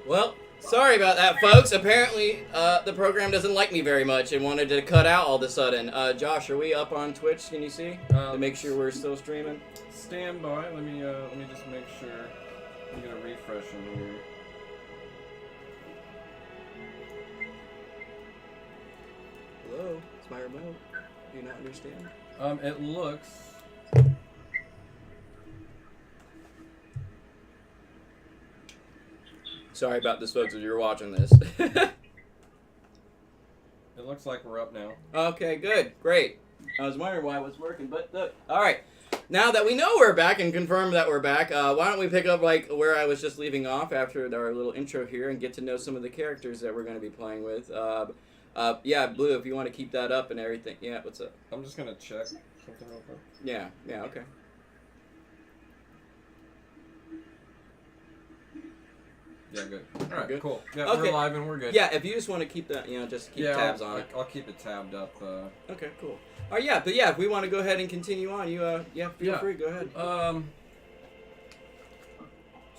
Well, sorry about that, folks. Apparently, the program doesn't like me very much and wanted to cut out all of a sudden. Josh, are we up on Twitch? Can you see? To make sure we're still streaming. Stand by. Let me just make sure. I'm gonna refresh in here. Hello, it's my remote. Do you not understand? It looks. Sorry about this, folks, if you're watching this. It looks like we're up now. Okay, good, great. I was wondering why it was working, but look. All right. Now that we know we're back and confirm that we're back, why don't we pick up like where I was just leaving off after our little intro here and get to know some of the characters that we're going to be playing with. Yeah, Blue, if you want to keep that up and everything. Yeah, what's up? I'm just gonna check something real quick. Yeah, okay. Yeah, good. All right, good? cool. Yeah, Okay. we're live and we're good. Yeah, if you just want to keep that, just keep tabs on it. I'll keep it tabbed up. Okay, cool. Oh yeah, but yeah, if we want to go ahead and continue on, feel free, go ahead.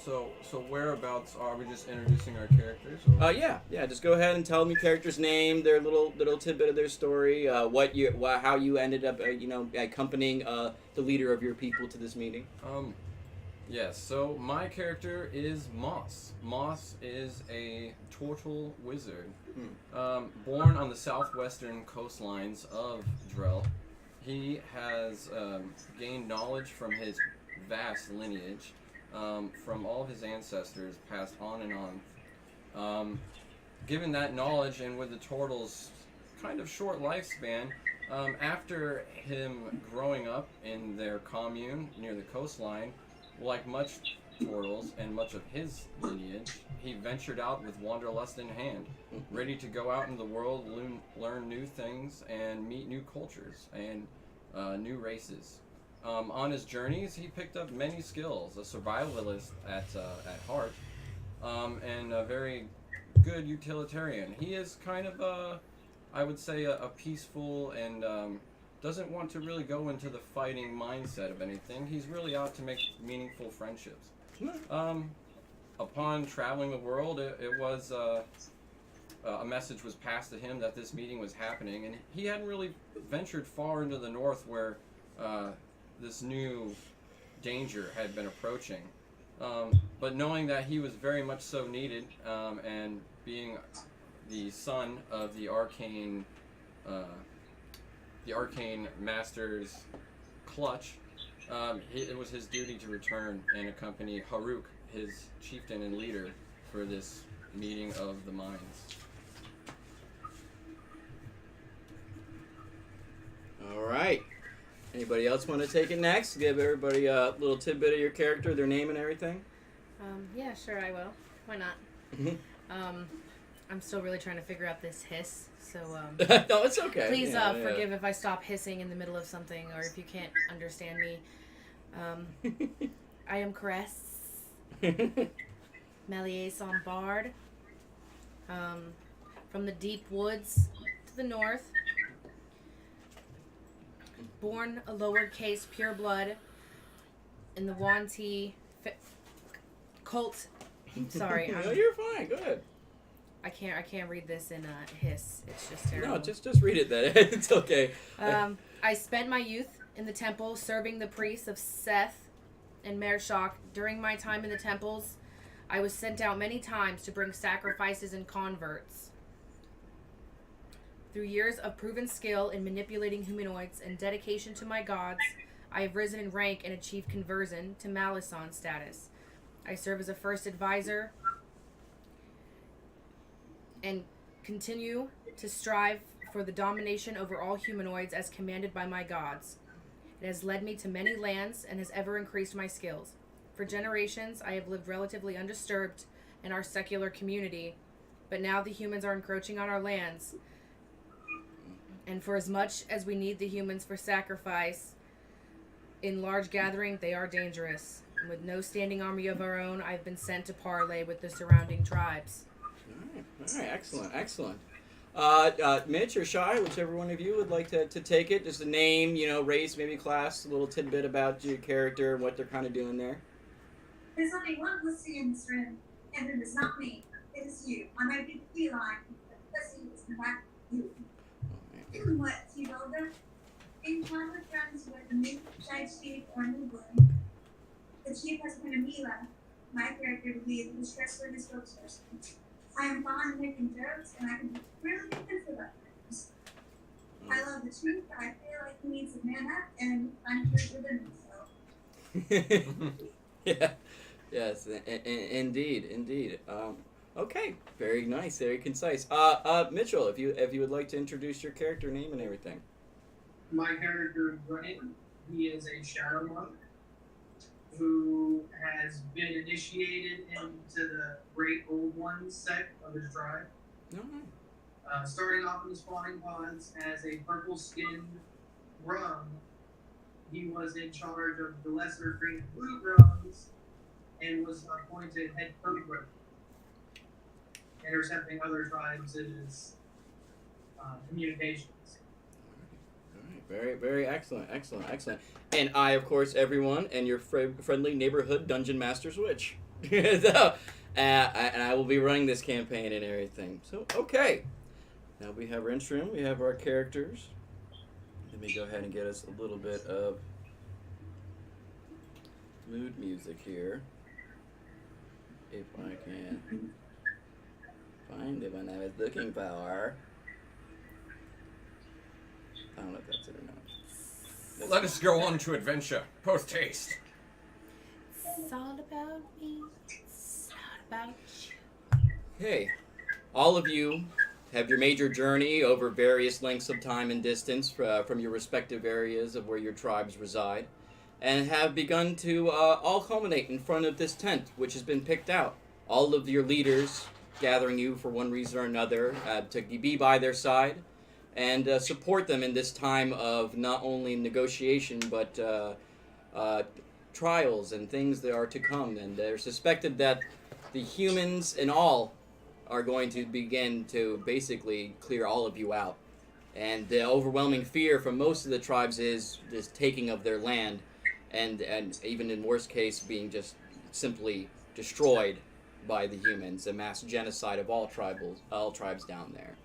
So whereabouts are we just introducing our characters? Or? Yeah, just go ahead and tell me character's name, their little tidbit of their story, how you ended up, accompanying the leader of your people to this meeting. Yes, so my character is Moss. Moss is a Tortle wizard. Born on the southwestern coastlines of Drell, he has gained knowledge from his vast lineage, from all of his ancestors, passed on and on. Given that knowledge, and with the Tortle's kind of short lifespan, after him growing up in their commune near the coastline, like much Tortles and much of his lineage, he ventured out with wanderlust in hand, ready to go out in the world, learn new things, and meet new cultures and new races. On his journeys, he picked up many skills, a survivalist at heart, and a very good utilitarian. He is kind of, I would say, a peaceful and doesn't want to really go into the fighting mindset of anything. He's really out to make meaningful friendships. Upon traveling the world, it was a message was passed to him that this meeting was happening, and he hadn't really ventured far into the north where this new danger had been approaching. But knowing that he was very much so needed, and being the son of the arcane master's clutch, it was his duty to return and accompany Haruk, his chieftain and leader, for this meeting of the minds. All right. Anybody else want to take it next? Give everybody a little tidbit of your character, their name and everything. Yeah, sure, I will. Why not? I'm still really trying to figure out this hiss, so no, it's okay. Please forgive if I stop hissing in the middle of something, or if you can't understand me. I am Caress, Meliason Bard, from the deep woods to the north. Born a lowercase pure blood in the Yuan-ti cult. Sorry, No, you're fine. Go ahead. I can't read this in a hiss. It's just terrible. No, just read it then. It's okay. I spent my youth in the temple serving the priests of Seth and Mershak. During my time in the temples, I was sent out many times to bring sacrifices and converts. Through years of proven skill in manipulating humanoids and dedication to my gods, I have risen in rank and achieved conversion to Malison status. I serve as a first advisor and continue to strive for the domination over all humanoids as commanded by my gods. It has led me to many lands and has ever increased my skills. For generations, I have lived relatively undisturbed in our secular community, but now the humans are encroaching on our lands. And for as much as we need the humans for sacrifice, in large gathering, they are dangerous. And with no standing army of our own, I've been sent to parley with the surrounding tribes. All right, excellent. Mitch or Shai, whichever one of you would like to take it. Just a name, race, maybe class, a little tidbit about your character and what they're kind of doing there. There's only one pussy in this room, and it is not me. is you. I might be feline, but pussy is not you. What, T-Builder? In time with friends with the new side chief or new blood. The chief has been a Mila. My character will be the stress for his spokesperson. I am fond of making jokes, and I can be really defensive at times. I love the truth, but I feel like he needs a man up, and I'm here within himself. Yeah. Yes. Indeed. Okay. Very nice. Very concise. Mitchell, if you would like to introduce your character name and everything. My character is Grong. He is a shadow monk who has been initiated into the Great Old Ones sect of his tribe. Starting off in the spawning pods as a purple-skinned Grong, he was in charge of the lesser green and blue Grongs and was appointed head codebreaker, intercepting other tribes in his communications. Very, very excellent. And I, of course, everyone, and your friendly neighborhood dungeon master switch. So, and I will be running this campaign and everything. So, okay. Now we have our intro, we have our characters. Let me go ahead and get us a little bit of mood music here. If I can find the one I was looking for. I don't know if that's it or not. Let us go on to adventure. Post haste. It's all about me. It's not about you. Hey, all of you have your major journey over various lengths of time and distance from your respective areas of where your tribes reside, and have begun to all culminate in front of this tent, which has been picked out. All of your leaders gathering you for one reason or another to be by their side and support them in this time of not only negotiation but trials and things that are to come. And they're suspected that the humans and all are going to begin to basically clear all of you out. And the overwhelming fear from most of the tribes is this taking of their land, and even in worst case being just simply destroyed by the humans, a mass genocide of all tribes down there.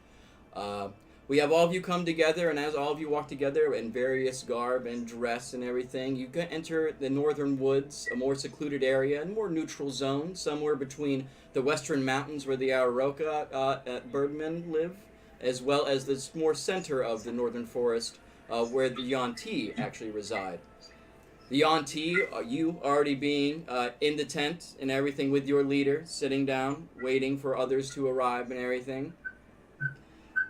We have all of you come together, and as all of you walk together in various garb and dress and everything, you can enter the northern woods, a more secluded area, and more neutral zone, somewhere between the western mountains where the Aroka birdmen live, as well as the more center of the northern forest, where the Yuan-ti actually reside. The Yuan-ti, you already being in the tent and everything with your leader, sitting down, waiting for others to arrive and everything.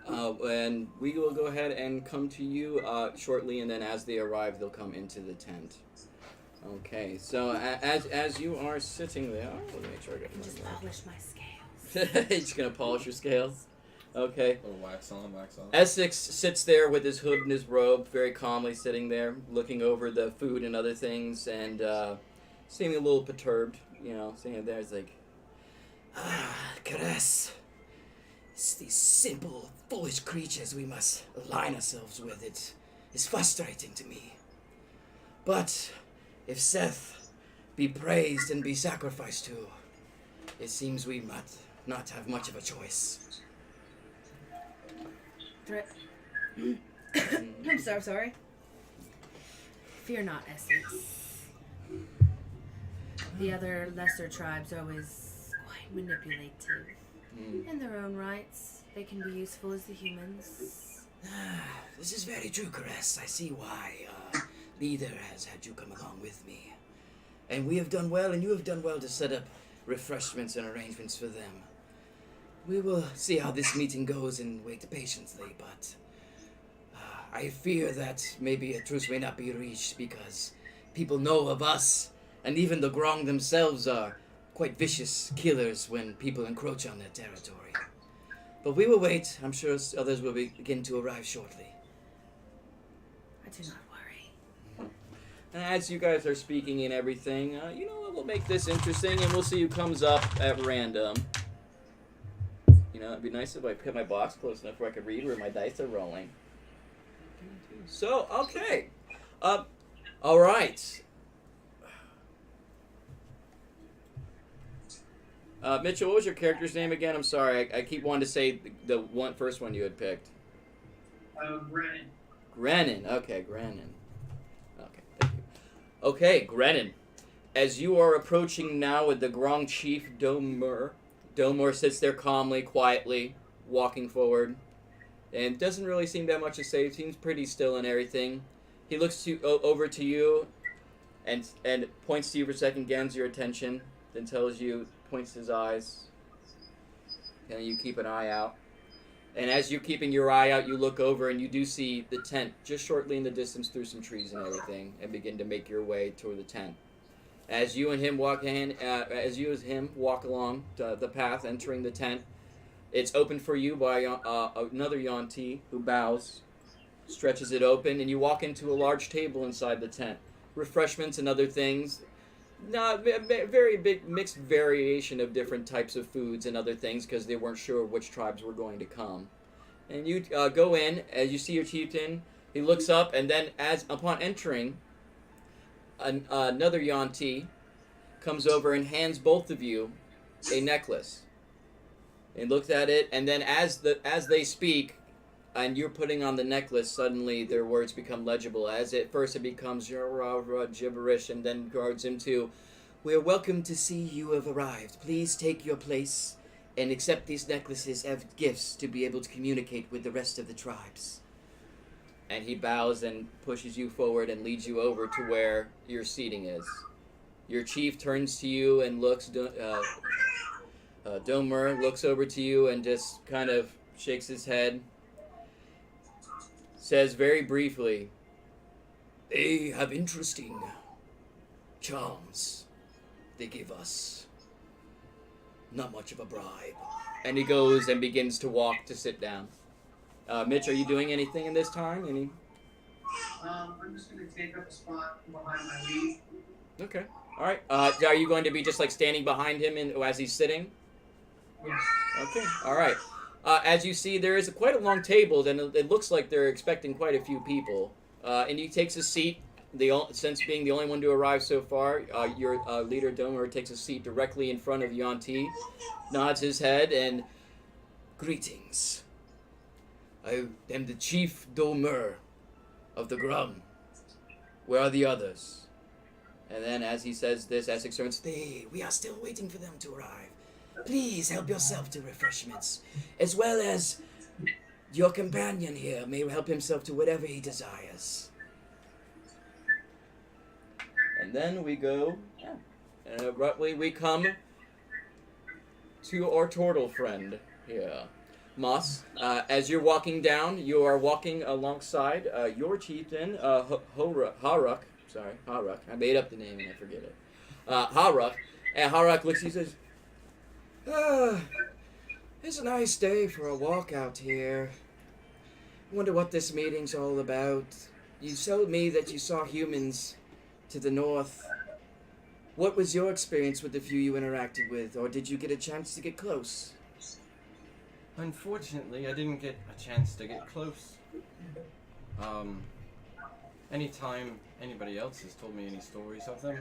And we will go ahead and come to you shortly, and then as they arrive, they'll come into the tent. Okay, so as you are sitting there, let me make sure I get Just polish my scales. You're just gonna polish your scales. Okay. A little wax on, wax off. Essex sits there with his hood and his robe, very calmly sitting there, looking over the food and other things, and seeming a little perturbed. Sitting there, it's like, caress. It's these simple, foolish creatures we must align ourselves with. It is frustrating to me. But if Seth be praised and be sacrificed to, it seems we might not have much of a choice. I'm sorry. Fear not, Essex. The other lesser tribes are always quite manipulative. In their own rights, they can be useful as the humans. This is very true, Caress. I see why Leader has had you come along with me. And we have done well, and you have done well to set up refreshments and arrangements for them. We will see how this meeting goes and wait patiently, but I fear that maybe a truce may not be reached because people know of us, and even the Grong themselves are quite vicious killers when people encroach on their territory. But we will wait. I'm sure others will begin to arrive shortly. I do not worry. And as you guys are speaking and everything, we'll make this interesting, and we'll see who comes up at random. It'd be nice if I put my box close enough where I could read where my dice are rolling. So, okay. All right. Mitchell, what was your character's name again? I'm sorry, I keep wanting to say the first one you had picked. Brennan. Grennan. Okay, Grennan. Okay, thank you. Okay, Grennan. As you are approaching now with the Grong chief Domur sits there calmly, quietly, walking forward, and doesn't really seem that much to say. Seems pretty still and everything. He looks over to you, and points to you for a second, gains your attention, then points his eyes, and you keep an eye out. And as you're keeping your eye out, you look over and you do see the tent just shortly in the distance through some trees and everything, and begin to make your way toward the tent. As you and him walk walk along the path entering the tent, it's opened for you by another Yuan-ti who bows, stretches it open, and you walk into a large table inside the tent. Refreshments and other things. Not very big mixed variation of different types of foods and other things because they weren't sure which tribes were going to come. And you go in, as you see your chieftain, he looks up, and then upon entering, another Yuan-ti comes over and hands both of you a necklace. And looks at it, and then as they speak, and you're putting on the necklace, suddenly their words become legible. As at first it becomes gibberish, and then guards him to, "We're welcome to see you have arrived. Please take your place and accept these necklaces as gifts to be able to communicate with the rest of the tribes." And he bows and pushes you forward and leads you over to where your seating is. Your chief turns to you and looks, Domur looks over to you and just kind of shakes his head. Says very briefly, "They have interesting charms they give us. Not much of a bribe." And he goes and begins to walk to sit down. Mitch, are you doing anything in this time? I'm just going to take up a spot behind my lead. Okay. All right. Are you going to be just like standing behind him as he's sitting? Yes. Okay. All right. As you see, there is quite a long table, and it looks like they're expecting quite a few people. And he takes a seat. Since being the only one to arrive so far, your leader Domur takes a seat directly in front of Yuan-ti, nods his head, and greetings. I am the chief Domur of the Grong. Where are the others? And then as he says this, Essex turns, we are still waiting for them to arrive. Please help yourself to refreshments, as well as your companion here may help himself to whatever he desires. And then we go, and abruptly we come to our Tortle friend here. Moss, as you're walking down, you are walking alongside your chieftain, Haruk. Sorry, Haruk. I made up the name and I forget it. Haruk. And Haruk looks, he says, it's a nice day for a walk out here. Wonder what this meeting's all about. You told me that you saw humans to the north. What was your experience with the few you interacted with, or did you get a chance to get close? Unfortunately, I didn't get a chance to get close. Anytime anybody else has told me any stories of them,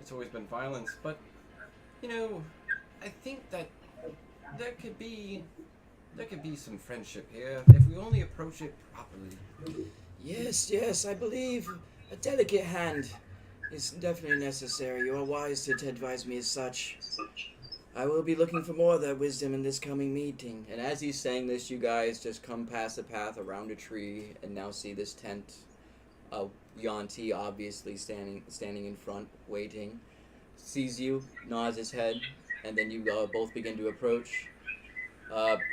it's always been violence, but, I think that there could be some friendship here if we only approach it properly. Yes, I believe a delicate hand is definitely necessary. You are wise to advise me as such. I will be looking for more of that wisdom in this coming meeting. And as he's saying this, you guys just come past the path around a tree and now see this tent. Yuan-ti obviously standing in front, waiting. Sees you, nods his head, and then you both begin to approach.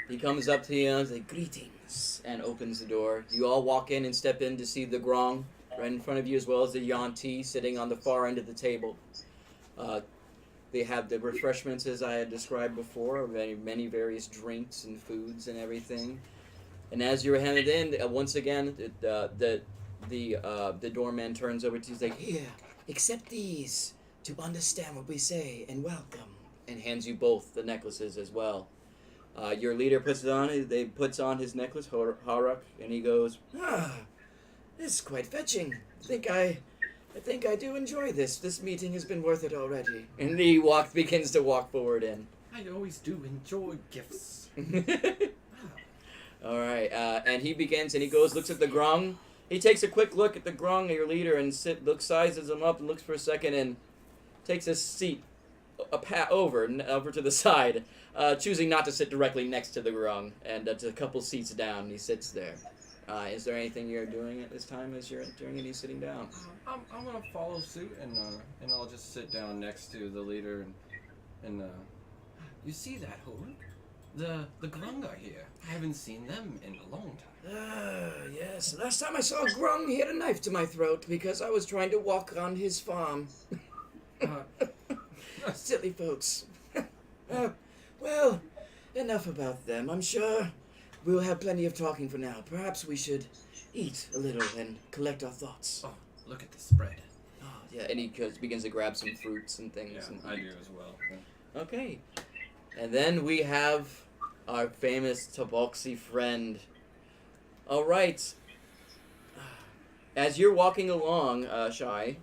He comes up to you and says, greetings, and opens the door. You all walk in and step in to see the Grong right in front of you, as well as the Yuan-ti sitting on the far end of the table. They have the refreshments, as I had described before, many various drinks and foods and everything. And as you're handed in, once again, the doorman turns over to you, he's like, here, accept these to understand what we say, and welcome, and hands you both the necklaces as well. Your leader puts on his necklace, Haruk, and he goes, this is quite fetching. I think I do enjoy this. This meeting has been worth it already. And he begins to walk forward in. I always do enjoy gifts. All right, and he begins, and he goes, looks at the Grong. He takes a quick look at the Grong, your leader, and sizes him up and looks for a second and takes a seat over to the side, choosing not to sit directly next to the Grong, and a couple seats down, and he sits there. Is there anything you're doing at this time as you're entering and he's sitting down? I'm gonna follow suit, and I'll just sit down next to the leader, and you see that, Hulk? The Grong are here. I haven't seen them in a long time. Yes. Last time I saw Grong, he had a knife to my throat because I was trying to walk on his farm. Silly folks. Well, enough about them. I'm sure we'll have plenty of talking for now. Perhaps we should eat a little and collect our thoughts. Oh, look at the spread. Oh, yeah, and he begins to grab some fruits and things. Yeah, and I do as well. Okay. And then we have our famous Tabaxi friend. All right. As you're walking along, Shai.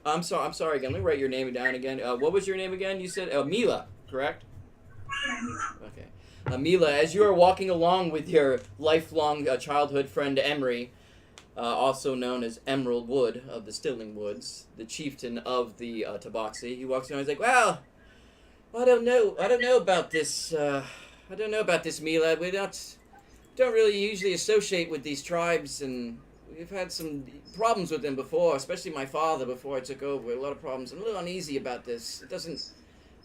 I'm sorry again. Let me write your name down again. What was your name again? You said Mila, correct? Okay. Mila, as you are walking along with your lifelong childhood friend Emery, also known as Emerald Wood of the Stilling Woods, the chieftain of the Tabaxi, he walks around and he's like, well, I don't know about this. I don't know about this, Mila. We don't really usually associate with these tribes, and we've had some problems with them before, especially my father before I took over. A lot of problems. I'm a little uneasy about this. It doesn't.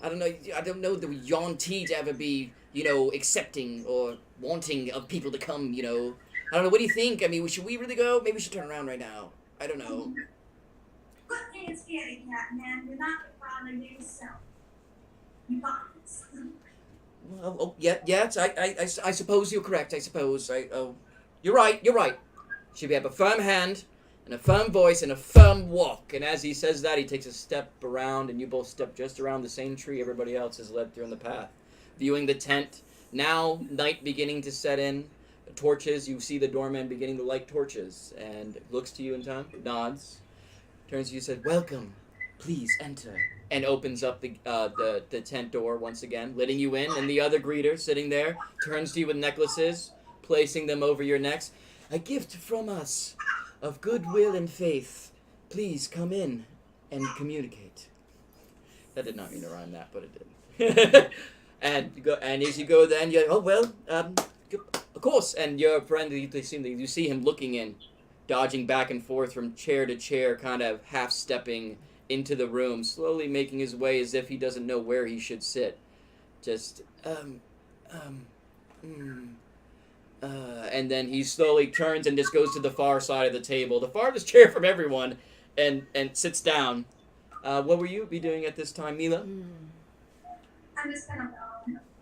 I don't know the Yuan-ti to ever be, accepting or wanting of people to come. I don't know. What do you think? I mean, should we really go? Maybe we should turn around right now. I don't know. What thing is scaring cat, man? You're not the father yourself. You got this. Well, yes, I suppose you're correct. I suppose. You're right. She have a firm hand, and a firm voice, and a firm walk. And as he says that, he takes a step around, and you both step just around the same tree everybody else has led through in the path. Viewing the tent, now night beginning to set in. Torches, you see the doorman beginning to light torches, and looks to you in time, nods, turns to you, said, "Welcome, please enter." And opens up the tent door once again, letting you in, and the other greeter sitting there turns to you with necklaces, placing them over your necks. "A gift from us of goodwill and faith. Please come in and communicate." That did not mean to rhyme that, but it did. and as you go then, you're, of course. And your friend, you see him looking in, dodging back and forth from chair to chair, kind of half-stepping into the room, slowly making his way as if he doesn't know where he should sit. Just, and then he slowly turns and just goes to the far side of the table, the farthest chair from everyone, and sits down. What will you be doing at this time, Mila? I'm just gonna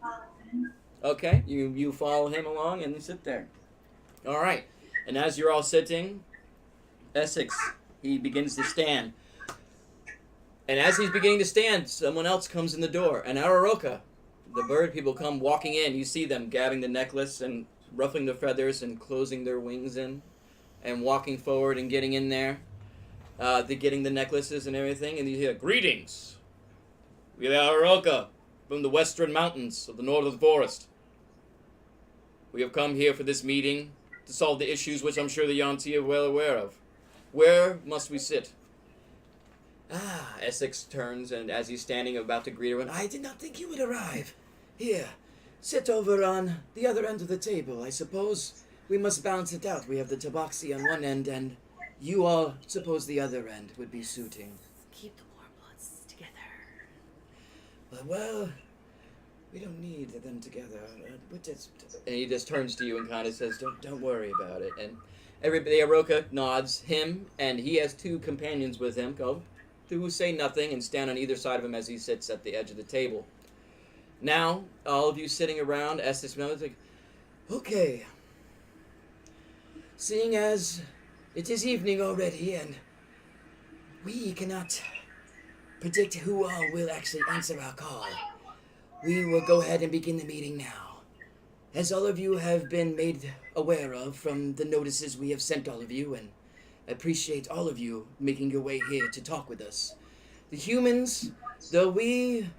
follow him. Okay, you follow him along and you sit there. All right, and as you're all sitting, Essex, he begins to stand. And as he's beginning to stand, someone else comes in the door. And Araroka, the bird people come walking in. You see them grabbing the necklace and ruffling the feathers and closing their wings in and walking forward and getting in there. They're getting the necklaces and everything. And you hear, "Greetings! We are Araroka from the western mountains of the northern forest. We have come here for this meeting to solve the issues which I'm sure the Yuan-ti are well aware of. Where must we sit?" Essex turns, and as he's standing about to greet everyone, "I did not think you would arrive. Here, sit over on the other end of the table. I suppose we must balance it out. We have the Tabaxi on one end, and you all suppose the other end would be suiting." Keep the warm bloods together. Well, we don't need them together. And he just turns to you and kind of says, don't worry about it. And everybody, Aroka nods him, and he has two companions with him, who say nothing and stand on either side of him as he sits at the edge of the table. Now, all of you sitting around, Estes is like, "Okay. Seeing as it is evening already, and we cannot predict who all will actually answer our call, we will go ahead and begin the meeting now. As all of you have been made aware of from the notices we have sent all of you, and I appreciate all of you making your way here to talk with us. The humans, though we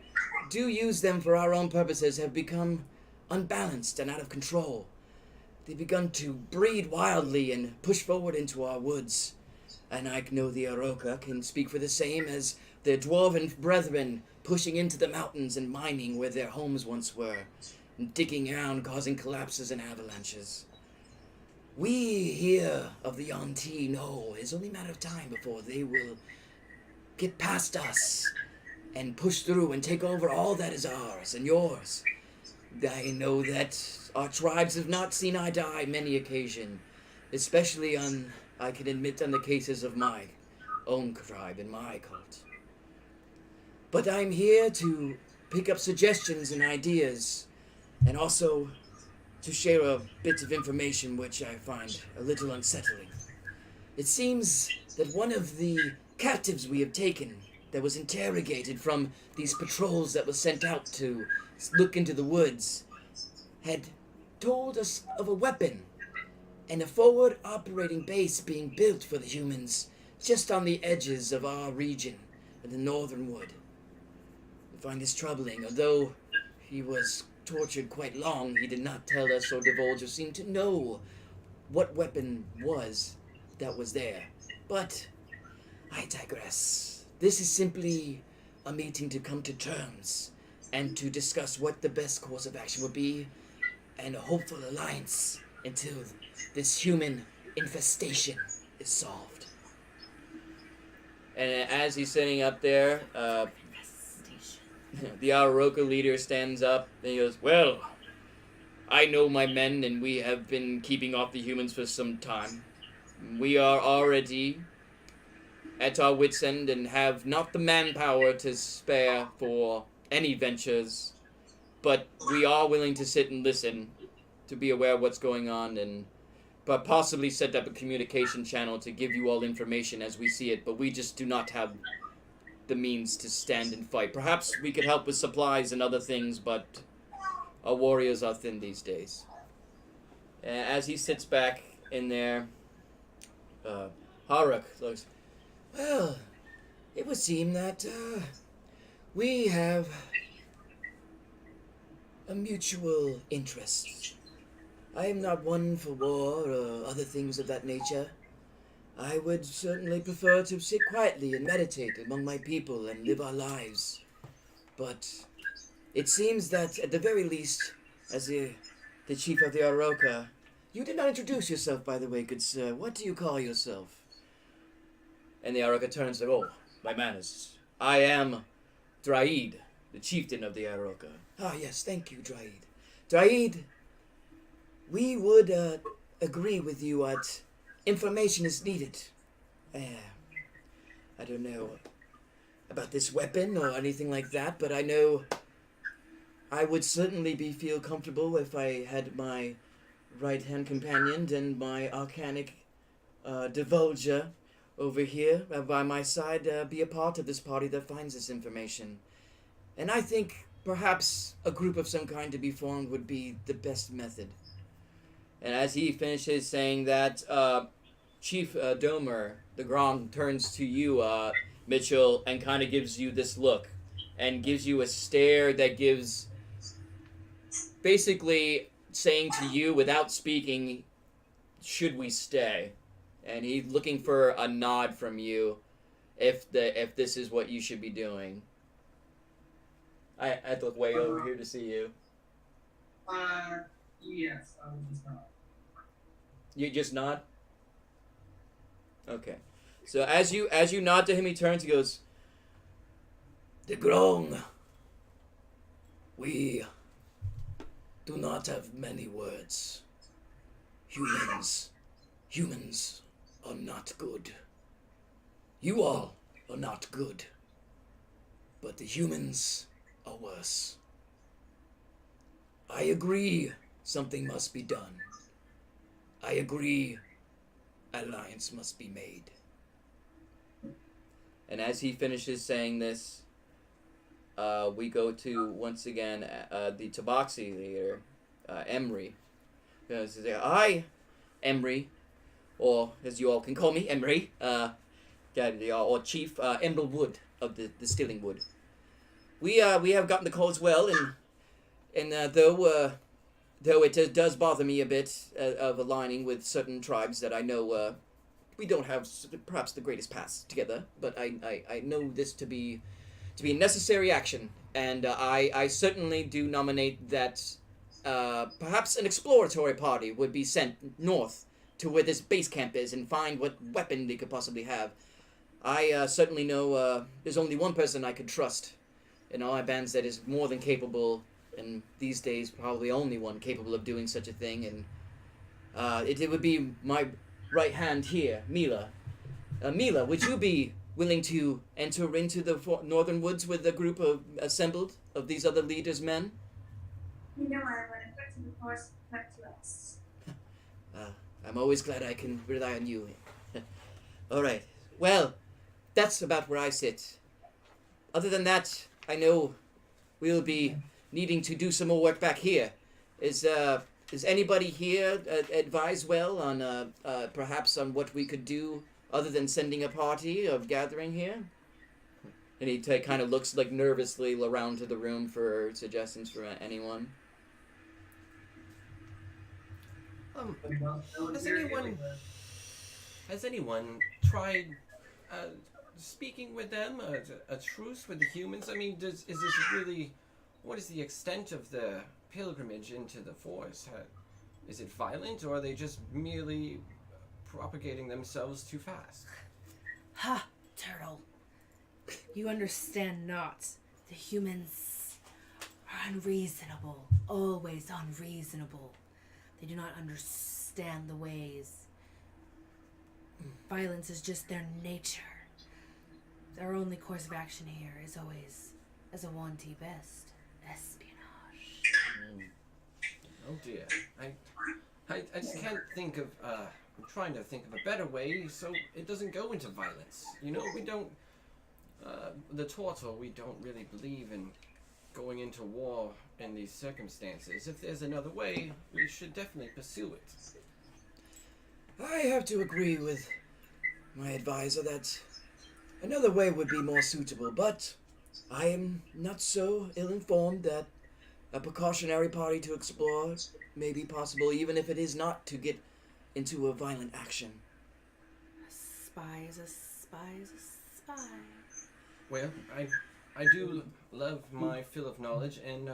do use them for our own purposes have become unbalanced and out of control. They've begun to breed wildly and push forward into our woods. And I know the Aroka can speak for the same as their dwarven brethren pushing into the mountains and mining where their homes once were, and digging around causing collapses and avalanches. We here of the Yuan-ti know it's only a matter of time before they will get past us and push through and take over all that is ours and yours. I know that our tribes have not seen eye to eye many occasions, especially on, I can admit, on the cases of my own tribe and my cult. But I'm here to pick up suggestions and ideas, and also to share a bit of information which I find a little unsettling. It seems that one of the captives we have taken, that was interrogated from these patrols that were sent out to look into the woods, had told us of a weapon and a forward operating base being built for the humans just on the edges of our region in the northern wood. I find this troubling. Although he was tortured quite long, he did not tell us or divulge or seem to know what weapon was that was there. But I digress. This is simply a meeting to come to terms and to discuss what the best course of action would be and a hopeful alliance until this human infestation is solved. And as he's sitting up there, the Aroka leader stands up and he goes, "Well, I know my men and we have been keeping off the humans for some time. We are already at our wits' end and have not the manpower to spare for any ventures, but we are willing to sit and listen, to be aware of what's going on, and but possibly set up a communication channel to give you all information as we see it, but we just do not have the means to stand and fight. Perhaps we could help with supplies and other things, but our warriors are thin these days." And as he sits back in there, Haruk looks, "Well, it would seem that we have a mutual interest. I am not one for war or other things of that nature. I would certainly prefer to sit quietly and meditate among my people and live our lives. But it seems that, at the very least, as the chief of the Aroka, you did not introduce yourself, by the way, good sir. What do you call yourself?" And the Aroka turns and says, "Oh, my manners. I am Draid, the chieftain of the Aroka." "Ah, yes, thank you, Draid. Draid, we would agree with you at information is needed. I don't know about this weapon or anything like that, but I know I would certainly feel comfortable if I had my right-hand companion and my arcanic divulger over here by my side be a part of this party that finds this information. And I think perhaps a group of some kind to be formed would be the best method." And as he finishes saying that, Chief Domer, the Grong, turns to you, Mitchell, and kind of gives you this look, and gives you a stare that gives, basically saying to you without speaking, "Should we stay?" And he's looking for a nod from you, if this is what you should be doing. I had to look way over here to see you. Yes, I was just not. You just nod? Okay. So as you nod to him, he turns, he goes, "The Grong, we do not have many words. Humans are not good. You all are not good. But the humans are worse. I agree something must be done. I agree alliance must be made." And as he finishes saying this, we go to, once again, the Tabaxi leader, Emery. "I, Emery, or as you all can call me, Emery, or Chief Emerald Wood of the Stilling Wood. we have gotten the calls well, and though it does bother me a bit of aligning with certain tribes that I know we don't have perhaps the greatest paths together, but I know this to be necessary action, and I certainly do nominate that perhaps an exploratory party would be sent north to where this base camp is and find what weapon they could possibly have. I certainly know there's only one person I could trust in all my bands that is more than capable, and these days probably only one capable of doing such a thing, and it would be my right hand here, Mila. Mila, would you be willing to enter into the northern woods with a group of assembled of these other leaders' men? You know I would put to the force put to us. I'm always glad I can rely on you. All right. Well, that's about where I sit. Other than that, I know we'll be needing to do some more work back here. Is anybody here advised well on perhaps on what we could do other than sending a party of gathering here? And he kind of looks like nervously around to the room for suggestions for anyone. Has anyone tried speaking with them? A truce with the humans? I mean, is this really? What is the extent of the pilgrimage into the forest? Is it violent, or are they just merely propagating themselves too fast? Ha, Turtle. You understand not. The humans are unreasonable, always unreasonable. They do not understand the ways. Violence is just their nature. Our only course of action here is always, as a Yuan-ti best, espionage. Oh dear. I just can't think of, I'm trying to think of a better way so it doesn't go into violence. You know, we don't, the Tortle, we don't really believe in going into war in these circumstances. If there's another way, we should definitely pursue it. I have to agree with my advisor that another way would be more suitable, but I am not so ill-informed that a precautionary party to explore may be possible, even if it is not to get into a violent action. A spy is a spy is a spy. Well, I do love my fill of knowledge, and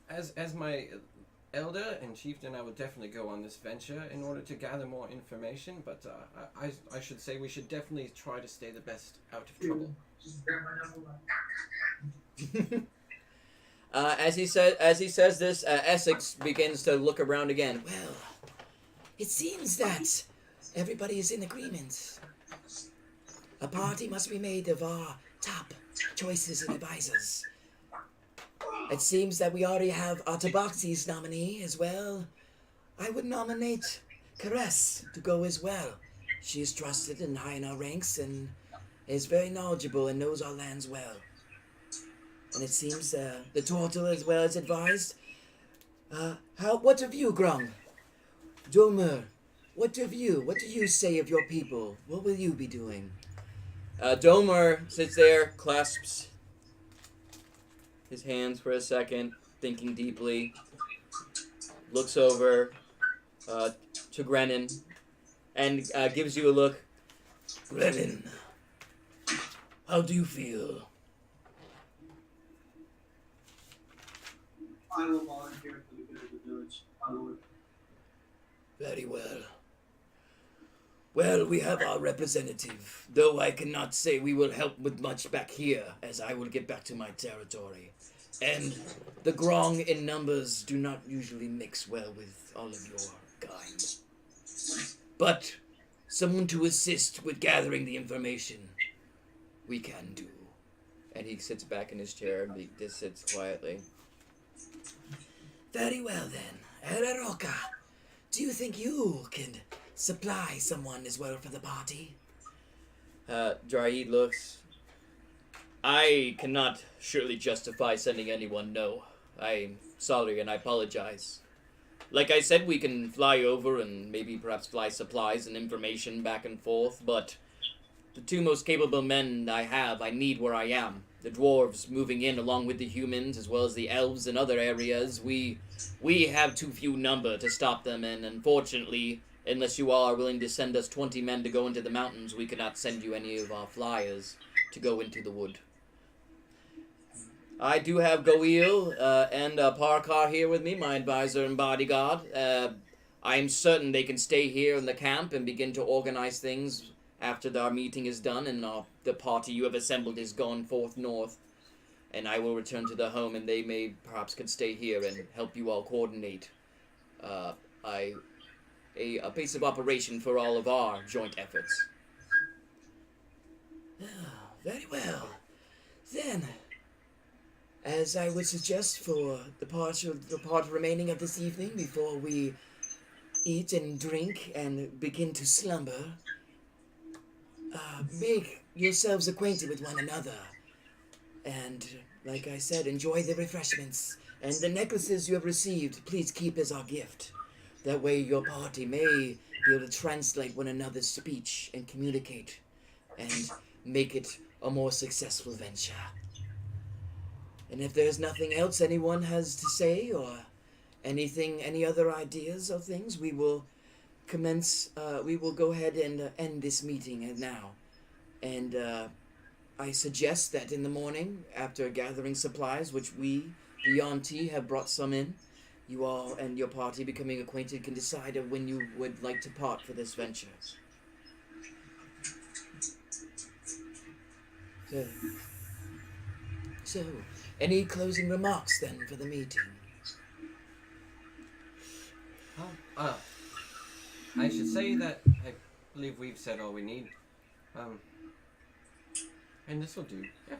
as my elder and chieftain, I would definitely go on this venture in order to gather more information, but I should say we should definitely try to stay the best out of trouble. Just grab my number. As he says this, Essex begins to look around again. Well, it seems that everybody is in agreement. A party must be made of our top choices and advisors. It seems that we already have our Tabaxi's nominee as well. I would nominate Caress to go as well. She is trusted and high in our ranks and is very knowledgeable and knows our lands well. And it seems the Tortle as well is advised. What of you, Grong? Domer, what of you? What do you say of your people? What will you be doing? Domer sits there, clasps his hands for a second, thinking deeply, looks over to Grennan, and gives you a look. Grennan, how do you feel? I will volunteer for the good of the village, my lord. Very well. Well, we have our representative, though I cannot say we will help with much back here, as I will get back to my territory. And the Grong in numbers do not usually mix well with all of your kind. But someone to assist with gathering the information, we can do. And he sits back in his chair and he just sits quietly. Very well then. Ereroka, do you think you can supply someone as well for the party? Draid looks. I cannot surely justify sending anyone, no. I'm sorry and I apologize. Like I said, we can fly over and maybe perhaps fly supplies and information back and forth, but the two most capable men I have, I need where I am. the dwarves moving in along with the humans, as well as the elves in other areas. We have too few number to stop them, and unfortunately, unless you all are willing to send us 20 men to go into the mountains, we cannot send you any of our flyers to go into the wood. I do have Goil and Parkar here with me, my advisor and bodyguard. I am certain they can stay here in the camp and begin to organize things after our meeting is done and the party you have assembled is gone forth north. And I will return to the home, and they may perhaps can stay here and help you all coordinate a base of operation for all of our joint efforts. Very well. Then, as I would suggest for the part remaining of this evening before we eat and drink and begin to slumber, make yourselves acquainted with one another. And, like I said, enjoy the refreshments. And the necklaces you have received, please keep as our gift. That way your party may be able to translate one another's speech and communicate and make it a more successful venture. And if there's nothing else anyone has to say or any other ideas or things, we will go ahead and end this meeting now. And I suggest that in the morning, after gathering supplies, which we, the Yuan-ti, have brought some in, you all and your party becoming acquainted can decide of when you would like to part for this venture. So, any closing remarks then for the meeting? I should say that I believe we've said all we need. And this will do. Yeah,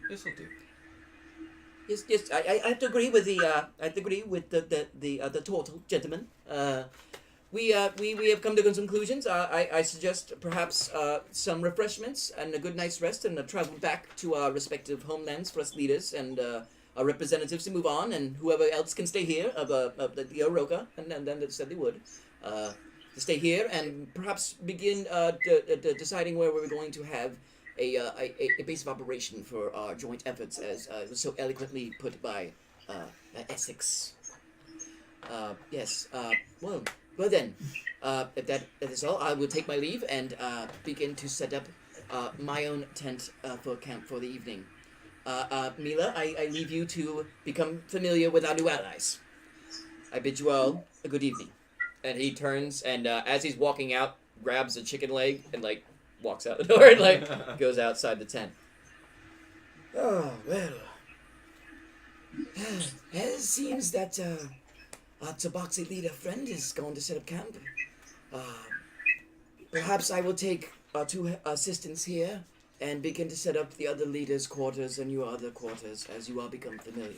this will do. Yes, I have to agree with the Tortle gentleman. We have come to good conclusions. I suggest perhaps some refreshments and a good night's rest, and a travel back to our respective homelands for us leaders and our representatives to move on, and whoever else can stay here of the Oroka, and then they said they would to stay here and perhaps begin deciding where we're going to have a base of operation for our joint efforts, as was so eloquently put by Essex. Yes. Well then, if that is all, I will take my leave and begin to set up my own tent for camp for the evening. Mila, I leave you to become familiar with our new allies. I bid you all a good evening. And he turns and as he's walking out, grabs a chicken leg and walks out the door and goes outside the tent. Oh, well. It seems that our Tabaxi leader friend is going to set up camp. Perhaps I will take our two assistants here and begin to set up the other leaders' quarters and your other quarters as you all become familiar.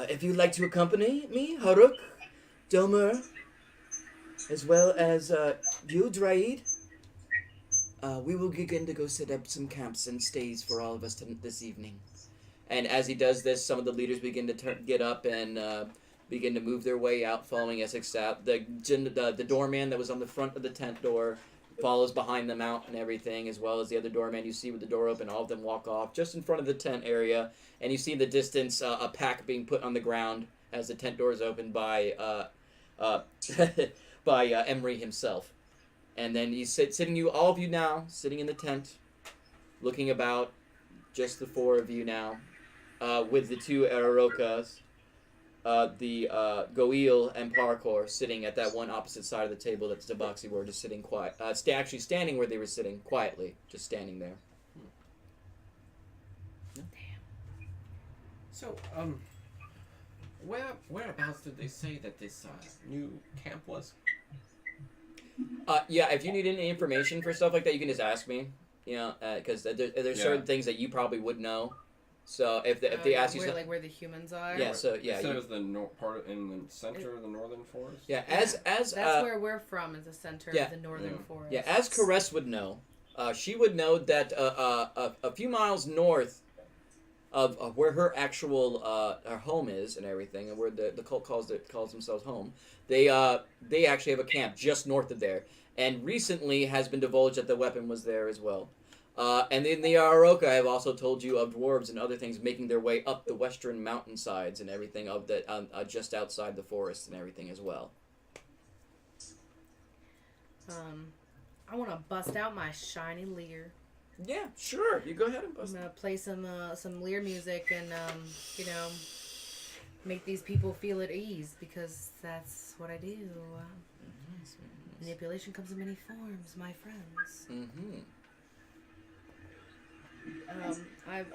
If you'd like to accompany me, Haruk, Domer, as well as you, Draid, we will begin to go set up some camps and stays for all of us this evening. And as he does this, some of the leaders begin to get up and begin to move their way out, following Essex out. The doorman that was on the front of the tent door follows behind them out and everything, as well as the other doorman you see with the door open. All of them walk off just in front of the tent area, and you see in the distance a pack being put on the ground as the tent door is opened by Emery himself. And then he's all of you now, sitting in the tent, looking about, just the four of you now, with the two Ararokas, the Goil and Parkour sitting at that one opposite side of the table that the Tabaxi were, just sitting quiet. Actually standing where they were sitting, quietly, just standing there. So, whereabouts did they say that this new camp was? Yeah, if you need any information for stuff like that, you can just ask me. You know, because there's certain things that you probably would know. So if they ask you something, where the humans are. Yeah. So yeah. So is the part in the center of the northern forest? Yeah. As that's where we're from, is the center of the northern forest. Yeah. As Caress would know, she would know that a few miles north of where her actual her home is and everything, and where the cult calls themselves home, they actually have a camp just north of there, and recently has been divulged that the weapon was there as well. And in the Aroka, I have also told you of dwarves and other things making their way up the western mountainsides and everything of that just outside the forest and everything as well. I want to bust out my shiny lyre. Yeah, sure. You go ahead and bust. I'm gonna play some lyre music and make these people feel at ease because that's what I do. Manipulation comes in many forms, my friends. Mm-hmm.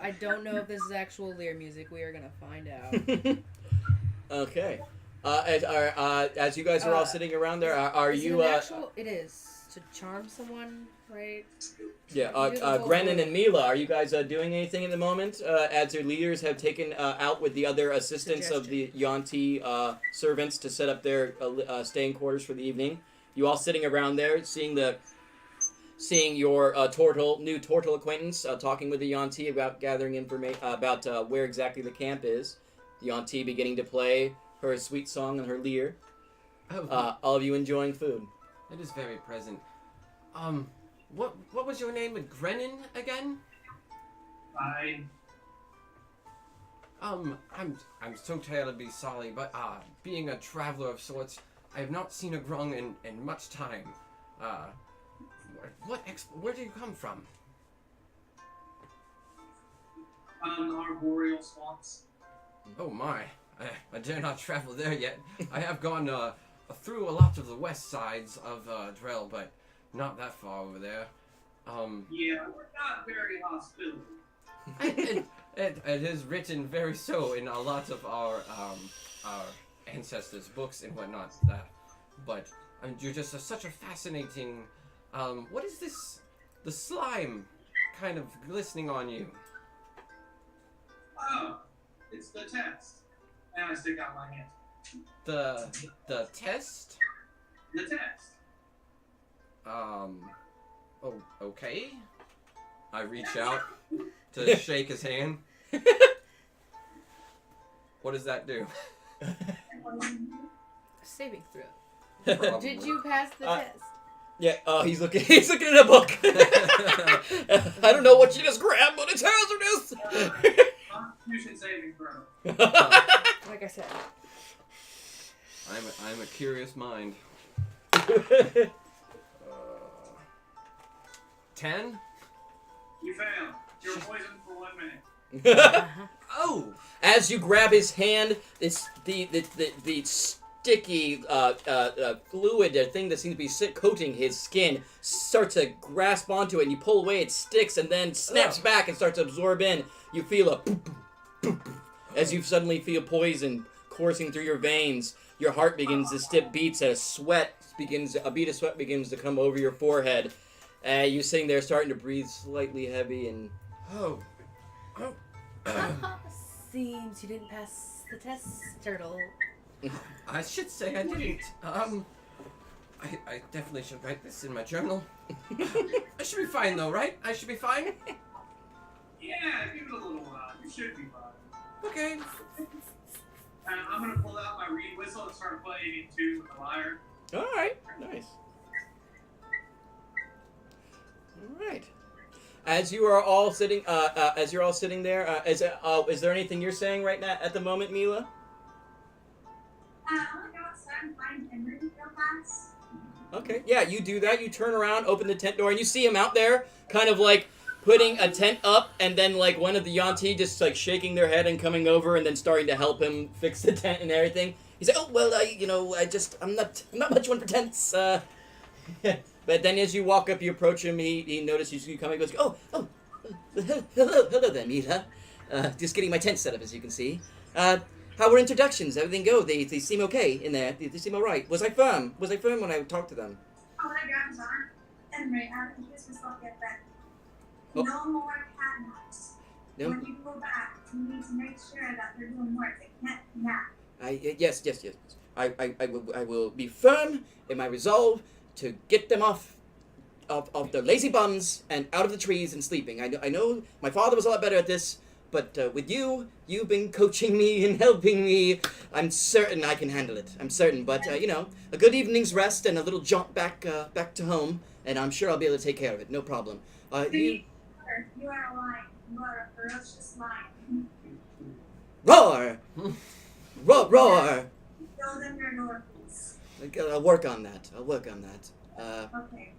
I don't know if this is actual lyre music. We are gonna find out. Okay. As you guys are all sitting around there, are is you? It, actual, it is to charm someone, right? Yeah. Grennan and Mila, are you guys doing anything in the moment? As your leaders have taken out with the other assistants of the Yuan-ti servants to set up their staying quarters for the evening. You all sitting around there, seeing your new Tortle acquaintance talking with the Yuan-ti about gathering information about where exactly the camp is. The Yuan-ti beginning to play her sweet song on her lyre. All of you enjoying food. It is very present. What was your name? Grennan again? I'm so terribly sorry, but being a traveler of sorts, I have not seen a Grong in much time. Where do you come from? Arboreal swamps. Oh my, I dare not travel there yet. I have gone through a lot of the west sides of Drell, but not that far over there. Yeah, we're not very hospitable. It is written very so in a lot of our ancestors' books and whatnot. But you're just such a fascinating. What is this? The slime, kind of glistening on you. Oh, it's the test. And I stick out my hand. The test? The test. Oh, okay. I reach out to shake his hand. What does that do? Saving throw. Probably. Did you pass the test? Yeah. He's looking at a book. I don't know what you just grabbed, but it's hazardous. Constitution saving throw. Like I said. I'm a curious mind. 10? You failed. You're poisoned for 1 minute. Oh! As you grab his hand, the sticky fluid, the thing that seems to be coating his skin, starts to grasp onto it, and you pull away, it sticks, and then snaps back and starts to absorb in. You feel a boop, boop, boop, as you suddenly feel poison coursing through your veins. Your heart begins to skip beats, and a bead of sweat begins to come over your forehead. You sitting there starting to breathe slightly heavy and... Oh. Seems you didn't pass the test, Turtle. I should say I didn't. I definitely should write this in my journal. I should be fine though, right? I should be fine? Yeah, give it a little while. You should be fine. Okay. I'm gonna pull out my reed whistle and start playing in tune with the lyre. Alright, nice. Alright. As you are all sitting, there, is there anything you're saying right now at the moment, Mila? I want to go outside and find Henry real fast. Okay, yeah, you do that. You turn around, open the tent door, and you see him out there, kind of like putting a tent up, and then like one of the Yuan-ti just like shaking their head and coming over, and then starting to help him fix the tent and everything. He's like, oh well, I'm not much one for tents. But then as you walk up, you approach him. He notices you coming. Goes, oh, hello there, Mila. Just getting my tent set up, as you can see. How were introductions? Everything go? They seem okay in there. They seem all right. Was I firm? Was I firm when I talked to them? Oh, my grams aren't. Henry, I haven't used myself yet, but Oh. no more cat naps. No. When you go back, you need to make sure that they're doing work. They can't nap. Yes. I will be firm in my resolve to get them off of their lazy bums and out of the trees and sleeping. I know my father was a lot better at this, but with you've been coaching me and helping me. I'm certain I can handle it. I'm certain, but a good evening's rest and a little jaunt back to home, and I'm sure I'll be able to take care of it. No problem. Sir, you are a lion. You are a ferocious lion. Roar! Roar! Show them your roar, please. I'll work on that. Okay.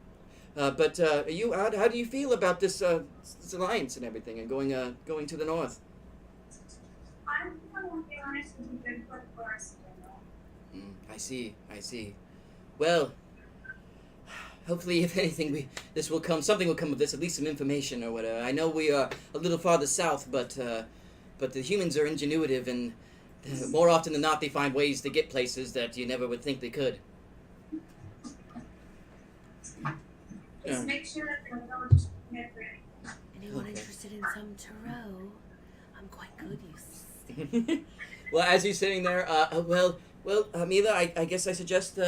But you, how do you feel about this alliance and everything, and going to the north? I think I won't be honest with you, good for us, General. I see. Well, hopefully, if anything, something will come of this, at least some information or whatever. I know we are a little farther south, but the humans are ingenuitive, and more often than not, they find ways to get places that you never would think they could. Just make sure that the village get ready. Anyone interested in some tarot? I'm quite good, you. Well, as you're sitting there, Mila, I guess I suggest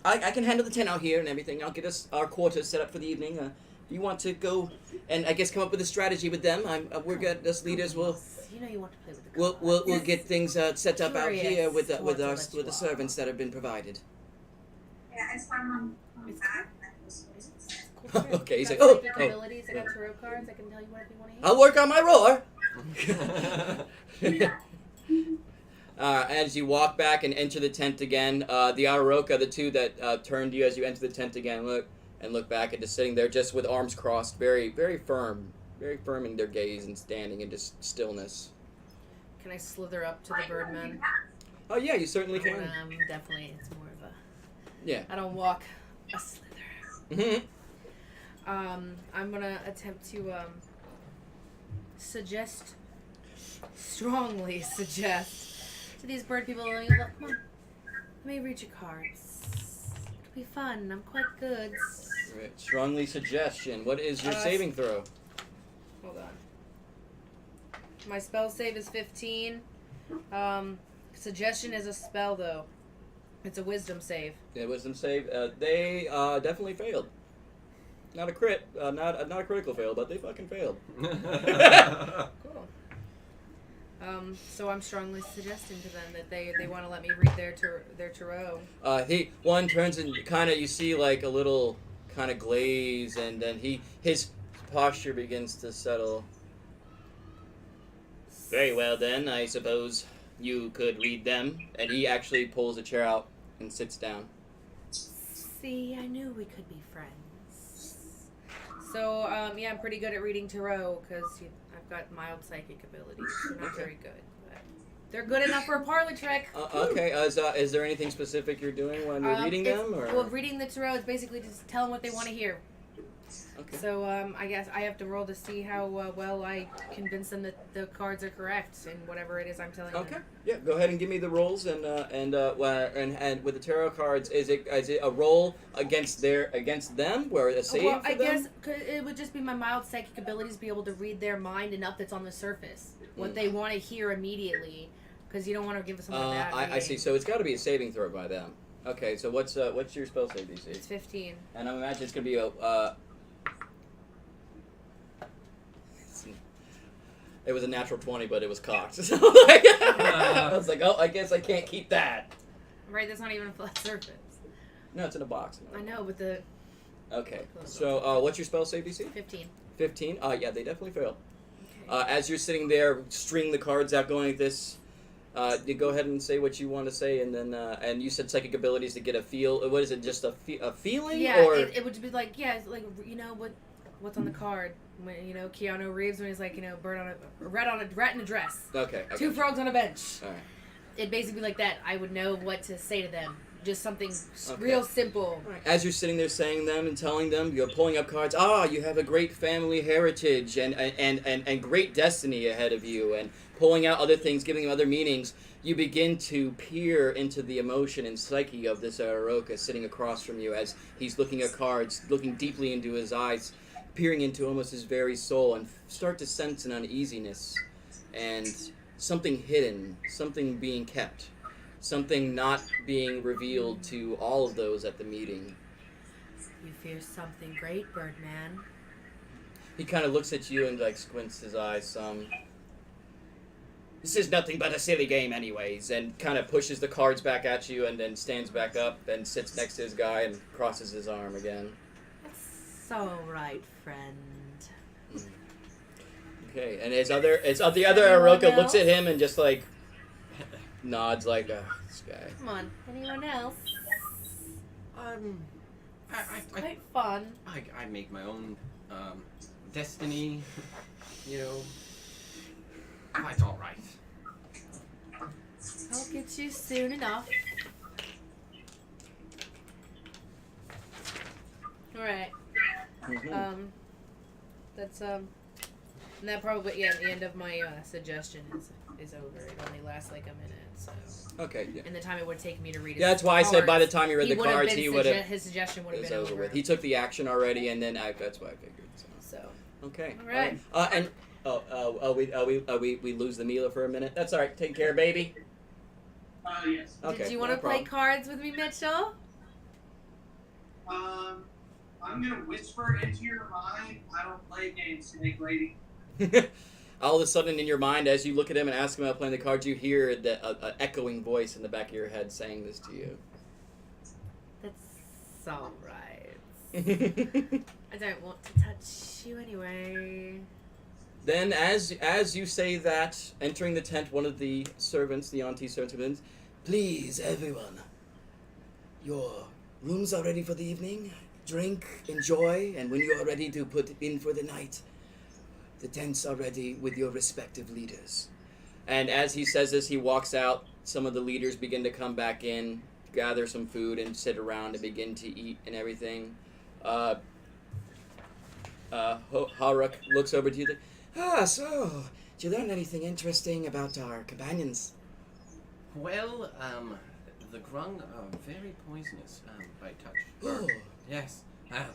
I can handle the tent out here and everything. I'll get us our quarters set up for the evening. If you want to go and I guess come up with a strategy with them, we're good. Us leaders will. You know you want to play with the cards. We'll get things set up out here with Curious what the to let you servants that have been provided. Yeah, it's fine on It's back. Cool. Okay, he's like, Got oh, psychic abilities. I got tarot cards. I can tell you whatever you want to hear. I'll work on my roar. As you walk back and enter the tent again, the Araroka, the two that turned you as you enter the tent again, look back and just sitting there, just with arms crossed, very, very firm in their gaze and standing in just stillness. Can I slither up to the birdman? Oh yeah, you certainly can. Definitely, it's more of a. Yeah. I don't walk. A slither. Mm-hmm. I'm gonna attempt to strongly suggest to these bird people, look, come on, let me read your cards. It'll be fun. I'm quite good. Right. Strongly suggestion. What is your saving throw? Hold on. My spell save is 15. Suggestion is a spell though. It's a wisdom save. Yeah, wisdom save. They definitely failed. Not a crit, not a critical fail, but they fucking failed. Cool. So I'm strongly suggesting to them that they want to let me read their tarot. One turns and kind of you see like a little kind of glaze, and then his posture begins to settle. Very well then, I suppose you could read them. And he actually pulls a chair out and sits down. See, I knew we could be friends. So, yeah, I'm pretty good at reading tarot because I've got mild psychic abilities. They're not very good, but they're good enough for a parlor trick. Okay, is there anything specific you're doing when you're reading them? Or? Well, reading the tarot is basically just tell them what they want to hear. Okay. So, I guess I have to roll to see how well I convince them that the cards are correct in whatever it is I'm telling them. Okay. Yeah. Go ahead and give me the rolls, and with the tarot cards, is it a roll against them, where a save Well, for I them? guess it would just be my mild psychic abilities to be able to read their mind enough that's on the surface, what they want to hear immediately, because you don't want to give someone a bad I see. So it's got to be a saving throw by them. Okay. So what's your spell save DC? It's 15. And I imagine it's gonna be It was a natural 20, but it was cocked. So I was like, oh, I guess I can't keep that. Right, that's not even a flat surface. No, it's in a box. I know, but the... Okay. So what's your spell save DC? 15. 15? Yeah, they definitely fail. Okay. As you're sitting there, stringing the cards out, going like this, you go ahead and say what you want to say, and then and you said psychic abilities to get a feel. What is it? Just a feeling? Yeah, or? it would be like, yeah, it's like, you know, what's on the card? When, Keanu Reeves when he's like, rat in a dress. Okay. Two frogs on a bench. All right. It'd basically be like that. I would know what to say to them. Just something Okay. real simple. As you're sitting there saying them and telling them, you're pulling up cards. You have a great family heritage and great destiny ahead of you, and pulling out other things, giving them other meanings. You begin to peer into the emotion and psyche of this Araroka sitting across from you as he's looking at cards, looking deeply into his eyes, peering into almost his very soul, and start to sense an uneasiness and something hidden, something being kept, something not being revealed to all of those at the meeting. You fear something great, Birdman. He kind of looks at you and like squints his eyes some. This is nothing but a silly game anyways, and kind of pushes the cards back at you and then stands back up and sits next to his guy and crosses his arm again. That's all right, friend. Okay, and the other Anyone Aroka looks at else? him and just like nods like, this guy. Come on. Anyone else? I Quite fun. I make my own destiny, you know. Quite all right. I'll get you soon enough. All right. Mhm. That's and that probably the end of my suggestion is over. It only lasts like a minute, so. Okay, yeah. And the time it would take me to read it. Yeah, that's why I said by the time you read the would've cards, been he would have. his suggestion would have It's been over over. with. He took the action already, and then that's what I figured. So. Okay. All right. And we lose the Mila for a minute. That's all right. Take care, baby. Yes. Okay. Did you want to play cards with me, Mitchell? I'm gonna whisper into your mind. I don't play games, Snake Lady. All of a sudden, in your mind, as you look at him and ask him about playing the cards, you hear an echoing voice in the back of your head saying this to you. That's all right. I don't want to touch you anyway. Then, as you say that, entering the tent, one of the servants, the Yuan-ti servants, Please, everyone. Your rooms are ready for the evening. Drink, enjoy, and when you are ready to put in for the night, the tents are ready with your respective leaders. and as he says this, he walks out. Some of the leaders begin to come back in, gather some food, and sit around and begin to eat and everything. Haruk looks over to you. So, did you learn anything interesting about our companions? Well, the Grong are very poisonous by touch. Oh, Yes. I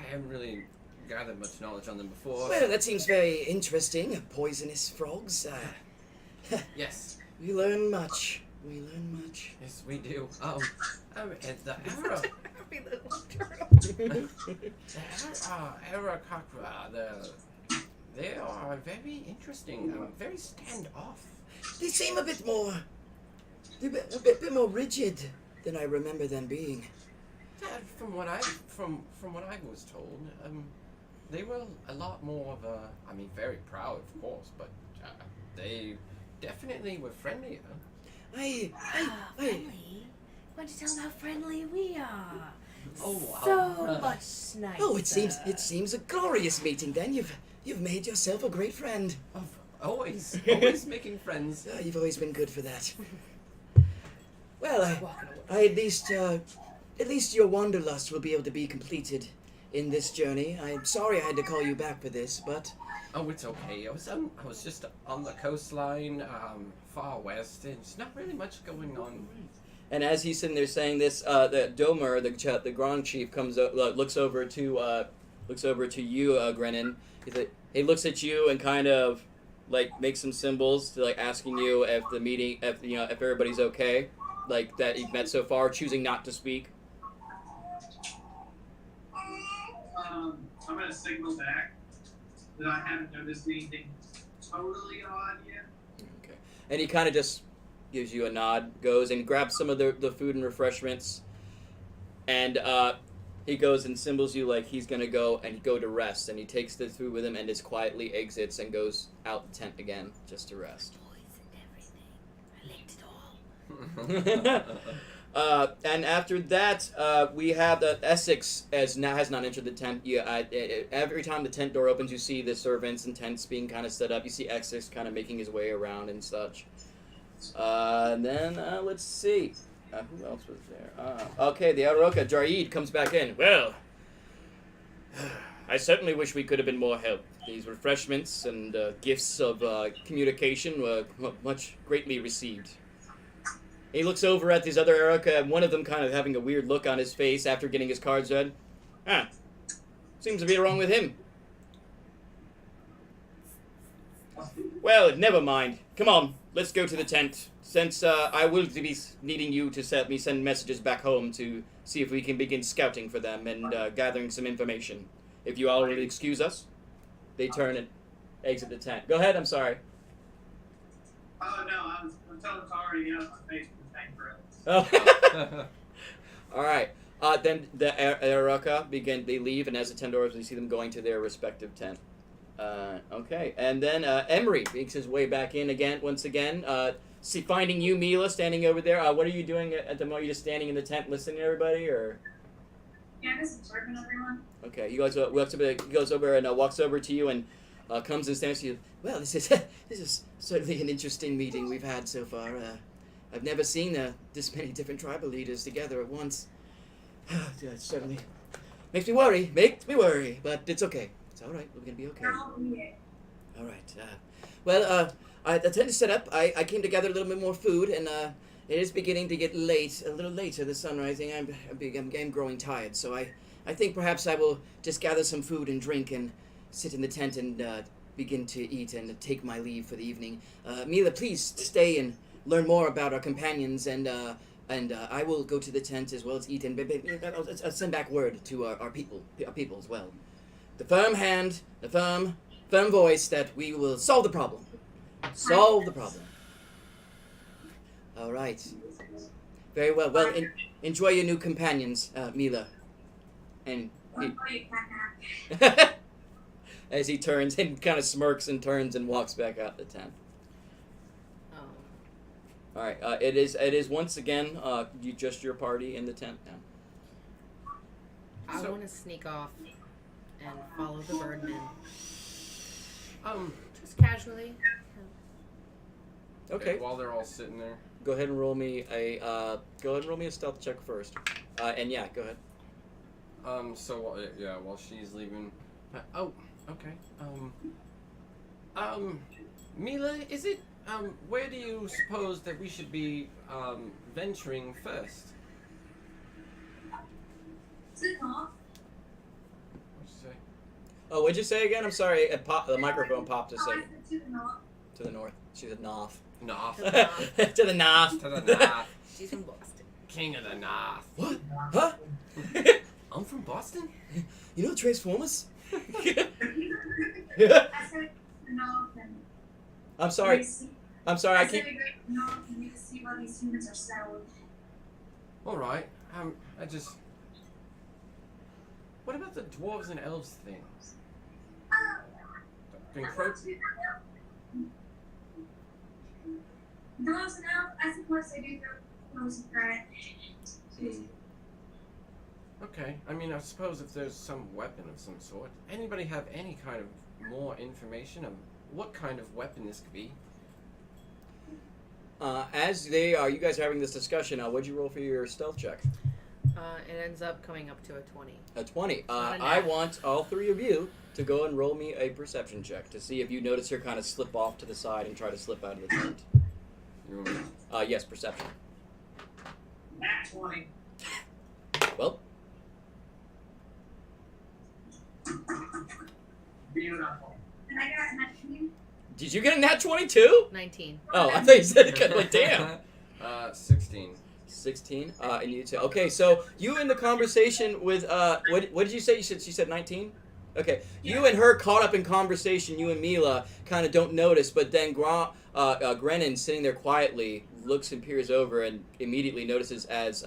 haven't really gathered much knowledge on them before. well, that seems very interesting. Poisonous frogs. Yes. We learn much. Yes, we do. And the Era, Arakakra, they are very interesting. Very standoff. They seem a bit more... They're a bit more rigid than I remember them being. From what I was told, they were a lot more of a. I mean, very proud, of course, but they definitely were friendlier. I Friendly? Why don't you tell them how friendly we are? Oh, So much nicer. Oh, it seems a glorious meeting. Then you've made yourself a great friend. Always making friends. You've always been good for that. Well, Walking away. I at least your wanderlust will be able to be completed in this journey. I'm sorry I had to call you back for this, but Oh, it's okay. I was just on the coastline, far west, and there's not really much going on. And as he's sitting there saying this, the Domer, the Grong chief, looks over to you, Grennan. He looks at you and kind of like makes some symbols to like asking you if the meeting, if everybody's okay, like that you've met so far, choosing not to speak. I'm gonna signal back that I haven't noticed anything totally odd yet. Okay. And he kind of just gives you a nod, goes and grabs some of the food and refreshments, and he goes and symbols you like he's gonna go to rest, and he takes the food with him and just quietly exits and goes out the tent again just to rest. Poisoned everything. I licked it all. And after that, we have Essex has not entered the tent. Every time the tent door opens, you see the servants and tents being kind of set up. You see Essex kind of making his way around and such. And then let's see, who else was there? Okay, the Aroka Jaid comes back in. Well, I certainly wish we could have been more help. These refreshments and gifts of communication were much greatly received. He looks over at these other Aroka, and one of them kind of having a weird look on his face after getting his cards read. Seems to be wrong with him. Well, never mind. Come on, let's go to the tent. Since I will be needing you to send messages back home to see if we can begin scouting for them and gathering some information. If you all will excuse us, they turn and exit the tent. Go ahead, I'm sorry. Oh no, I'm telling Tara to get out my face with the tank grill. Oh. All right. Then the Aroka they leave, and as the tent doors, we see them going to their respective tent. Okay, and then Emery makes his way back in once again. Finding you, Mila, standing over there. What are you doing at the moment? Are you just standing in the tent listening to everybody, or? Yeah, I'm just observing everyone. Okay, he goes over and walks over to you and comes and stands to you. Well, this is certainly an interesting meeting we've had so far. I've never seen this many different tribal leaders together at once. It certainly makes me worry, but it's okay. It's all right. We're gonna be okay. I'll be it. All right. I tent is set up. I came to gather a little bit more food, and it is beginning to get late, a little later. The sun rising. I'm growing tired, so I think perhaps I will just gather some food and drink and sit in the tent and begin to eat and take my leave for the evening. Mila, please stay and learn more about our companions, and I will go to the tent as well as eat, and I'll send back word to our people as well. The firm hand, the firm voice that we will solve the problem. Solve the problem. All right. Very well. Well, enjoy your new companions, Mila. And as he turns and kind of smirks and turns and walks back out the tent. All right. It is once again your party in the tent now. I want to sneak off and follow the birdmen. Just casually. Okay. While they're all sitting there. Go ahead and roll me a stealth check first. And yeah, go ahead. While she's leaving. Okay. Mila, is it where do you suppose that we should be venturing first? To the north. What'd you say? Oh, what'd you say again? I'm sorry. The microphone popped a second. To the north. To the north. She said north. North. To the north. To the north. She's from Boston. King of the North. What? Huh? I'm from Boston? You know Transformers? I said to the north and I'm sorry. I'm sorry. I I said keep. we go to the north and we can see where these humans are settled. Alright. What about the dwarves and elves thing? Dogs and elves, I suppose they do throw nose and threat. Okay. I mean, I suppose if there's some weapon of some sort. Anybody have any kind of more information of what kind of weapon this could be? As you guys are having this discussion, what'd you roll for your stealth check? It ends up coming up to a 20. A 20. Not a I nat. want all three of you to go and roll me a perception check to see if you notice her kind of slip off to the side and try to slip out of the tent. You want me- Yes, perception. Nat 20. Well, Beautiful. And I got 19. did you get a nat 22? 19. Oh, I thought you said it. Like, damn. 16. 16. And you say, okay, so you in the conversation with what did you say? She said 19. Okay, you and her caught up in conversation. You and Mila kind of don't notice, but then Grennan sitting there quietly looks and peers over and immediately notices as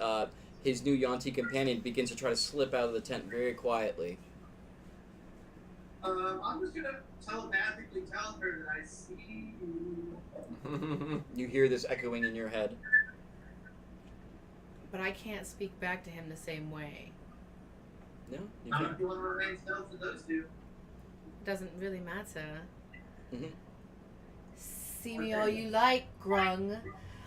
his new Yuan-ti companion begins to try to slip out of the tent very quietly. I'm just gonna telepathically tell her that I see you. You hear this echoing in your head. But I can't speak back to him the same way. No, you Not can't. if you want to remain stealth to those two. It doesn't really matter. Mhm. See me all you like, Grong.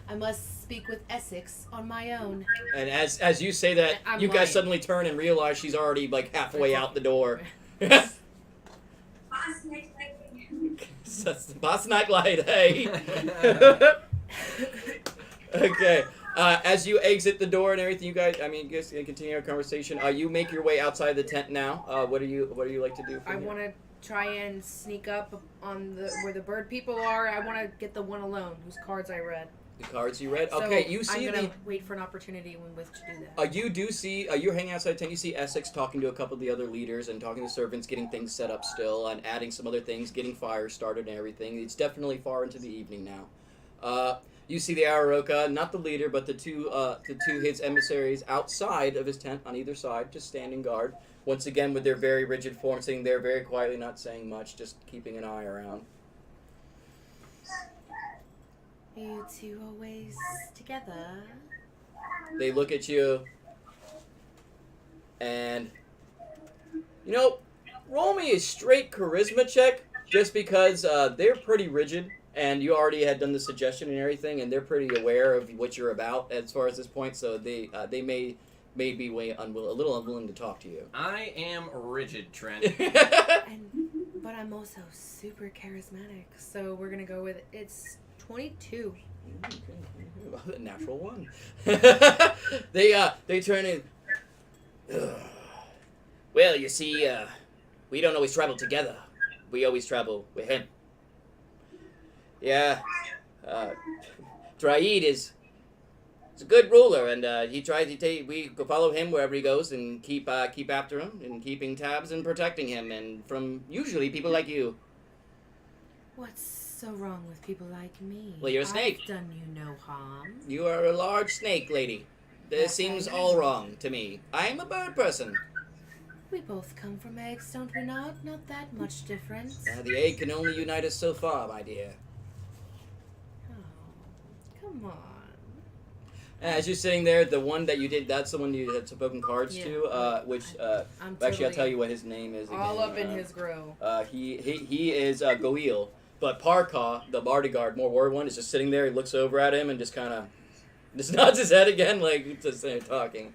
I must speak with Essex on my own. And as you say that, I'm you guys lying. suddenly turn and realize she's already like halfway out the door. Boss next lightning. Boss night light, hey. Okay. As you exit the door and everything, you guys continue our conversation. You make your way outside the tent now. What do you like to do? I want to try and sneak up on where the bird people are. I want to get the one alone whose cards I read. The cards you read. So Okay, you see I'm gonna wait for an opportunity with to do that. You do see. You're hanging outside the tent. You see Essex talking to a couple of the other leaders and talking to servants, getting things set up still, and adding some other things, getting fires started and everything. It's definitely far into the evening now. You see the Araroka, not the leader, but the two his emissaries outside of his tent on either side, just standing guard. Once again, with their very rigid form, sitting there very quietly, not saying much, just keeping an eye around. You two always together. They look at you, and roll me a straight charisma check, just because they're pretty rigid. And you already had done the suggestion and everything, and they're pretty aware of what you're about as far as this point. So they may be a little unwilling to talk to you. I am rigid, Trent. But I'm also super charismatic, so we're gonna go with it's 22. A natural one. They turn in. Well, you see, we don't always travel together. We always travel with him. Yeah, Draid is a good ruler, and he tries to we follow him wherever he goes and keep after him and keeping tabs and protecting him, and from usually people like you. What's so wrong with people like me? Well, you're a snake. I've done you no harm. You are a large snake, lady. This seems all wrong to me. I'm a bird person. We both come from eggs, don't we not? Not that much difference. The egg can only unite us so far, my dear. Come on. As you're sitting there, the one that you did, that's the one you had spoken cards to, which, actually I'll tell you what his name is again. All up in his grill. He is Goil, but Parka, the bodyguard, more word one, is just sitting there, he looks over at him and just kind of, just nods his head again, like, just talking.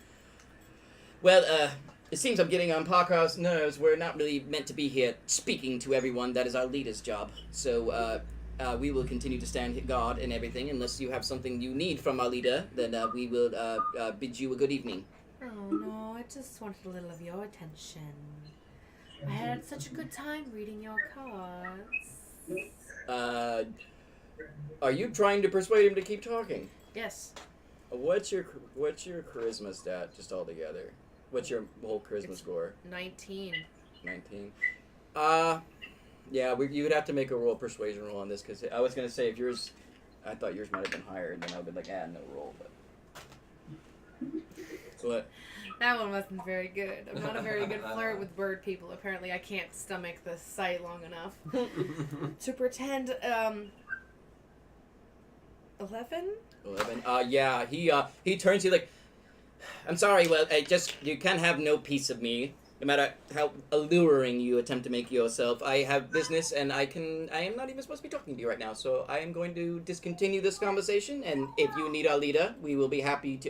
Well, it seems I'm getting on Parka's nerves. We're not really meant to be here speaking to everyone. That is our leader's job. So, we will continue to stand guard and everything. Unless you have something you need from our leader, then we will bid you a good evening. Oh, no, I just wanted a little of your attention. I had such a good time reading your cards. Are you trying to persuade him to keep talking? Yes. What's your charisma stat, just altogether? What's your whole charisma score? 19. 19. Yeah, you would have to make a roll persuasion roll on this, because I was going to say if yours, I thought yours might have been higher, then I would be like, no roll, but. What? That one wasn't very good. I'm not a very good flirt with bird people. Apparently I can't stomach the sight long enough to pretend, 11? 11. Yeah, he turns to you like, I'm sorry, well, you can't have no piece of me. No matter how alluring you attempt to make yourself, I have business, and I am not even supposed to be talking to you right now, so I am going to discontinue this conversation, and if you need our leader, we will be happy to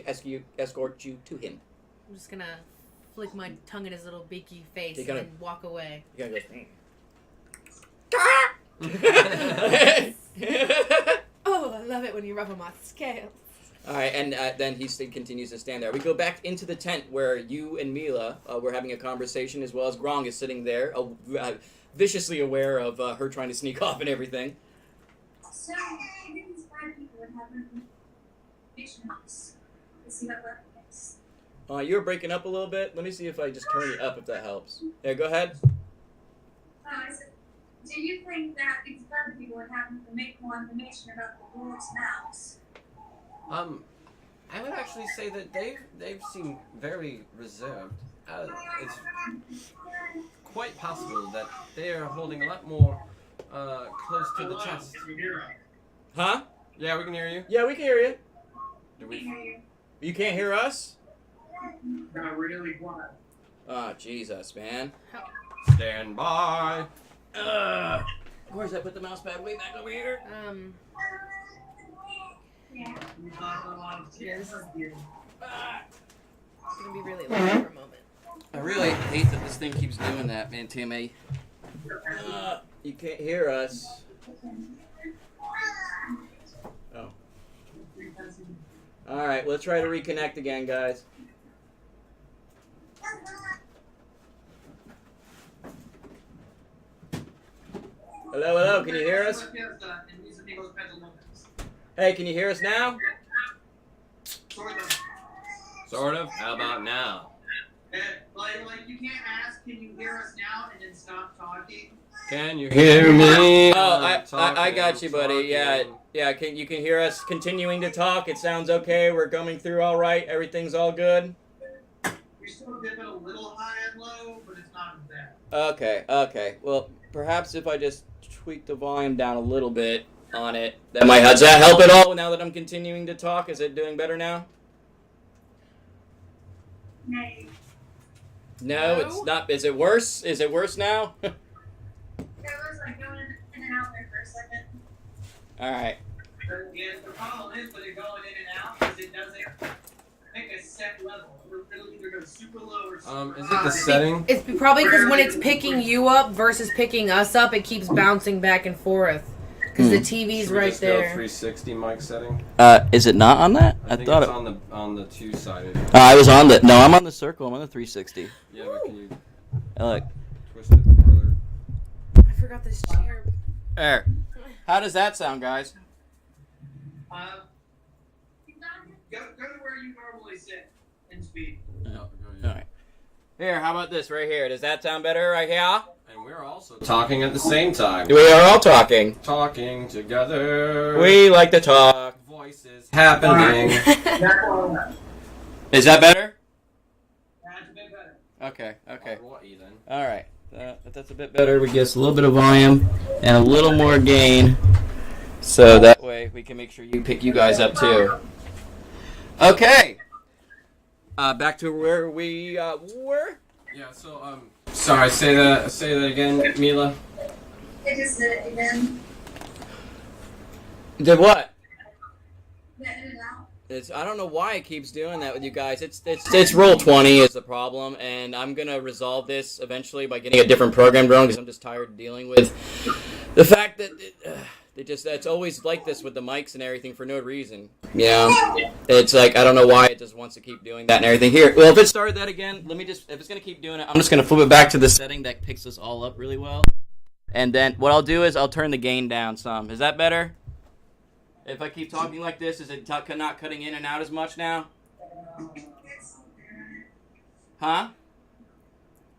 escort you to him. I'm just gonna flick my tongue in his little beaky face You gotta- and walk away. You gotta Oh, I love it when you ruffle my scales. Alright, and then he continues to stand there. We go back into the tent where you and Mila were having a conversation, as well as Grong is sitting there, viciously aware of her trying to sneak off and everything. So, these bad people would have information on us. Let's see what works. You're breaking up a little bit. Let me see if I just turn you up, if that helps. Yeah, go ahead. I said, do you think that these bad people would have more information about the wolves' mouths? I would actually say that they've seemed very reserved. It's quite possible that they are holding a lot more close to the chest. Huh? Yeah, we can hear you. Yeah, we can hear you. Do we? You can't hear us? Not really quiet. Oh, Jesus, man. Stand by. Of course, I put the mouse pad way back over here. Yeah. Yeah, this is gonna be really loud for a moment. I really hate that this thing keeps doing that, man, Timmy. You can't hear us. Oh. Alright, let's try to reconnect again, guys. Hello, hello, can you hear us? Hey, can you hear us now? Sort of. How about now? Like you can't ask, can you hear us now, and then stop talking? Can you hear me? Oh, I got you, buddy. Yeah, Yeah, you can hear us continuing to talk. It sounds okay. We're coming through all right. Everything's all good. You're still dipping a little high and low, but it's not as bad. Okay. Well, perhaps if I just tweak the volume down a little bit on it, that might. Does that help at all? Now that I'm continuing to talk, is it doing better now? No, it's not. Is it worse? Is it worse now? It was like going in and out there for a second. All right. Yeah, the problem is when you're going in and out is it doesn't pick a set level. It'll either go super low or super Is it high. the setting? It's probably because when it's picking you up versus picking us up, it keeps bouncing back and forth. Because the TV's Should we right just go there. 360 mic setting? Is it not on that? I think it's on the two-sided. I was on the. No, I'm on the circle. I'm on the 360. Yeah, but can you Look. twist it further? I forgot this chair. There. How does that sound, guys? Go to where you normally sit and speak. All right. Here, how about this right here? Does that sound better right here? And we're also talking at the same time. We are all talking. Talking together. We like to talk. Voices happening. Is that better? That's a bit better. Okay. Alrighty then. All right. If that's a bit better, we get a little bit of volume and a little more gain, so that way we can make sure you pick you guys up too. Okay. Back to where we were. Yeah. So sorry. Say that again, Mila. I just did it again. Did what? Get in and out. I don't know why it keeps doing that with you guys. It's roll 20 is the problem, and I'm gonna resolve this eventually by getting a different program going because I'm just tired of dealing with the fact that it's always like this with the mics and everything for no reason. Yeah, it's like I don't know why it just wants to keep doing that and everything. Here, well, if it started that again, if it's gonna keep doing it, I'm just gonna flip it back to the setting that picks us all up really well, and then what I'll do is I'll turn the gain down some. Is that better? If I keep talking like this, is it not cutting in and out as much now? Huh?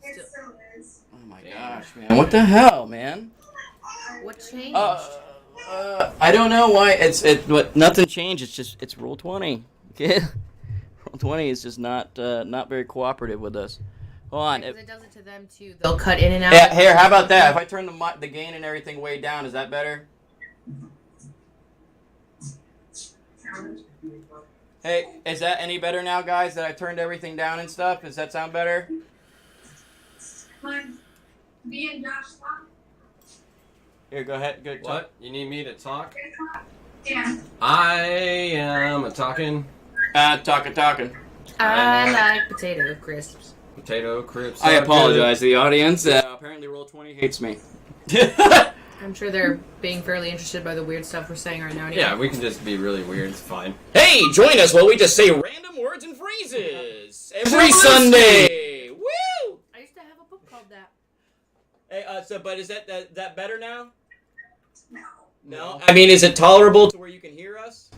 It still is. Oh my gosh, man. What the hell, man? What changed? I don't know why. Nothing changed. It's roll 20. Okay? Roll 20 is just not very cooperative with us. Hold on. Because it does it to them too. They'll cut in and out. Yeah, here, how about that? If I turn the gain and everything way down, is that better? Hey, is that any better now, guys, that I turned everything down and stuff? Does that sound better? Me and Josh talk. Here, go ahead. Go talk. What? You need me to talk? Yeah. I am talking. Talking. I like potato crisps. Potato crisps. I are apologize to the audience. Apparently Roll20 hates me. I'm sure they're being fairly interested by the weird stuff we're saying right now. good. Yeah, we can just be really weird. It's fine. Hey, join us while we just say random words and phrases every Sunday. Woo! I used to have a book called that. Hey, but is that better now? No. No. I mean, is it tolerable to where you can hear us?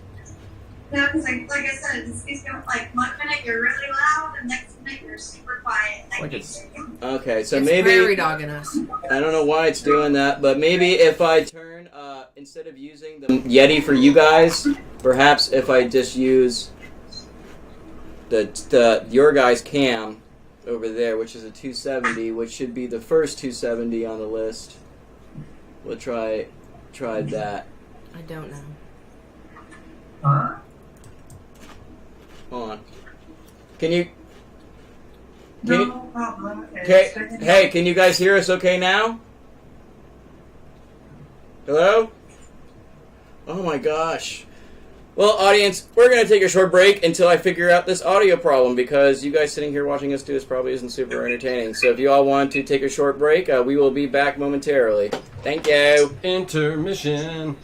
No, because like I said, it's going like 1 minute you're really loud, and next minute you're super quiet. And I Like can't it's- hear you. Okay, so It's maybe prairie dogging us. I don't know why it's doing that, but maybe if I turn instead of using the Yeti for you guys, perhaps if I just use the your guys' cam over there, which is a 270, which should be the first 270 on the list. We'll try that. I don't know. Hold on. Can you? No problem. Okay. Hey, can you guys hear us okay now? Hello? Oh my gosh. Well, audience, we're going to take a short break until I figure out this audio problem because you guys sitting here watching us do this probably isn't super entertaining. So if you all want to take a short break, we will be back momentarily. Thank you. Intermission.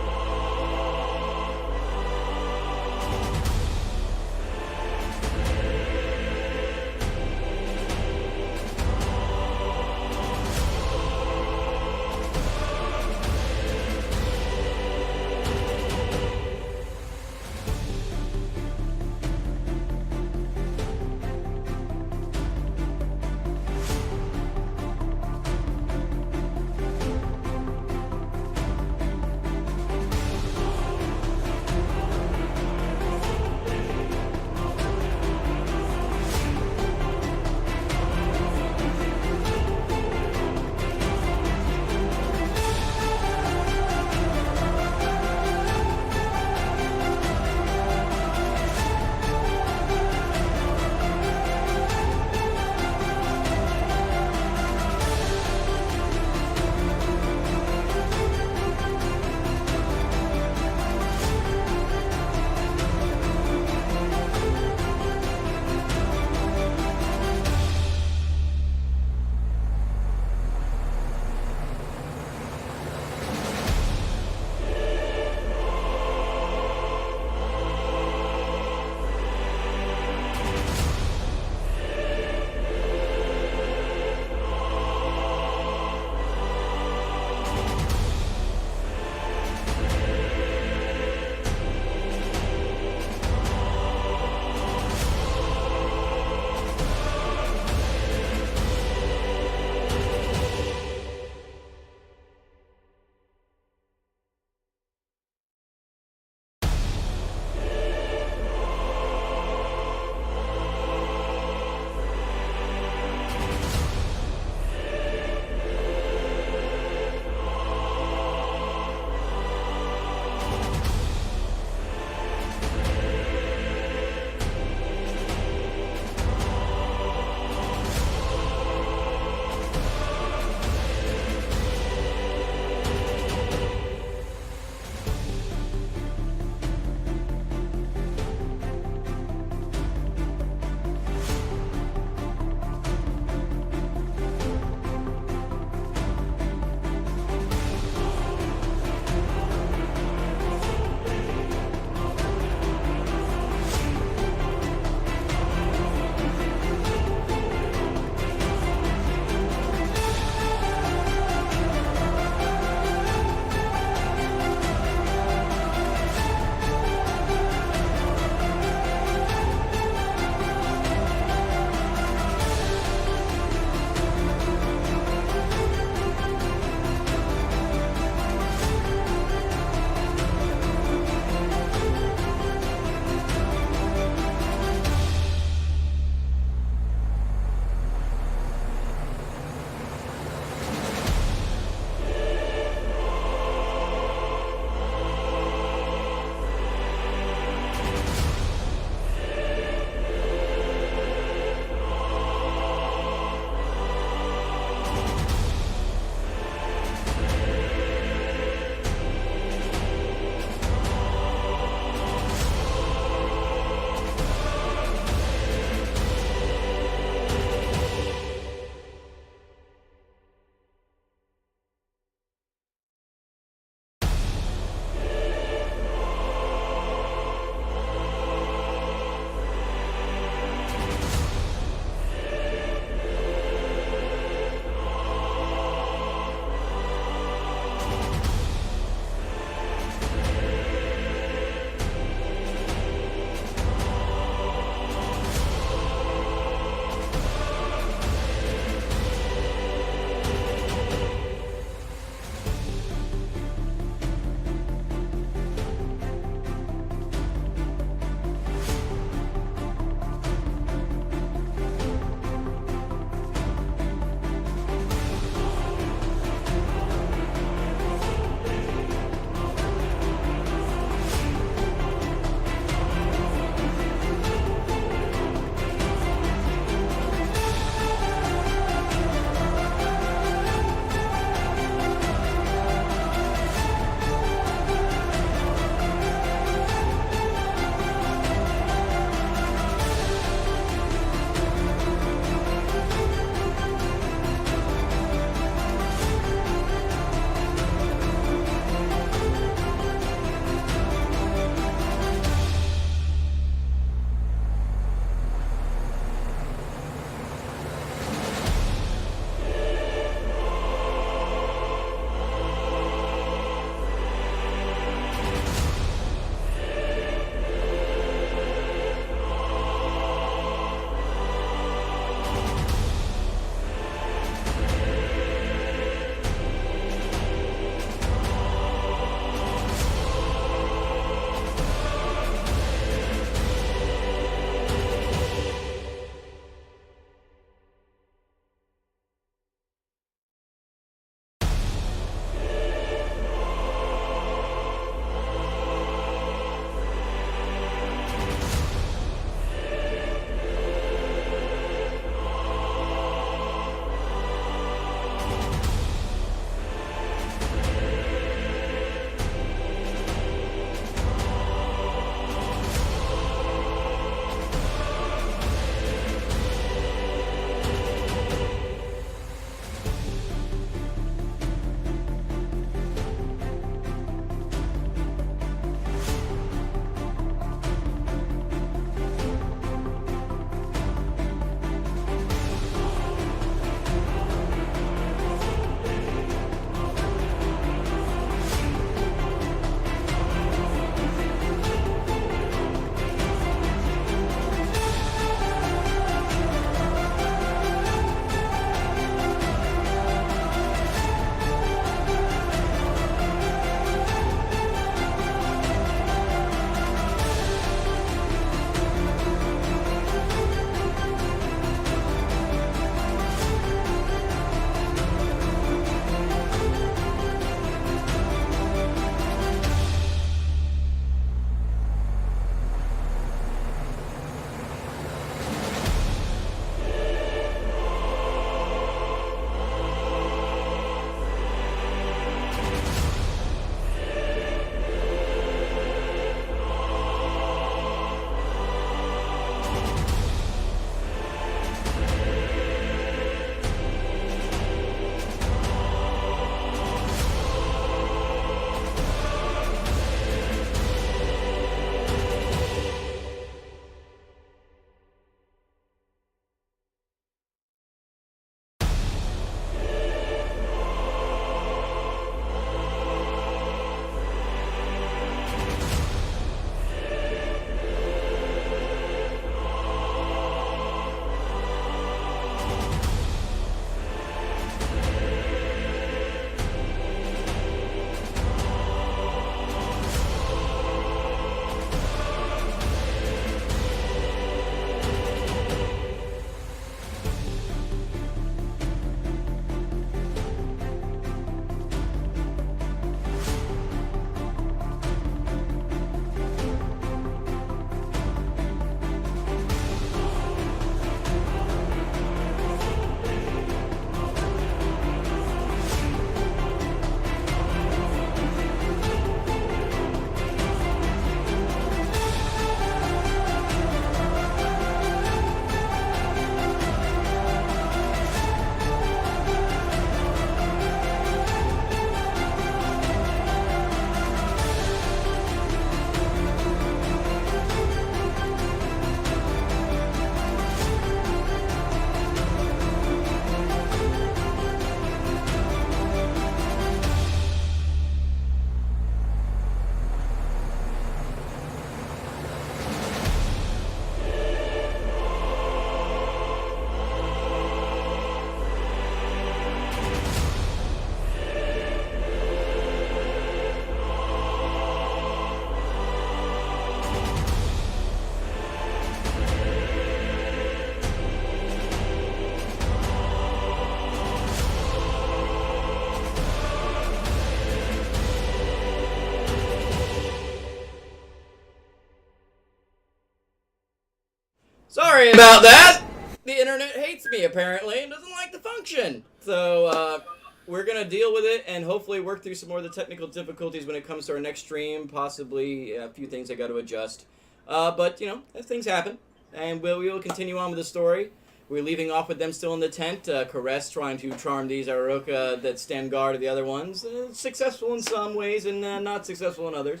Sorry about that. The internet hates me apparently and doesn't like the function. So we're gonna deal with it and hopefully work through some more of the technical difficulties when it comes to our next stream. Possibly a few things I got to adjust. But you know, as things happen, and we will continue on with the story. We're leaving off with them still in the tent. Caress trying to charm these Aroka that stand guard of the other ones. Successful in some ways and not successful in others.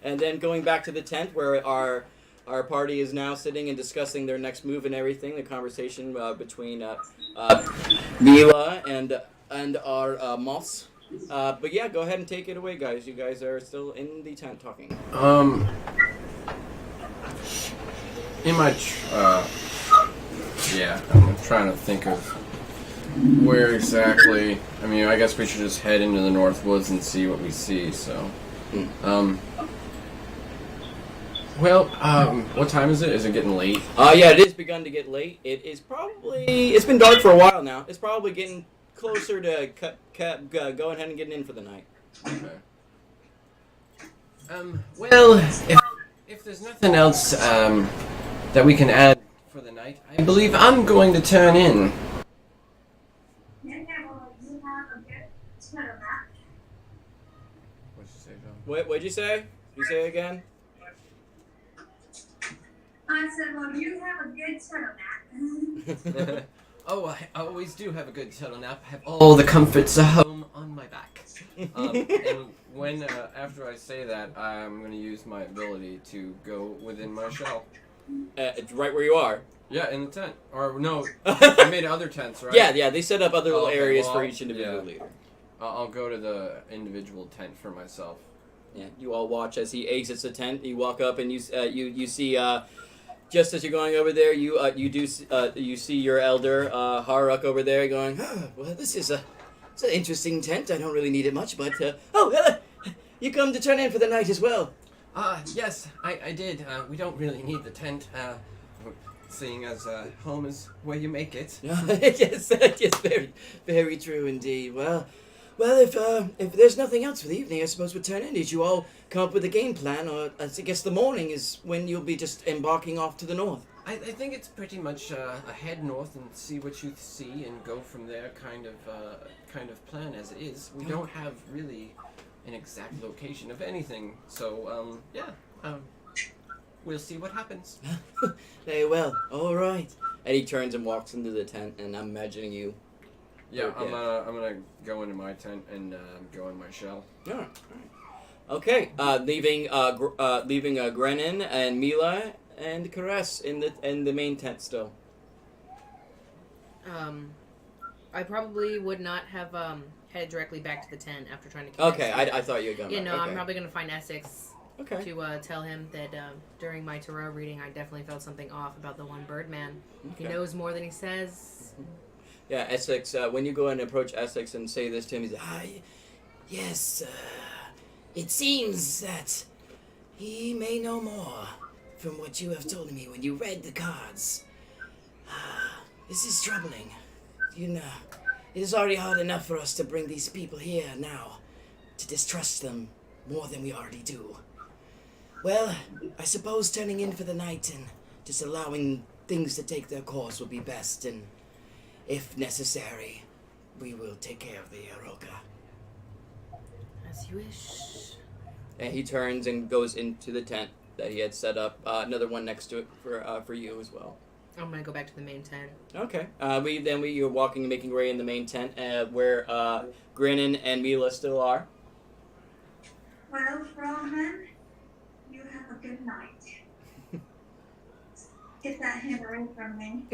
And then going back to the tent where our party is now sitting and discussing their next move and everything. The conversation between Mila and our Moss. But yeah, go ahead and take it away, guys. You guys are still in the tent talking. In my yeah, I'm trying to think of where exactly. I mean, I guess we should just head into the North Woods and see what we see. So, well, what time is it? Is it getting late? Yeah, it has begun to get late. It's been dark for a while now. It's probably getting closer to go ahead and getting in for the night. Okay. Well, if there's nothing else, that we can add for the night, I believe I'm going to turn in. What'd you say, John? What'd you say? Did you say it again? I said, well, you have a good turtleneck. Oh, I always do have a good turtleneck. I have all the comforts of home on my back. And when, after I say that, I'm going to use my ability to go within my shell. It's right where you are. Yeah, in the tent. Or, no, I made other tents, right? Yeah, they set up other little Okay, areas well, for each individual leader. I'll go to the individual tent for myself. Yeah, you all watch as he exits the tent. You walk up and you see just as you're going over there, you see your elder Haruk over there going, oh, well, this is it's an interesting tent. I don't really need it much, but hello, you come to turn in for the night as well. Yes, I did. We don't really need the tent, seeing as home is where you make it. Yes, very, very true indeed. Well, if there's nothing else for the evening, I suppose we'll turn in. Did you all come up with a game plan, or I guess the morning is when you'll be just embarking off to the north? I think it's pretty much head north and see what you see and go from there. Kind of plan as it is. We don't have really an exact location of anything, so we'll see what happens. Very well. All right. And he turns and walks into the tent, and I'm imagining you. Yeah, I'm gonna go into my tent and go in my shell. All right. Okay. Leaving Grenin and Mila and Caress in the main tent still. I probably would not have headed directly back to the tent after trying to. Okay, I thought you had gone. Yeah, back. no, Okay. I'm probably gonna find Essex. Okay. To tell him that during my tarot reading, I definitely felt something off about the one Birdman. Okay. He knows more than he says. Yeah, Essex. When you go and approach Essex and say this to him, he's like, Yes, it seems that he may know more from what you have told me when you read the cards. This is troubling. You know, it is already hard enough for us to bring these people here now, to distrust them more than we already do. Well, I suppose turning in for the night and just allowing things to take their course will be best, and if necessary, we will take care of the Aroka. As you wish. and he turns and goes into the tent that he had set up. Another one next to it for you as well. I'm gonna go back to the main tent. Okay. You're walking and making way in the main tent where Grenin and Mila still are. Well, Roman, you have a good night. Get that hammer away from me.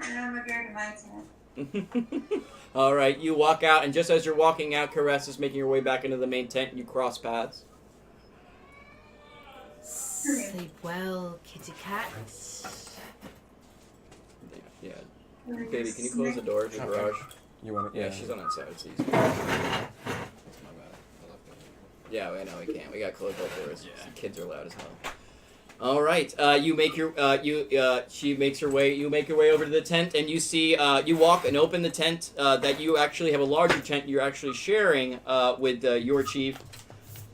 And I'm gonna go to my tent. All right, you walk out, and just as you're walking out, Caress is making your way back into the main tent, and you cross paths. Sleep well, kitty cat. Yeah. Baby, can you close the door to the garage? You want to? Yeah, she's on that side. It's easy. That's my bad. I left it. Yeah, I know we can't. We got closed both doors. The kids are loud as hell. All right. You make your she makes her way. You make your way over to the tent, and you see you walk and open the tent that you actually have a larger tent. You're actually sharing with your chief,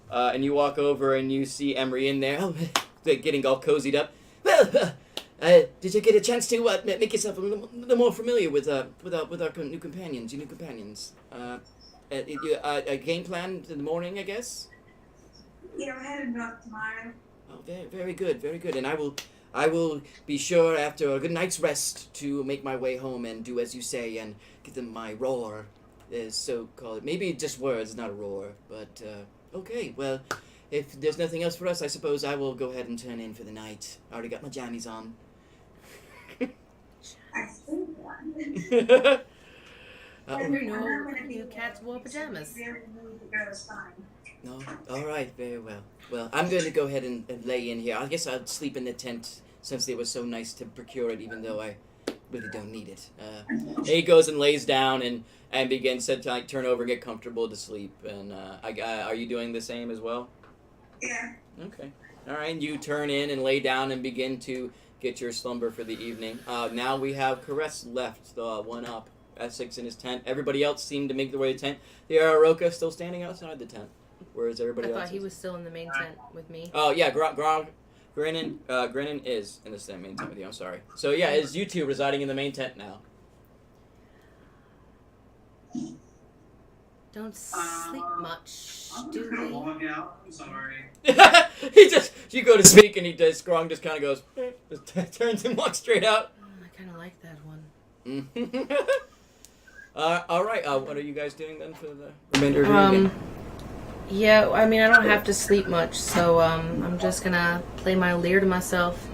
and you walk over and you see Emery in there. Oh, getting all cozied up. Well, did you get a chance to make yourself a little more familiar with our new companions, your new companions? A game plan in the morning, I guess. Yeah, we're heading north tomorrow. Oh, very good, very good. And I will be sure after a good night's rest to make my way home and do as you say and give them my roar, so called. Maybe just words, not a roar. But okay, well, if there's nothing else for us, I suppose I will go ahead and turn in for the night. I already got my jammies on. I still want. You cats wore pajamas. No, all right, very well. Well, I'm going to go ahead and lay in here. I guess I'll sleep in the tent since it was so nice to procure it, even though I really don't need it. He goes and lays down and begins to like turn over and get comfortable to sleep. And are you doing the same as well? Yeah. Okay. All right. And you turn in and lay down and begin to get your slumber for the evening. Now we have Caress left, one up. Essex in his tent. Everybody else seemed to make their way to the tent. The Araroka still standing outside the tent. Whereas everybody else. I thought he was still in the main tent with me. Oh yeah, Grong, Grennan is in the main tent with you. I'm sorry. So yeah, is you two residing in the main tent now? Don't sleep much, I'm do just gonna we? log out. I'm sorry. You go to speak and Grong just kind of goes, just turns and walks straight out. I kind of like that one. All right. What are you guys doing then for the remainder of the evening? Yeah, I mean, I don't have to sleep much, so I'm just gonna play my lyre to myself,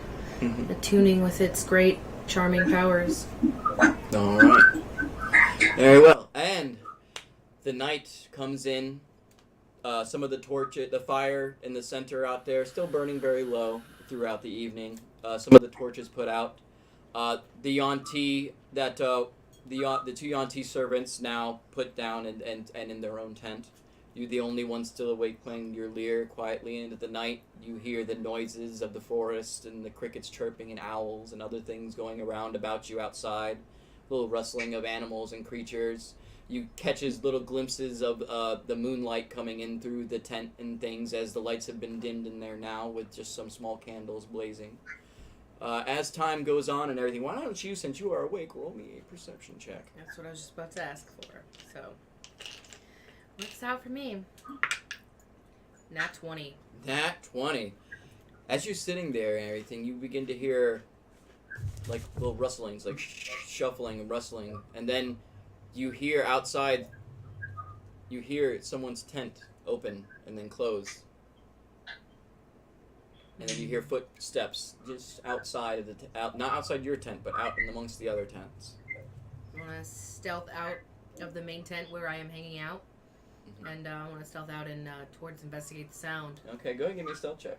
attuning with its great, charming powers. All right. Very well. And the night comes in. Some of the fire in the center out there, still burning very low throughout the evening. Some of the torches put out. The Yuan-ti the two Yuan-ti servants now put down and in their own tent. You're the only one still awake playing your lyre quietly into the night. You hear the noises of the forest and the crickets chirping and owls and other things going around about you outside. Little rustling of animals and creatures. You catches little glimpses of the moonlight coming in through the tent and things as the lights have been dimmed in there now with just some small candles blazing. As time goes on and everything, why don't you, since you are awake, roll me a perception check. That's what I was just about to ask for. So, works out for me. Nat 20. Nat 20. As you're sitting there and everything, you begin to hear like little rustlings, like shuffling and rustling, and then you hear outside, you hear someone's tent open and then close. And then you hear footsteps just outside of not outside your tent, but out in amongst the other tents. I want to stealth out of the main tent where I am hanging out. And I want to stealth out and towards investigate the sound. Okay, go ahead and give me a stealth check.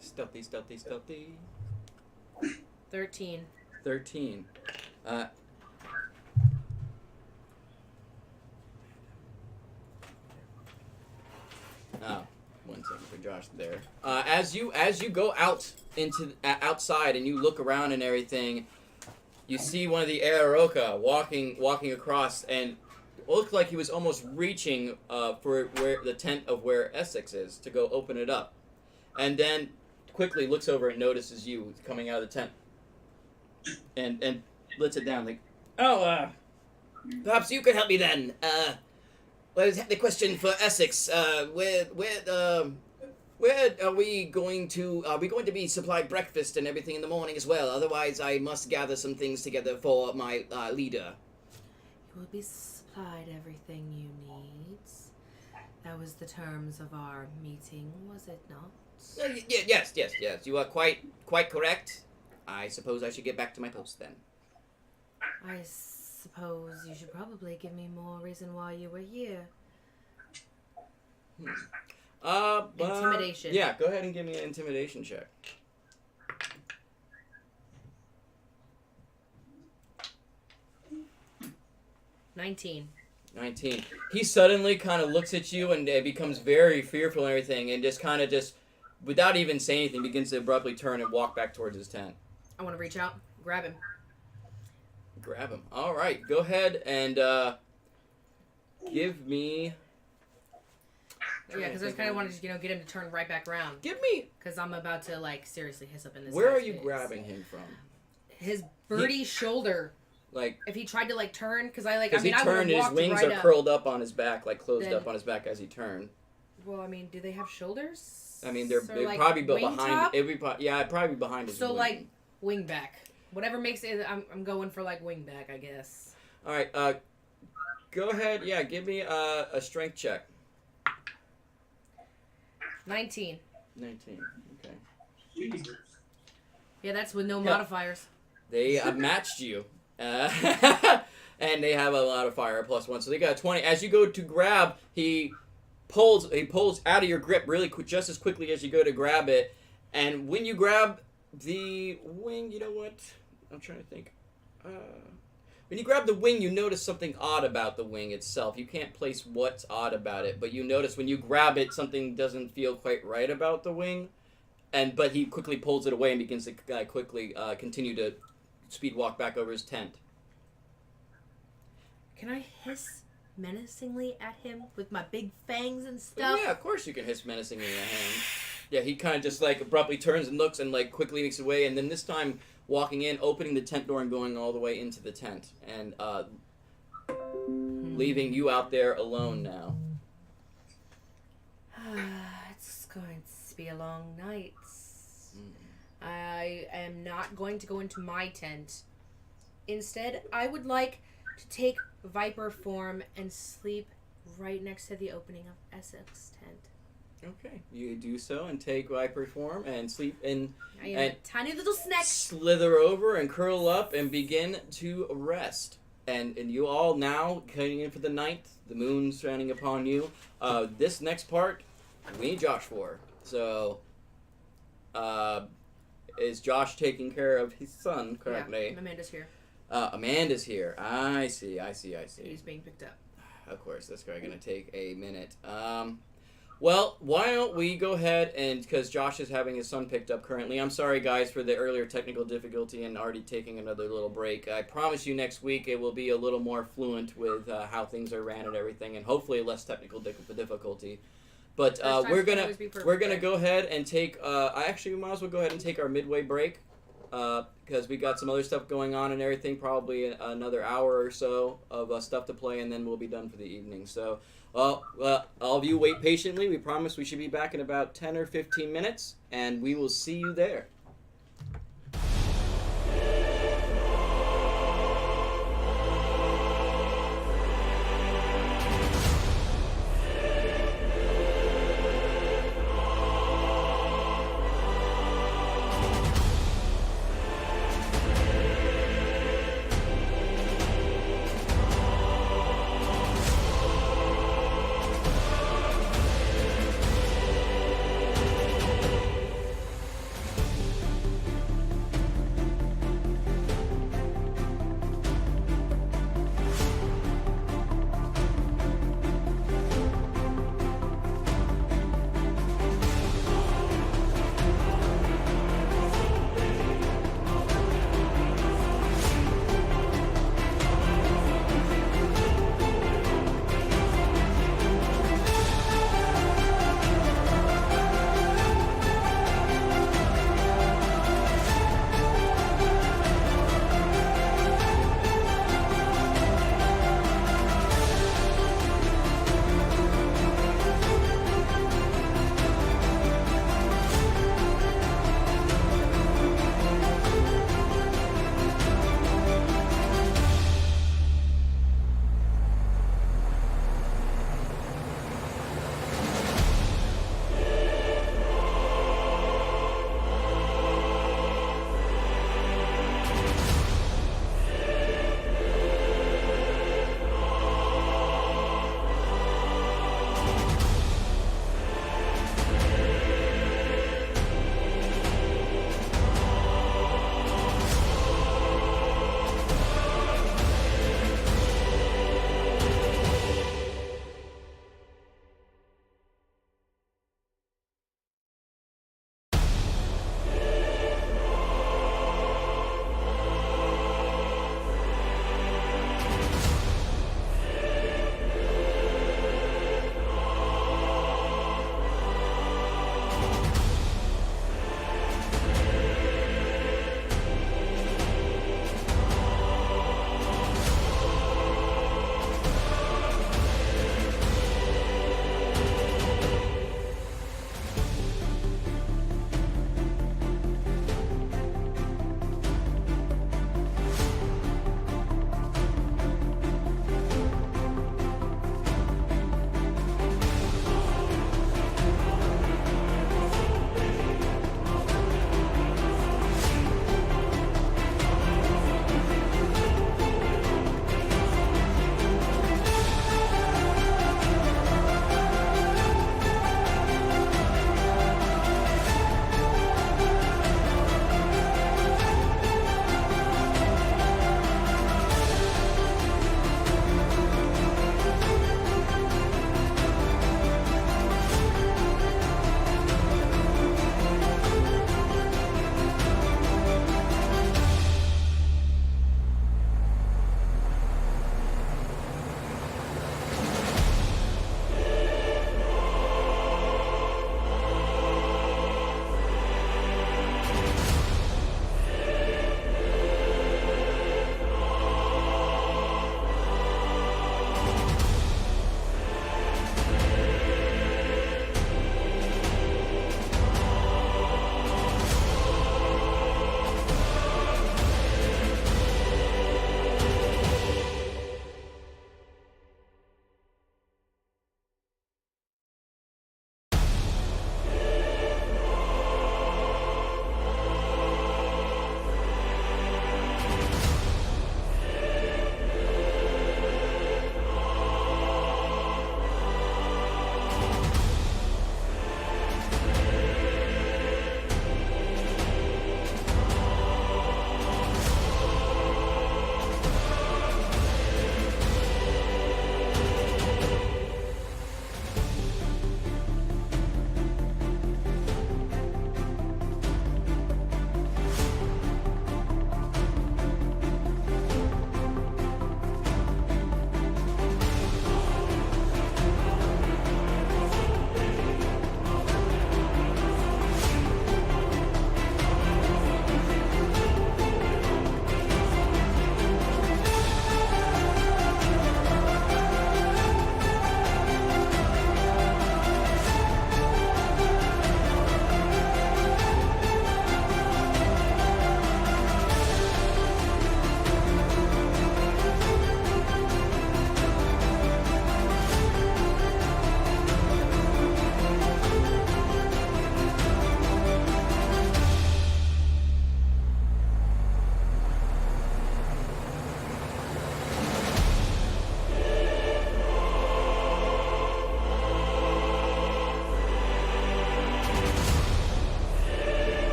Stealthy. 13. 13. One second for Josh there. As you go out into outside and you look around and everything, you see one of the Araroka walking across, and it looked like he was almost reaching for where the tent of where Essex is to go open it up, and then quickly looks over and notices you coming out of the tent, and lets it down like, perhaps you could help me then. Well, the question for Essex, where are we going to? Are we going to be supplied breakfast and everything in the morning as well? Otherwise, I must gather some things together for my leader. You will be supplied everything you need. That was the terms of our meeting, was it not? Yes. You are quite correct. I suppose I should get back to my post then. I suppose you should probably give me more reason why you were here. Intimidation. Yeah, go ahead and give me an intimidation check. $19. 19. He suddenly kind of looks at you and becomes very fearful and everything, and just without even saying anything, begins to abruptly turn and walk back towards his tent. I want to reach out, grab him. Grab him. All right, go ahead and give me. Yeah, because I just kind of wanted to, get him to turn right back around. Give me. Because I'm about to, seriously hiss up in this Where are guy's you face. grabbing him from? His birdie shoulder. Like. If he tried to, turn, because I Because he I turned, his walked wings right are up. curled up on his back, closed Then- up on his back as he turned. Well, I mean, do they have shoulders? I mean, Or, they'd probably be wing behind. top? It'd probably be behind his So, wing. wing back. Whatever makes it, I'm going for, wing back, I guess. All right, go ahead. Yeah, give me a strength check. 19. 19. Okay. Jesus. Yeah, that's with no Yeah. modifiers. They matched you, and they have a lot of fire +1, so they got a 20. As you go to grab, he pulls out of your grip really quick, just as quickly as you go to grab it, and when you grab the wing, you know what? I'm trying to think. When you grab the wing, you notice something odd about the wing itself. You can't place what's odd about it, but you notice when you grab it, something doesn't feel quite right about the wing. But he quickly pulls it away and begins to quickly continue to speed walk back over his tent. Can I hiss menacingly at him with my big fangs and stuff? Yeah, of course you can hiss menacingly at him. Yeah, he kind of just abruptly turns and looks and quickly makes away, and then this time walking in, opening the tent door and going all the way into the tent, and leaving you out there alone now. It's going to be a long night. I am not going to go into my tent. Instead, I would like to take viper form and sleep right next to the opening of Essex tent. Okay, you do so and take viper form and sleep in. I am a tiny little snack. Slither over and curl up and begin to rest. And you all now coming in for the night. The moon shining upon you. This next part, we need Josh for. So, is Josh taking care of his son currently? Yeah, Amanda's here. Amanda's here. I see. He's being picked up. Of course, that's probably going to take a minute. Well, why don't we go ahead and, because Josh is having his son picked up currently. I'm sorry, guys, for the earlier technical difficulty and already taking another little break. I promise you next week it will be a little more fluent with how things are ran and everything, and hopefully less technical difficulty. But we're gonna go ahead and take. We might as well go ahead and take our midway break because we got some other stuff going on and everything. Probably another hour or so of stuff to play, and then we'll be done for the evening. So. Well, all of you wait patiently. We promise we should be back in about 10 or 15 minutes, and we will see you there.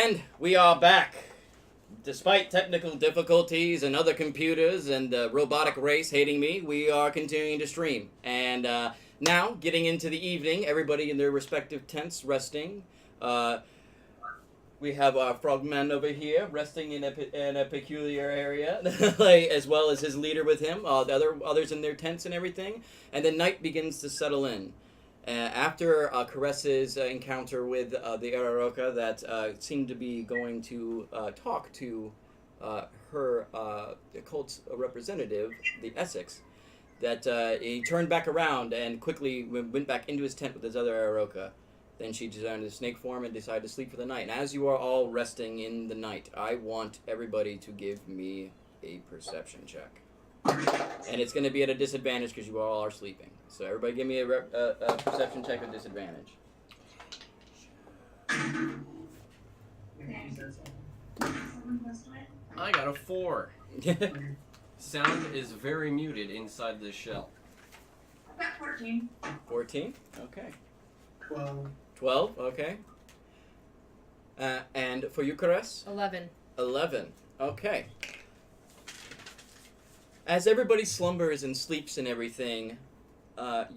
And we are back. Despite technical difficulties and other computers and the robotic race hating me, we are continuing to stream. And now, getting into the evening, everybody in their respective tents resting. We have our frogman over here resting in a peculiar area, as well as his leader with him, the others in their tents and everything. And then night begins to settle in. After Caress's encounter with the Araroka that seemed to be going to talk to her cult's representative, the Essex, that he turned back around and quickly went back into his tent with his other Araroka. Then she designed a snake form and decided to sleep for the night. And as you are all resting in the night, I want everybody to give me a perception check. And it's going to be at a disadvantage because you all are sleeping. So everybody give me a perception check with disadvantage. I got a 4. Sound is very muted inside this shell. I've got 14. 14? Okay. 12. 12? Okay. And for you, Caress? 11. 11. Okay. As everybody slumbers and sleeps and everything,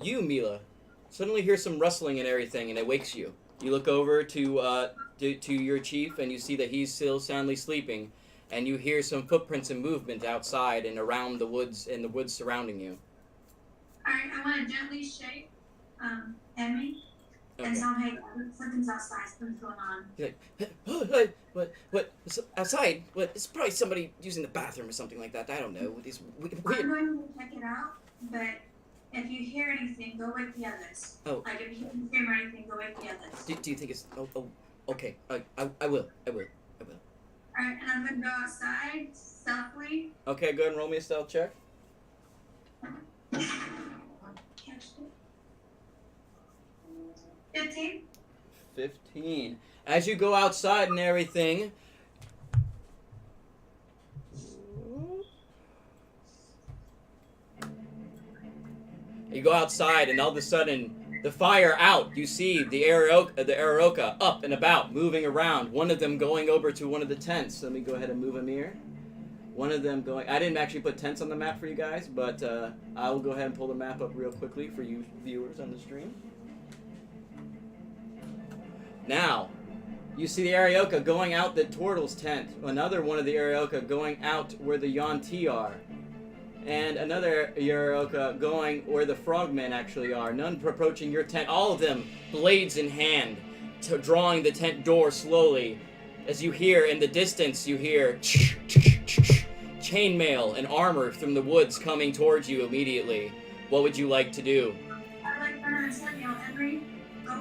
you, Mila, suddenly hear some rustling and everything, and it wakes you. You look over to your chief, and you see that he's still soundly sleeping, and you hear some footprints and movement outside and around the woods and the woods surrounding you. Alright, I want to gently shake Emmy and tell him, hey, something's outside, something's going on. You're like, what? What's outside? What? It's probably somebody using the bathroom or something like that. I don't know. These weird. I'm going to check it out, but if you hear anything, go wake the others. Oh. Like, if you hear a scream or anything, go wake the others. Do you think it's? Oh, okay. I will. Alright, and I'm going to go outside, stealthily. Okay, go ahead and roll me a stealth check. Catch it. 15. 15. As you go outside and everything, you go outside and all of a sudden, the fire out. You see the Araroka up and about, moving around. One of them going over to one of the tents. Let me go ahead and move him here. One of them going... I didn't actually put tents on the map for you guys, but I will go ahead and pull the map up real quickly for you viewers on the stream. Now, you see the Araroka going out the Tortle's tent. Another one of the Araroka going out where the Yuan-ti are. And another Araroka going where the frogmen actually are. None approaching your tent. All of them, blades in hand, drawing the tent door slowly. As you hear, in the distance, you hear chainmail and armor from the woods coming towards you immediately. What would you like to do? I'd like Vanara to say, Henry, go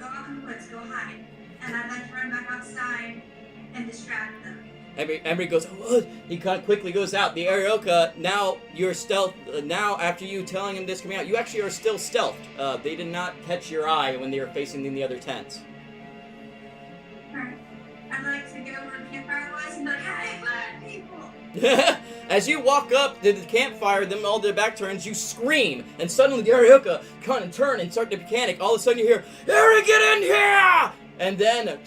out in the woods, go hide. And I'd like to run back outside and distract them. Emery goes, oh, he quickly goes out. The Araroka, now you're stealth. Now, after you telling him this coming out, you actually are still stealthed. They did not catch your eye when they were facing in the other tents. Alright. I'd like to get over to the campfire woods and be like, hey, bad people! As you walk up to the campfire, them all to their back turns, you scream, and suddenly the Araroka come and turn and start to panic. All of a sudden you hear, Eric, get in here! And then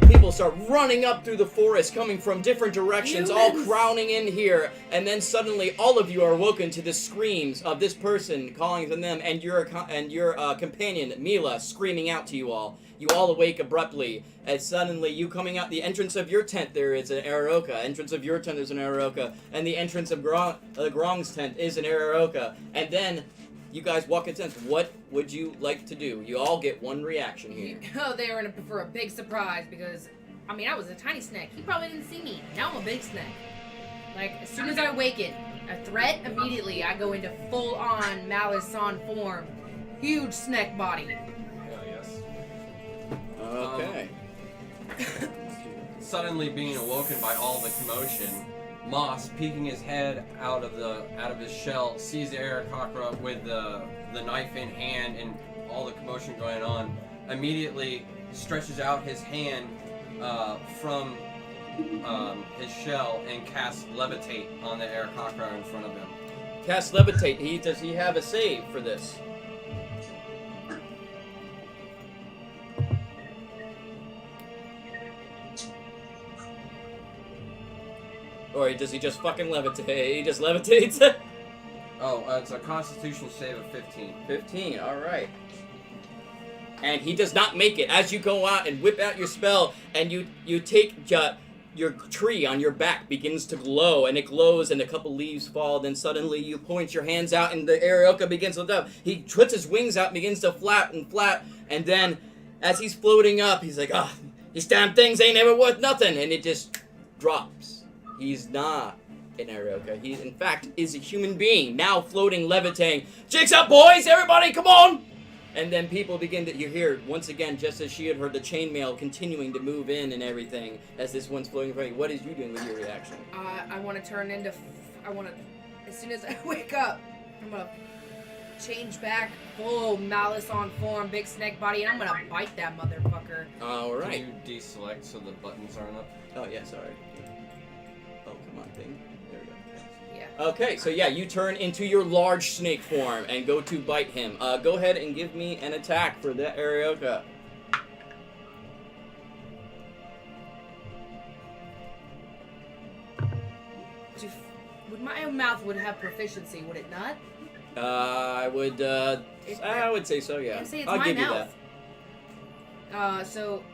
people start running up through the forest, coming from different directions, all crowding in here. And then suddenly all of you are woken to the screams of this person calling to them, and your companion, Mila, screaming out to you all. You all awake abruptly, as suddenly you coming out the entrance of your tent, there is an Araroka. Entrance of your tent, there's an Araroka. And the entrance of Grong's tent is an Araroka. And then you guys walk in tents. What would you like to do? You all get one reaction here. Oh, they were in for a big surprise because, I mean, I was a tiny snake. He probably didn't see me. Now I'm a big snake. Like, as soon as I awaken, a threat, immediately I go into full-on Malice-on form. Huge snake body. Yes. Okay. Suddenly being awoken by all the commotion, Moss, peeking his head out of his shell, sees the Aarakocra with the knife in hand and all the commotion going on. Immediately stretches out his hand from his shell and casts Levitate on the Aarakocra in front of him. Cast Levitate. Does he have a save for this? Or does he just fucking levitate? He just levitates? Oh, it's a Constitution save of 15. 15, alright. And he does not make it. As you go out and whip out your spell, and you take your tree on your back begins to glow, and it glows, and a couple leaves fall, then suddenly you point your hands out, and the Arioka begins to lift up. He puts his wings out, begins to flap, and then, as he's floating up, he's like, ah, these damn things ain't ever worth nothing, and it just drops. He's not an Arioka. He, in fact, is a human being, now floating, levitating. Jigs up, boys! Everybody, come on! And then people begin to, you hear, once again, just as she had heard the chainmail continuing to move in and everything, as this one's floating in front of you. What is you doing with your reaction? I want to turn into, as soon as I wake up, I'm going to change back, full malice on form, big snake body, and I'm going to bite that motherfucker. Alright. Can you deselect so the buttons aren't up? Oh, yeah, sorry. Oh, come on, thing. There we go. Yeah. Okay, so yeah, you turn into your large snake form and go to bite him. Go ahead and give me an attack for that Arioka. Would my mouth would have proficiency, would it not? I would say so, yeah. Say it's I'll my give mouth. you that. So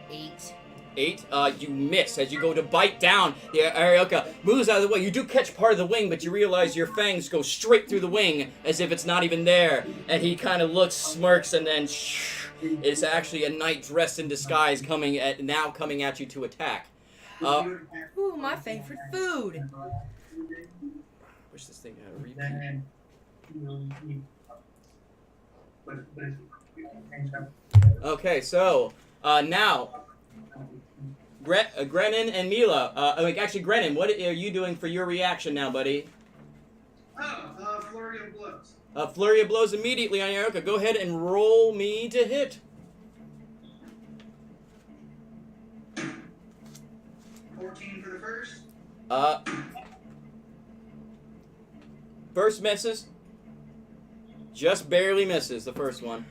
8. 8, you miss. As you go to bite down, the Arioka moves out of the way. You do catch part of the wing, but you realize your fangs go straight through the wing as if it's not even there. And he kind of looks, smirks, and then it's actually a knight dressed in disguise coming at you to attack. Ooh, my favorite food. Wish this thing had a repeat. Okay, so now Grennan and Mila. Actually, Grennan, what are you doing for your reaction now, buddy? Flurry of blows. Flurry of blows immediately on Arioka. Go ahead and roll me to hit. 14 for the first. First misses. Just barely misses the first one.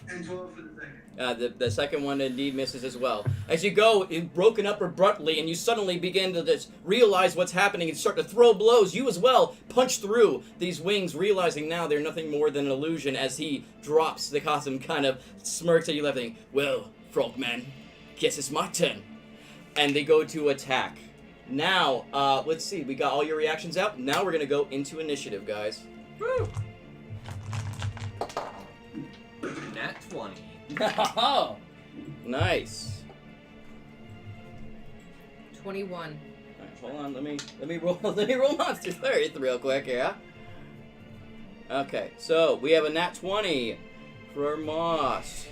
And 12 for the second. The second one indeed misses as well. As you go, broken up abruptly, and you suddenly begin to just realize what's happening and start to throw blows. You as well punch through these wings, realizing now they're nothing more than an illusion. As he drops the costume, kind of smirks at you, laughing. Well, frogman, guess it's my turn. And they go to attack. Now, let's see. We got all your reactions out. Now we're gonna go into initiative, guys. Woo! Nat 20. Nice. 21. All right, hold on. Let me roll monster 30 real quick here. Okay, so we have a nat 20 for Moss.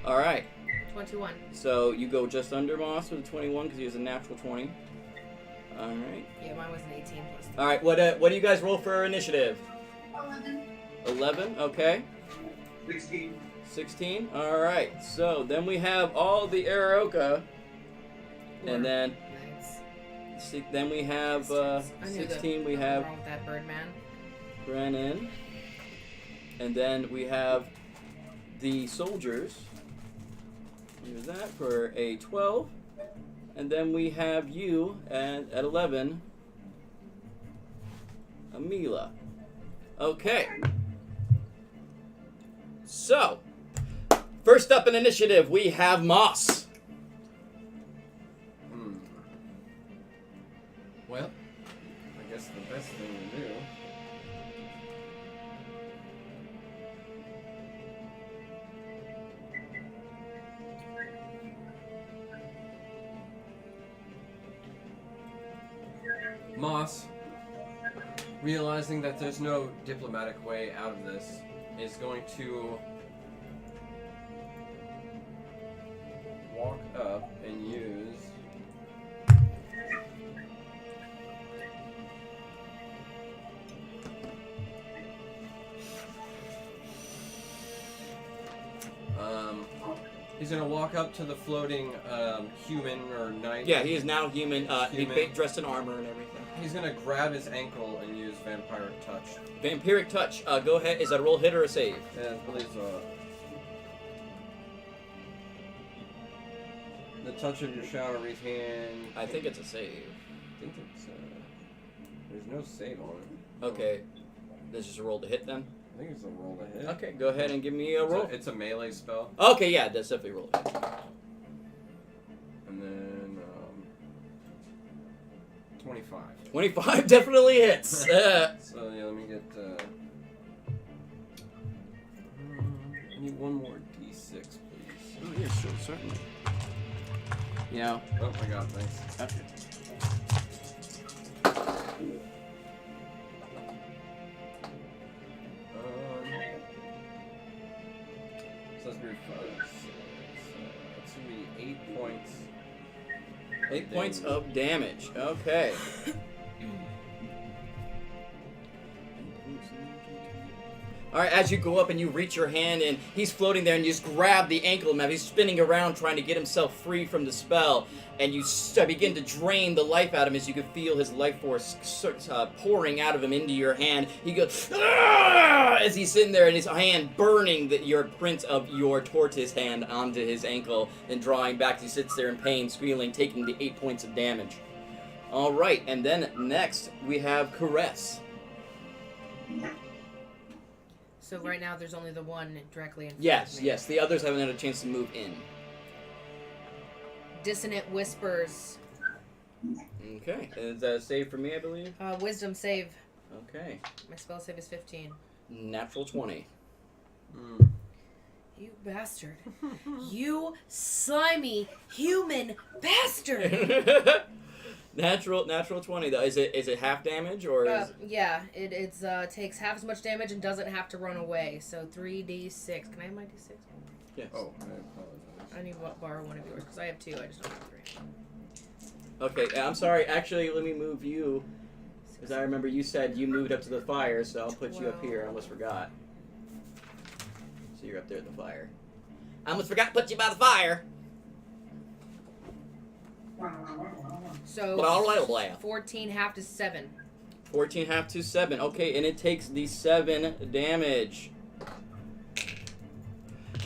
All right. 21. So you go just under Moss with a 21 because he has a natural 20. All right. Yeah, mine was an 18 plus 3. All right. What do you guys roll for initiative? 11. 11. Okay. 16. 16. All right. So then we have all the Arioka, and then Nice. then we have I knew 16. We nothing have wrong with that Birdman. Brennan, and then we have the soldiers. Here's that for a 12, and then we have you at 11, Amila. Okay. So, first up in initiative, we have Moss. Well, I guess the best thing to do. Moss, realizing that there's no diplomatic way out of this, is going to walk up and use he's gonna walk up to the floating human or knight. Yeah, he is now human. Human. Dressed in armor and everything. He's gonna grab his ankle and use vampiric touch. Vampiric touch. Go ahead. Is that a roll hit or a save? Yeah, I believe so. The touch of your shadow hand. I think it's a save. I think it's there's no save on it. Okay. This is a roll to hit then? I think it's a roll to hit. Okay, go ahead and give me a roll. It's a melee spell. Okay, yeah, that's definitely roll to hit. And then 25. 25 definitely hits. So yeah, let me get. I need one more d6, please. Oh, yeah, sure, certainly. You know. Oh, I got it, thanks. Okay. So that's gonna be 5, 6. That's gonna be 8 points. 8 points of damage. Okay. Alright, as you go up and you reach your hand and he's floating there and you just grab the ankle of him. He's spinning around trying to get himself free from the spell. And you begin to drain the life out of him as you can feel his life force pouring out of him into your hand. He goes, "Argh!" as he's sitting there and his hand burning your print of your tortoise hand onto his ankle and drawing back. He sits there in pain, squealing, taking the 8 points of damage. Alright, and then next we have Caress. So right now there's only the one directly in front of Yes, me. yes. The others haven't had a chance to move in. Dissonant Whispers. Okay. Is that a save for me, I believe? Wisdom save. Okay. My spell save is 15. Natural 20. You bastard. You slimy human bastard! Natural 20 though. Is it half damage or is Yeah, it takes half as much damage and doesn't have to run away. So 3d6. Can I have my d6? Yes. Oh, I apologize. I need to borrow one of yours because I have 2. I just don't have 3. Okay, I'm sorry. Actually, let me move you because I remember you said you moved up to the fire, so I'll put you up here. I almost forgot. So you're up there at the fire. I almost forgot to put you by the fire. So Blah, blah, blah. 14 half to 7. 14 half to 7. Okay, and it takes the 7 damage.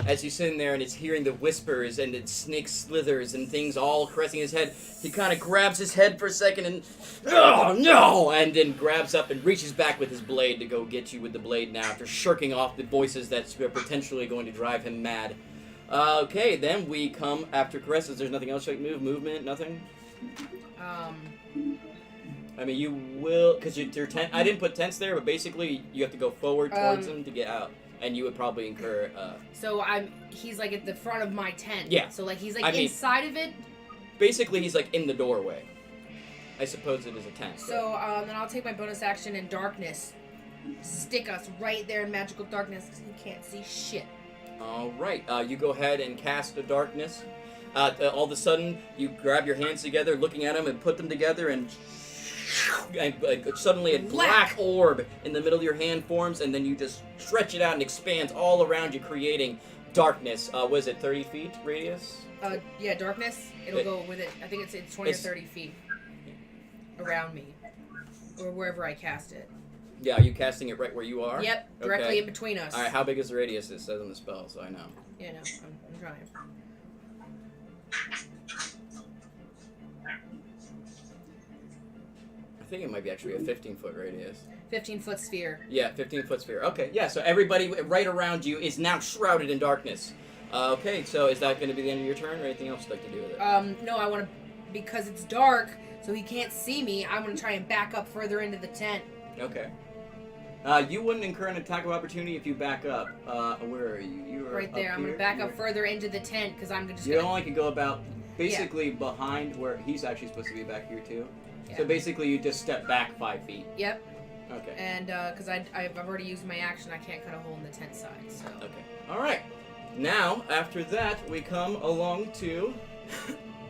As he's sitting there and it's hearing the whispers and the snake slithers and things all caressing his head, he kind of grabs his head for a second and, oh no! And then grabs up and reaches back with his blade to go get you with the blade now after shirking off the voices that's potentially going to drive him mad. Okay, then we come after caresses. There's nothing else like movement, nothing? I mean, you will, because you're I didn't put tents there, but basically you have to go forward towards him to get out. And you would probably incur, So he's like at the front of my tent. Yeah. So like he's like inside of it. Basically, he's like in the doorway. I suppose it is a tent. So then I'll take my bonus action in darkness. Stick us right there in magical darkness because you can't see shit. Alright, you go ahead and cast the darkness. All of a sudden, you grab your hands together, looking at them, and put them together, and suddenly a black orb in the middle of your hand forms, and then you just stretch it out and expands all around you, creating darkness. Was it 30 feet radius? Yeah, darkness. It'll go with it. I think it's 20 or 30 feet around me, or wherever I cast it. Yeah, are you casting it right where you are? Yep, directly in between us. Alright, how big is the radius? It says on the spell, so I know. Yeah, no, I'm trying. I think it might be actually a 15-foot radius. 15-foot sphere. Yeah, 15-foot sphere. Okay, yeah, so everybody right around you is now shrouded in darkness. Okay, so is that going to be the end of your turn, or anything else you'd like to do with it? No, I want to, because it's dark, so he can't see me, I'm going to try and back up further into the tent. Okay. You wouldn't incur an attack of opportunity if you back up. Where are you? You are right there. I'm going to back up further into the tent, because I'm just You only can go about, basically behind where he's actually supposed to be back here, too. Yeah. So basically you just step back 5 feet. Yep. Okay. And, because I've already used my action, I can't cut a hole in the tent side, so... Okay. Alright. Now, after that, we come along to...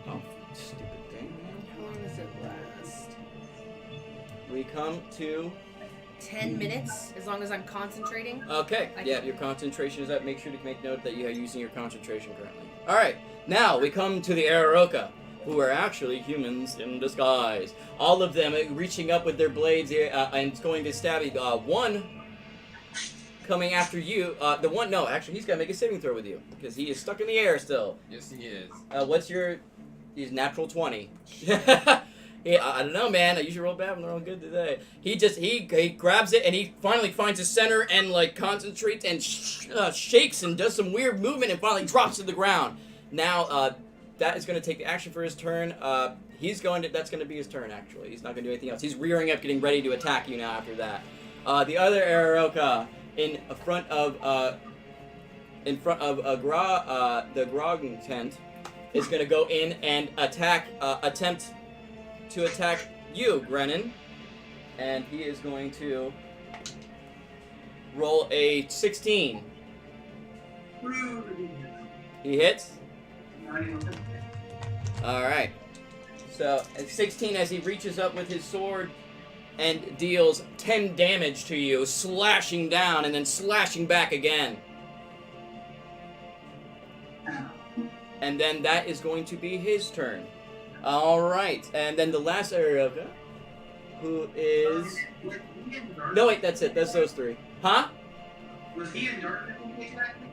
oh, stupid thing. How long does it last? We come to... 10 minutes, as long as I'm concentrating. Okay. Yeah, your concentration is up. Make sure to make note that you are using your concentration currently. Alright. Now, we come to the Araroka, who are actually humans in disguise. All of them reaching up with their blades and going to stab you. One coming after you. Actually, he's got to make a saving throw with you, because he is stuck in the air still. Yes, he is. What's your He's natural 20. I don't know, man. I usually roll bad when they're all good today. He grabs it and he finally finds his center and like concentrates and shakes and does some weird movement and finally drops to the ground. Now that is going to take the action for his turn. That's going to be his turn actually. He's not going to do anything else. He's rearing up, getting ready to attack you now after that. The other Araroka in front of the Grong tent is going to go in and attempt to attack you, Grennan. And he is going to roll a 16. He hits? Alright. So, at 16 as he reaches up with his sword and deals 10 damage to you, slashing down and then slashing back again. And then that is going to be his turn. Alright, and then the last Araroka, who is... No, wait, that's it. That's those three. Huh? Was he in darkness when he attacked me?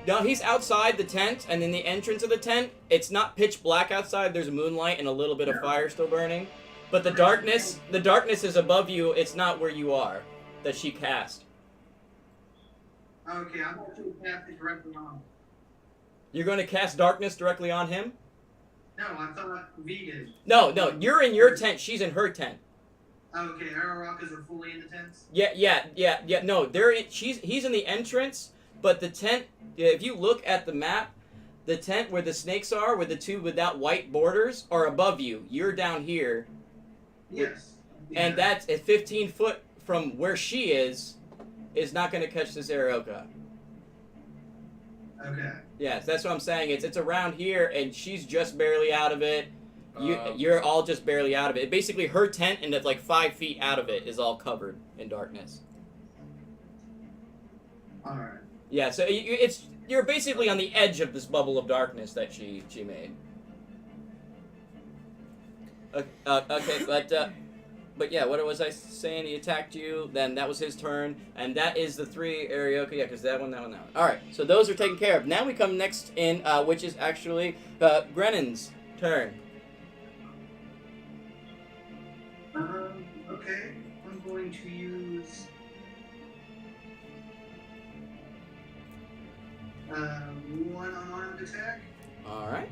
No, he's outside the tent, and in the entrance of the tent, it's not pitch black outside. There's moonlight and a little bit of fire still burning. But the darkness is above you. It's not where you are, that she cast. Okay, I'm going to cast it directly on him. You're going to cast darkness directly on him? No, I thought V did. No, you're in your tent. She's in her tent. Okay, Ararokas are fully in the tents? Yeah. No, he's in the entrance, but the tent, if you look at the map, the tent where the snakes are, with the two without white borders, are above you. You're down here. Yes. And that's at 15 foot from where she is not going to catch this Araroka. Okay. Yes, that's what I'm saying. It's around here, and she's just barely out of it. You're all just barely out of it. Basically, her tent and it's like 5 feet out of it is all covered in darkness. All right. Yeah, so you're basically on the edge of this bubble of darkness that she made. Okay, but yeah, what was I saying? He attacked you, then that was his turn, and that is the three Araroka. Yeah, because that one. All right, so those are taken care of. Now we come next in, which is actually Grennan's turn. Okay, I'm going to use one unarmed attack. All right.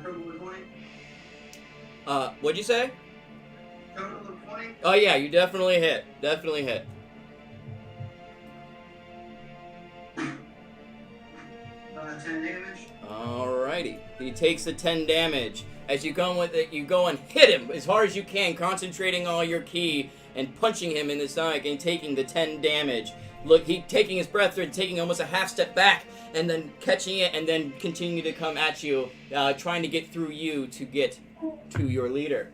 Total of 20. What'd you say? Total of 20. Oh yeah, you definitely hit. 10 damage. Alrighty. He takes the 10 damage. As you go with it, you go and hit him as hard as you can, concentrating all your ki and punching him in the stomach and taking the 10 damage. Look, he taking his breath and taking almost a half step back and then catching it and then continue to come at you, trying to get through you to get to your leader.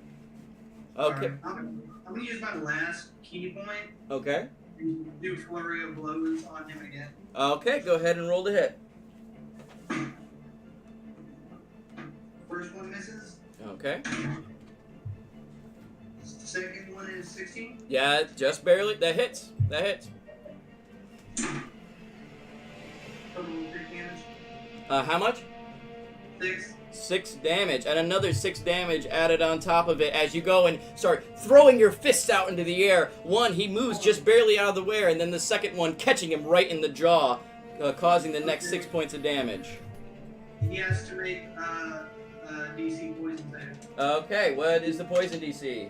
Okay. Right. I'm going to use my last key point. Okay. And do flurry of blows on him again. Okay, go ahead and roll to hit. First one misses. Okay. Second one is 16. Yeah, just barely. That hits. Total 6 damage. How much? 6. 6 damage, and another 6 damage added on top of it as you go and start throwing your fists out into the air. One, he moves just barely out of the way, and then the second one catching him right in the jaw, causing the next 6 points of damage. He has to make DC poison save. Okay, what is the poison DC?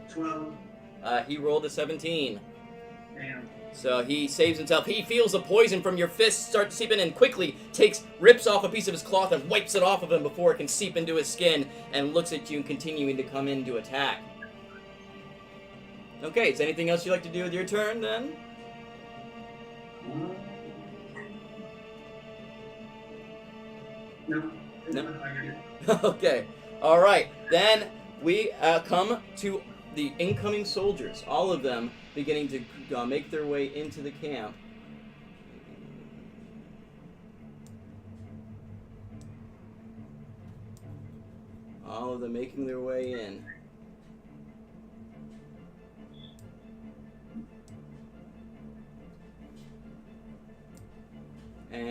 12. He rolled a 17. Damn. So he saves himself. He feels the poison from your fists start seeping in quickly, rips off a piece of his cloth and wipes it off of him before it can seep into his skin, and looks at you continuing to come in to attack. Okay, is anything else you'd like to do with your turn then? No. Okay, alright. Then we come to the incoming soldiers, all of them beginning to make their way into the camp. All of them making their way in.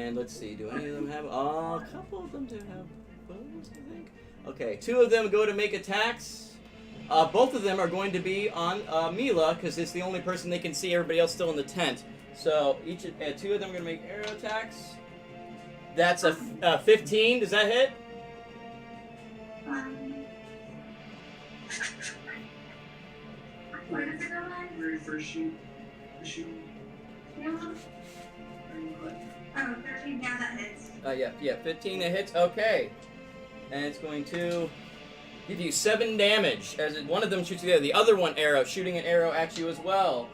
And let's see, do any of them have... a couple of them do have bows, I think. Okay, 2 of them go to make attacks. Both of them are going to be on Mila, because it's the only person they can see, everybody else still in the tent. So, 2 of them are going to make arrow attacks. That's a 15. Does that hit? Where does it go on? Very first shoot. The shoot. Yeah. Oh, 13, yeah, that hits. Yeah, 15 that hits. Okay. And it's going to give you 7 damage, as one of them shoots you there. The other one shooting an arrow at you as well.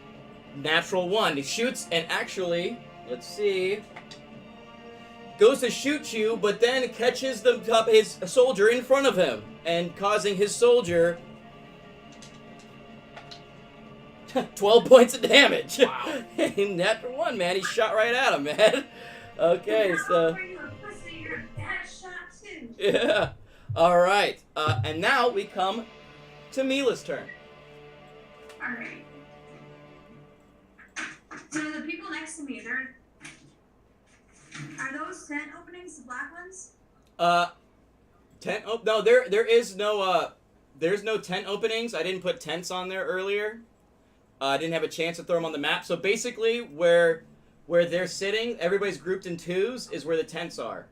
Natural 1. He shoots and actually, let's see, goes to shoot you, but then catches his soldier in front of him, and causing his soldier 12 points of damage. Wow. Natural 1, man. He shot right at him, man. Okay, so... You're a bad shot, too. Yeah. All right. And now we come to Mila's turn. Alright. So the people next to me, are those tent openings the black ones? Tent? Oh, no, there is no there's no tent openings. I didn't put tents on there earlier. I didn't have a chance to throw them on the map. So basically, where they're sitting, everybody's grouped in 2s, is where the tents are.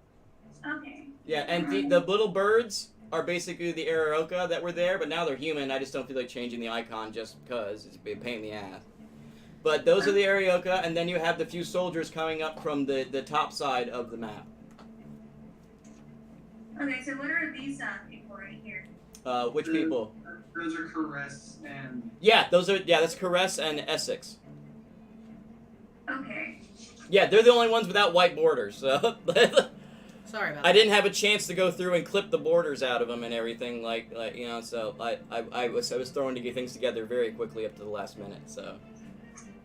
Okay. Yeah, and the little birds are basically the Araroka that were there, but now they're human. I just don't feel like changing the icon just because it's a pain in the ass. But those are the Araroka, and then you have the few soldiers coming up from the top side of the map. Okay, so what are these people right here? Which people? Those are Caress and... Yeah, that's Caress and Essex. Okay. Yeah, they're the only ones without white borders, so... Sorry about I that. didn't have a chance to go through and clip the borders out of them and everything, like you know, so I was throwing things together very quickly up to the last minute, so...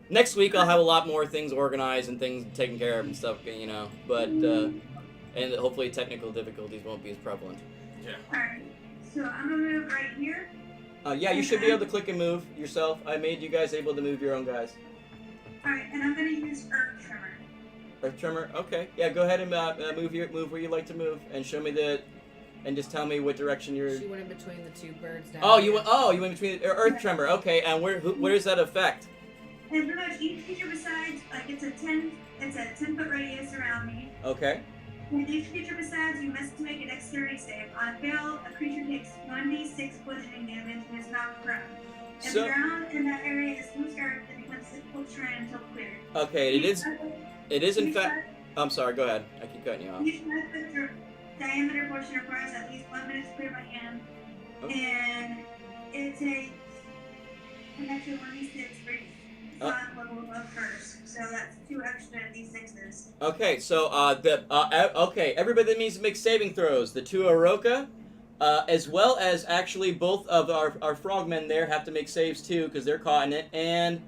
Next week I'll have a lot more things organized and things taken care of and stuff, you know, but, and hopefully technical difficulties won't be as prevalent. Yeah. Alright. So I'm gonna move right here. Yeah, you should be able to click and move yourself. I made you guys able to move your own guys. Alright, and I'm gonna use Earth Tremor. Earth Tremor? Okay. Yeah, go ahead and move where you like to move and show me and just tell me what direction you're... She went in between the 2 birds down Oh, here. you went between Earth Tremor. Okay, and where does that affect? And pretty much each creature besides, like it's a 10-foot radius around me. Okay. And each creature besides you must make a dexterity save. On fail, a creature takes 1d6 bludgeoning damage and is knocked prone. If the ground in that area is loose earth, it becomes difficult terrain until cleared. Okay, it is in fact... I'm sorry, go ahead. I keep cutting you off. Each 5-foot diameter portion requires at least 1 minute to clear by hand. Okay. And it takes an extra 1d6 for each level above first. So that's 2 extra d6s. Okay, so okay, everybody that needs to make saving throws. The 2 Aroka, as well as actually both of our frogmen there have to make saves too because they're caught in it, and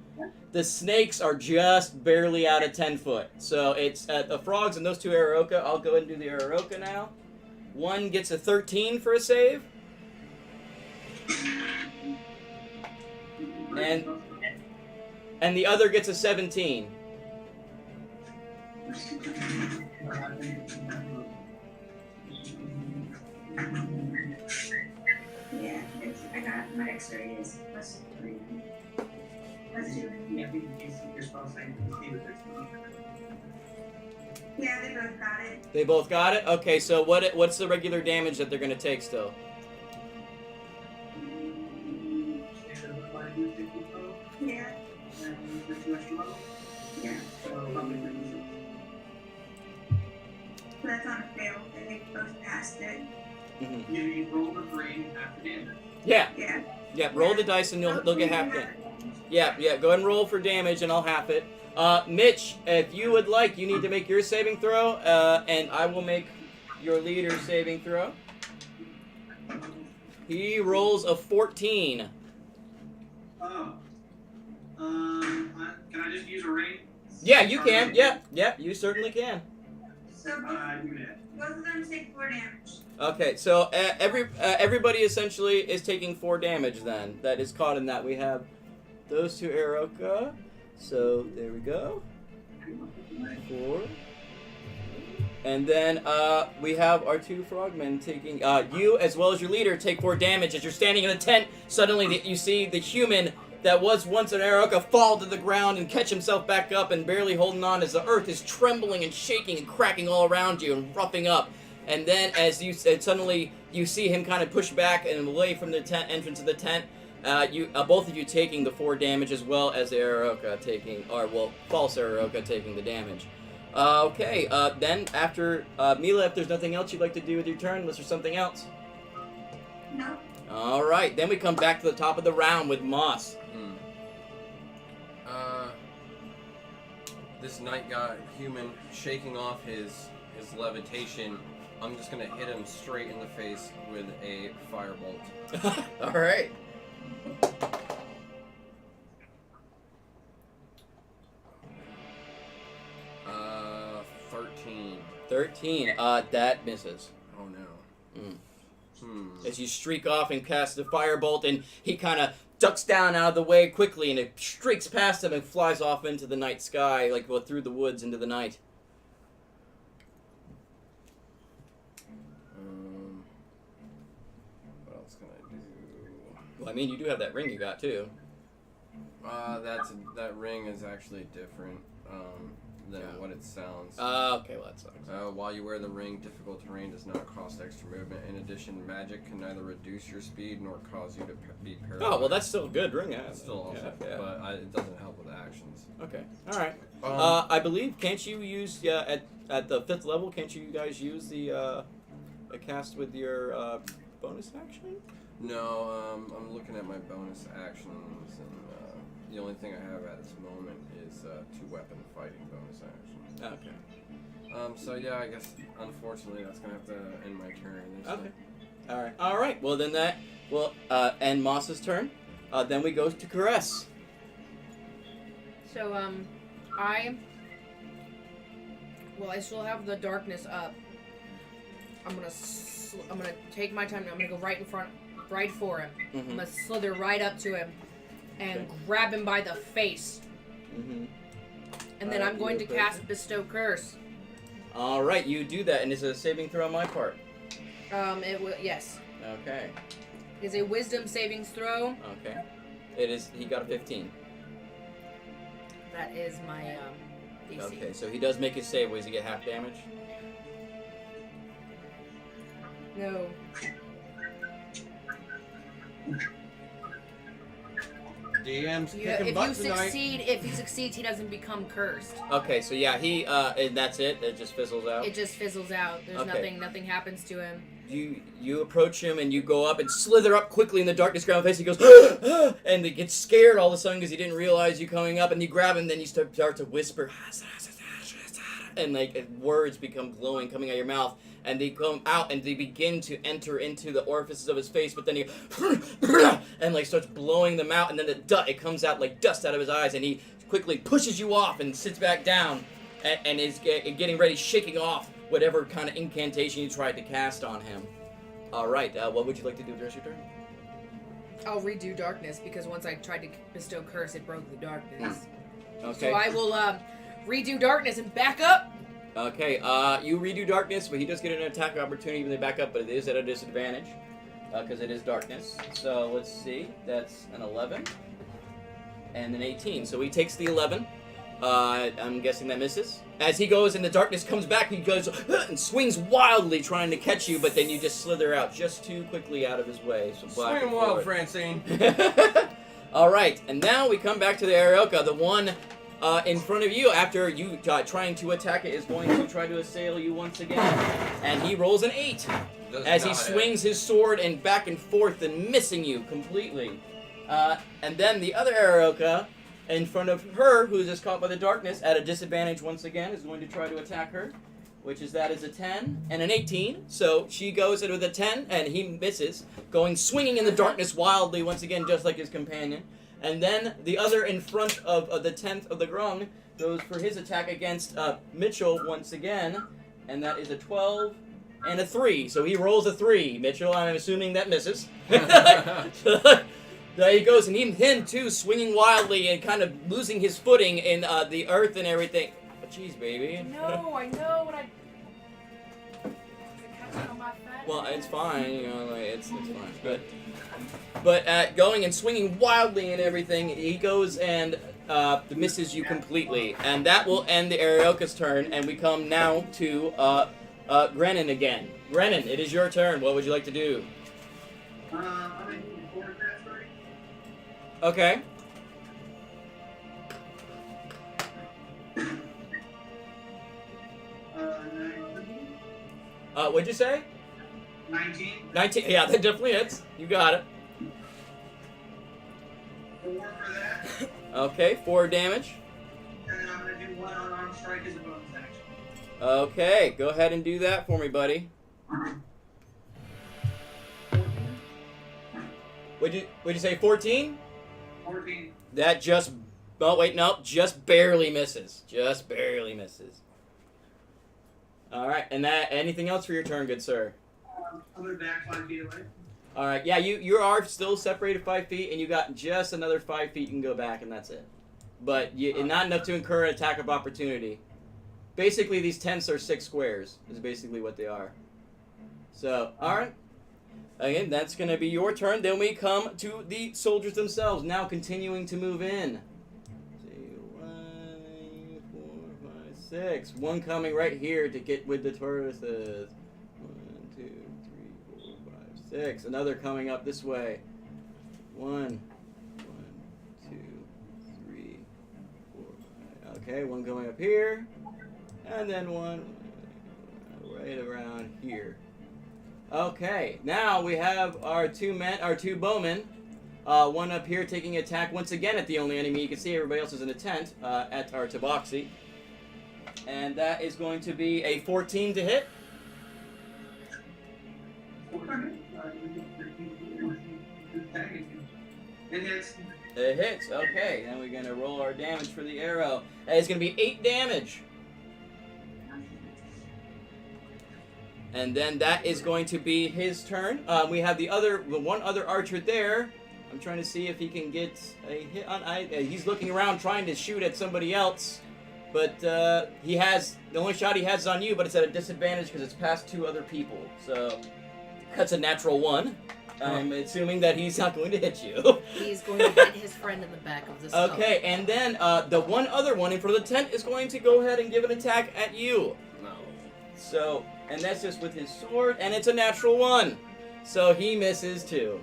the snakes are just barely out of 10 foot. So it's the frogs and those 2 Aroka. I'll go ahead and do the Aroka now. One gets a 13 for a save. And the other gets a 17. Yeah, I got my dexterity is +3. +2. Yeah, I think you're supposed to say Yeah, they both got it. They both got it? Okay, so what's the regular damage that they're going to take still? Yeah. Yeah. So that's on a fail. They both passed it. Mm-hmm. You roll the 3 after damage. Yeah. Yeah. Yeah, roll the dice and they'll get half damage. Yeah, go ahead and roll for damage and I'll half it. Mitch, if you would like, you need to make your saving throw, and I will make your leader's saving throw. He rolls a 14. Oh. Can I just use a ring? Yeah, you can. Yeah, you certainly can. So both of them take 4 damage. Okay, so everybody essentially is taking 4 damage then. That is caught in that. We have those 2 Aroka. So there we go. 4. And then we have our two frogmen taking you as well as your leader take 4 damage as you're standing in a tent. Suddenly you see the human that was once an Aroka fall to the ground and catch himself back up and barely holding on as the earth is trembling and shaking and cracking all around you and roughing up. And then as you suddenly you see him kind of push back and away from the tent entrance of the tent. Both of you taking the 4 damage as well as the Aroka taking, false Aroka taking the damage. Then after Mila, if there's nothing else you'd like to do with your turn, unless there's something else. No. All right, then we come back to the top of the round with Moss. This night guy, human, shaking off his levitation. I'm just gonna hit him straight in the face with a firebolt. All right. 13. That misses. Oh no. As you streak off and cast the firebolt, and he kind of ducks down out of the way quickly, and it streaks past him and flies off into the night sky, like through the woods into the night. What else can I do? Well, I mean, you do have that ring you got too. That ring is actually different than what it sounds. Okay, well that sucks. While you wear the ring, difficult terrain does not cost extra movement. In addition, magic can neither reduce your speed nor cause you to be paralyzed. Oh, well, that's still a good ring. It's still awesome, but it doesn't help with actions. Okay, all right. I believe, can't you use at the 5th level? Can't you guys use the cast with your bonus action? No, I'm looking at my bonus actions, and the only thing I have at this moment is 2 weapon fighting bonus actions. Okay. So yeah, I guess unfortunately that's gonna have to end my turn. Okay. All right. Well, then that will end Moss's turn. Then we go to Caress. So I still have the darkness up. I'm gonna take my time. I'm gonna go right for him. Mm-hmm. I'm gonna slither right up to him and grab him by the face. Mm-hmm. And then I'm going to cast Bestow Curse. All right, you do that, and it's a saving throw on my part. It will. Yes. Okay. It's a Wisdom savings throw. Okay. It is. He got a 15. That is my DC. Okay, so he does make his save. Does he get half damage? No. DM's kicking If butt you tonight. succeeds, he doesn't become cursed. Okay, so yeah, he and that's it. It just fizzles out. It just fizzles out. There's Okay. nothing happens to him. You approach him and you go up and slither up quickly in the darkness ground face. He goes, and he gets scared all of a sudden because he didn't realize you coming up. And you grab him, and then you start to whisper, and words become glowing coming out of your mouth. And they come out and they begin to enter into the orifices of his face. But then he and starts blowing them out. And then it comes out like dust out of his eyes. And he quickly pushes you off and sits back down and is getting ready, shaking off whatever kind of incantation you tried to cast on him. All right, what would you like to do with the rest of your turn? I'll redo darkness because once I tried to bestow curse, it broke the darkness. Okay. So I will redo darkness and back up. Okay, you redo darkness, but he does get an attack opportunity when they back up, but it is at a disadvantage because it is darkness. So let's see, that's an 11 and an 18. So he takes the 11. I'm guessing that misses. As he goes and the darkness comes back, he goes and swings wildly trying to catch you, but then you just slither out just too quickly out of his way. So black Swing and wild, forward. Francine. All right, and now we come back to the Arioka. The one in front of you, after you trying to attack it, is going to try to assail you once again. And he rolls an 8 as he swings his sword and back and forth and missing you completely. And then the other Arioka in front of her, who is just caught by the darkness, at a disadvantage once again, is going to try to attack her, which is that is a 10 and an 18. So she goes in with a 10, and he misses, going swinging in the darkness wildly once again, just like his companion. And then the other in front of the 10th of the Grong goes for his attack against Mitchell once again, and that is a 12 and a 3. So he rolls a 3. Mitchell, I'm assuming that misses. There he goes, and him too, swinging wildly and kind of losing his footing in the earth and everything. Oh, jeez, baby. No, I know what I. Well, it's fine, you know, like, it's fine. But going and swinging wildly and everything, he goes and misses you completely. And that will end the Arioka's turn, and we come now to Grennan again. Grennan, it is your turn. What would you like to do? I'm gonna do the forward pass right. Okay. What'd you say? 19. 19. Yeah, that definitely hits. You got it. 4 for that. Okay, 4 damage. And then I'm gonna do 1 unarmed strike as a bonus action. Okay, go ahead and do that for me, buddy. 14. Would you say 14? 14. That just... Oh, wait, no. Just barely misses. Just barely misses. Alright, and that... Anything else for your turn, good sir? I'm gonna back 5 feet away. Alright, yeah, you are still separated 5 feet, and you got just another 5 feet you can go back, and that's it. But not enough to incur an attack of opportunity. Basically, these tents are 6 squares, is basically what they are. So, alright. Again, that's going to be your turn. Then we come to the soldiers themselves, now continuing to move in. 1, 4, 5, 6. One coming right here to get with the tortoises. 1, 2, 3, 4, 5, 6. Another coming up this way. 1, 2, 3, 4, 5. Okay, one going up here. And then one right around here. Okay, now we have our two bowmen. One up here taking attack once again at the only enemy you can see. Everybody else is in a tent at our Tabaxi. And that is going to be a 14 to hit. It hits. It hits. Okay, then we're going to roll our damage for the arrow. That is going to be 8 damage. And then that is going to be his turn. We have the one other archer there. I'm trying to see if he can get a hit on. He's looking around trying to shoot at somebody else, but the only shot he has is on you, but it's at a disadvantage because it's past 2 other people. So that's a natural 1. I'm assuming that he's not going to hit you. He's going to hit his friend in the back of the skull. Okay, and then the one other one in front of the tent is going to go ahead and give an attack at you. No. So, and that's just with his sword, and it's a natural 1. So he misses too.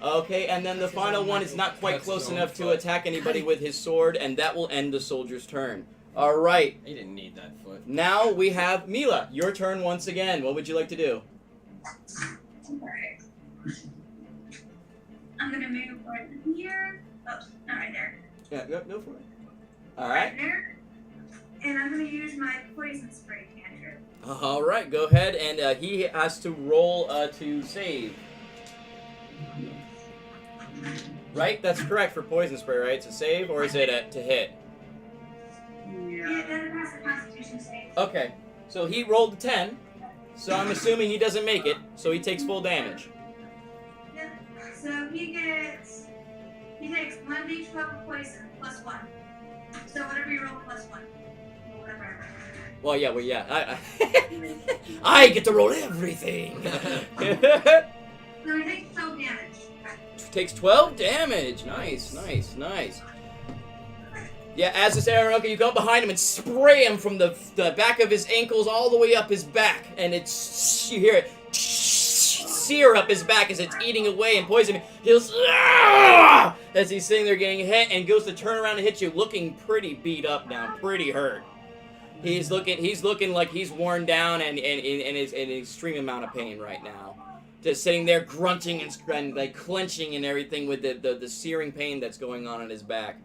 Okay, and then the final one is not quite That's close his own enough to foot. attack anybody with his sword, and that will end the soldier's turn. Alright, He didn't need that foot. now we have Mila. Your turn once again. What would you like to do? Alright. I'm gonna move right here. Oh, not right there. Yeah, go for it. Right Alright. there. And I'm gonna use my poison spray cantrip. Alright, go ahead, and he has to roll to save. Right? That's correct for poison spray, right? It's a save, or is it to hit? Yeah, then it has a constitution save. Okay, so he rolled a 10, so I'm assuming he doesn't make it, so he takes full damage. Yeah. So he takes 1d12 of poison plus 1. So whatever you roll plus 1. Or whatever. Well, yeah. I get to roll everything. So he takes 12 damage. Takes 12 damage. Nice. Yeah, as this Aeronautica, you go behind him and spray him from the back of his ankles all the way up his back, and you hear it sear up his back as it's eating away and poisoning him. He goes, "Ah!" as he's sitting there getting hit, and goes to turn around and hit you, looking pretty beat up now, pretty hurt. He's looking like he's worn down and is in an extreme amount of pain right now. Just sitting there grunting and like clenching and everything with the searing pain that's going on in his back.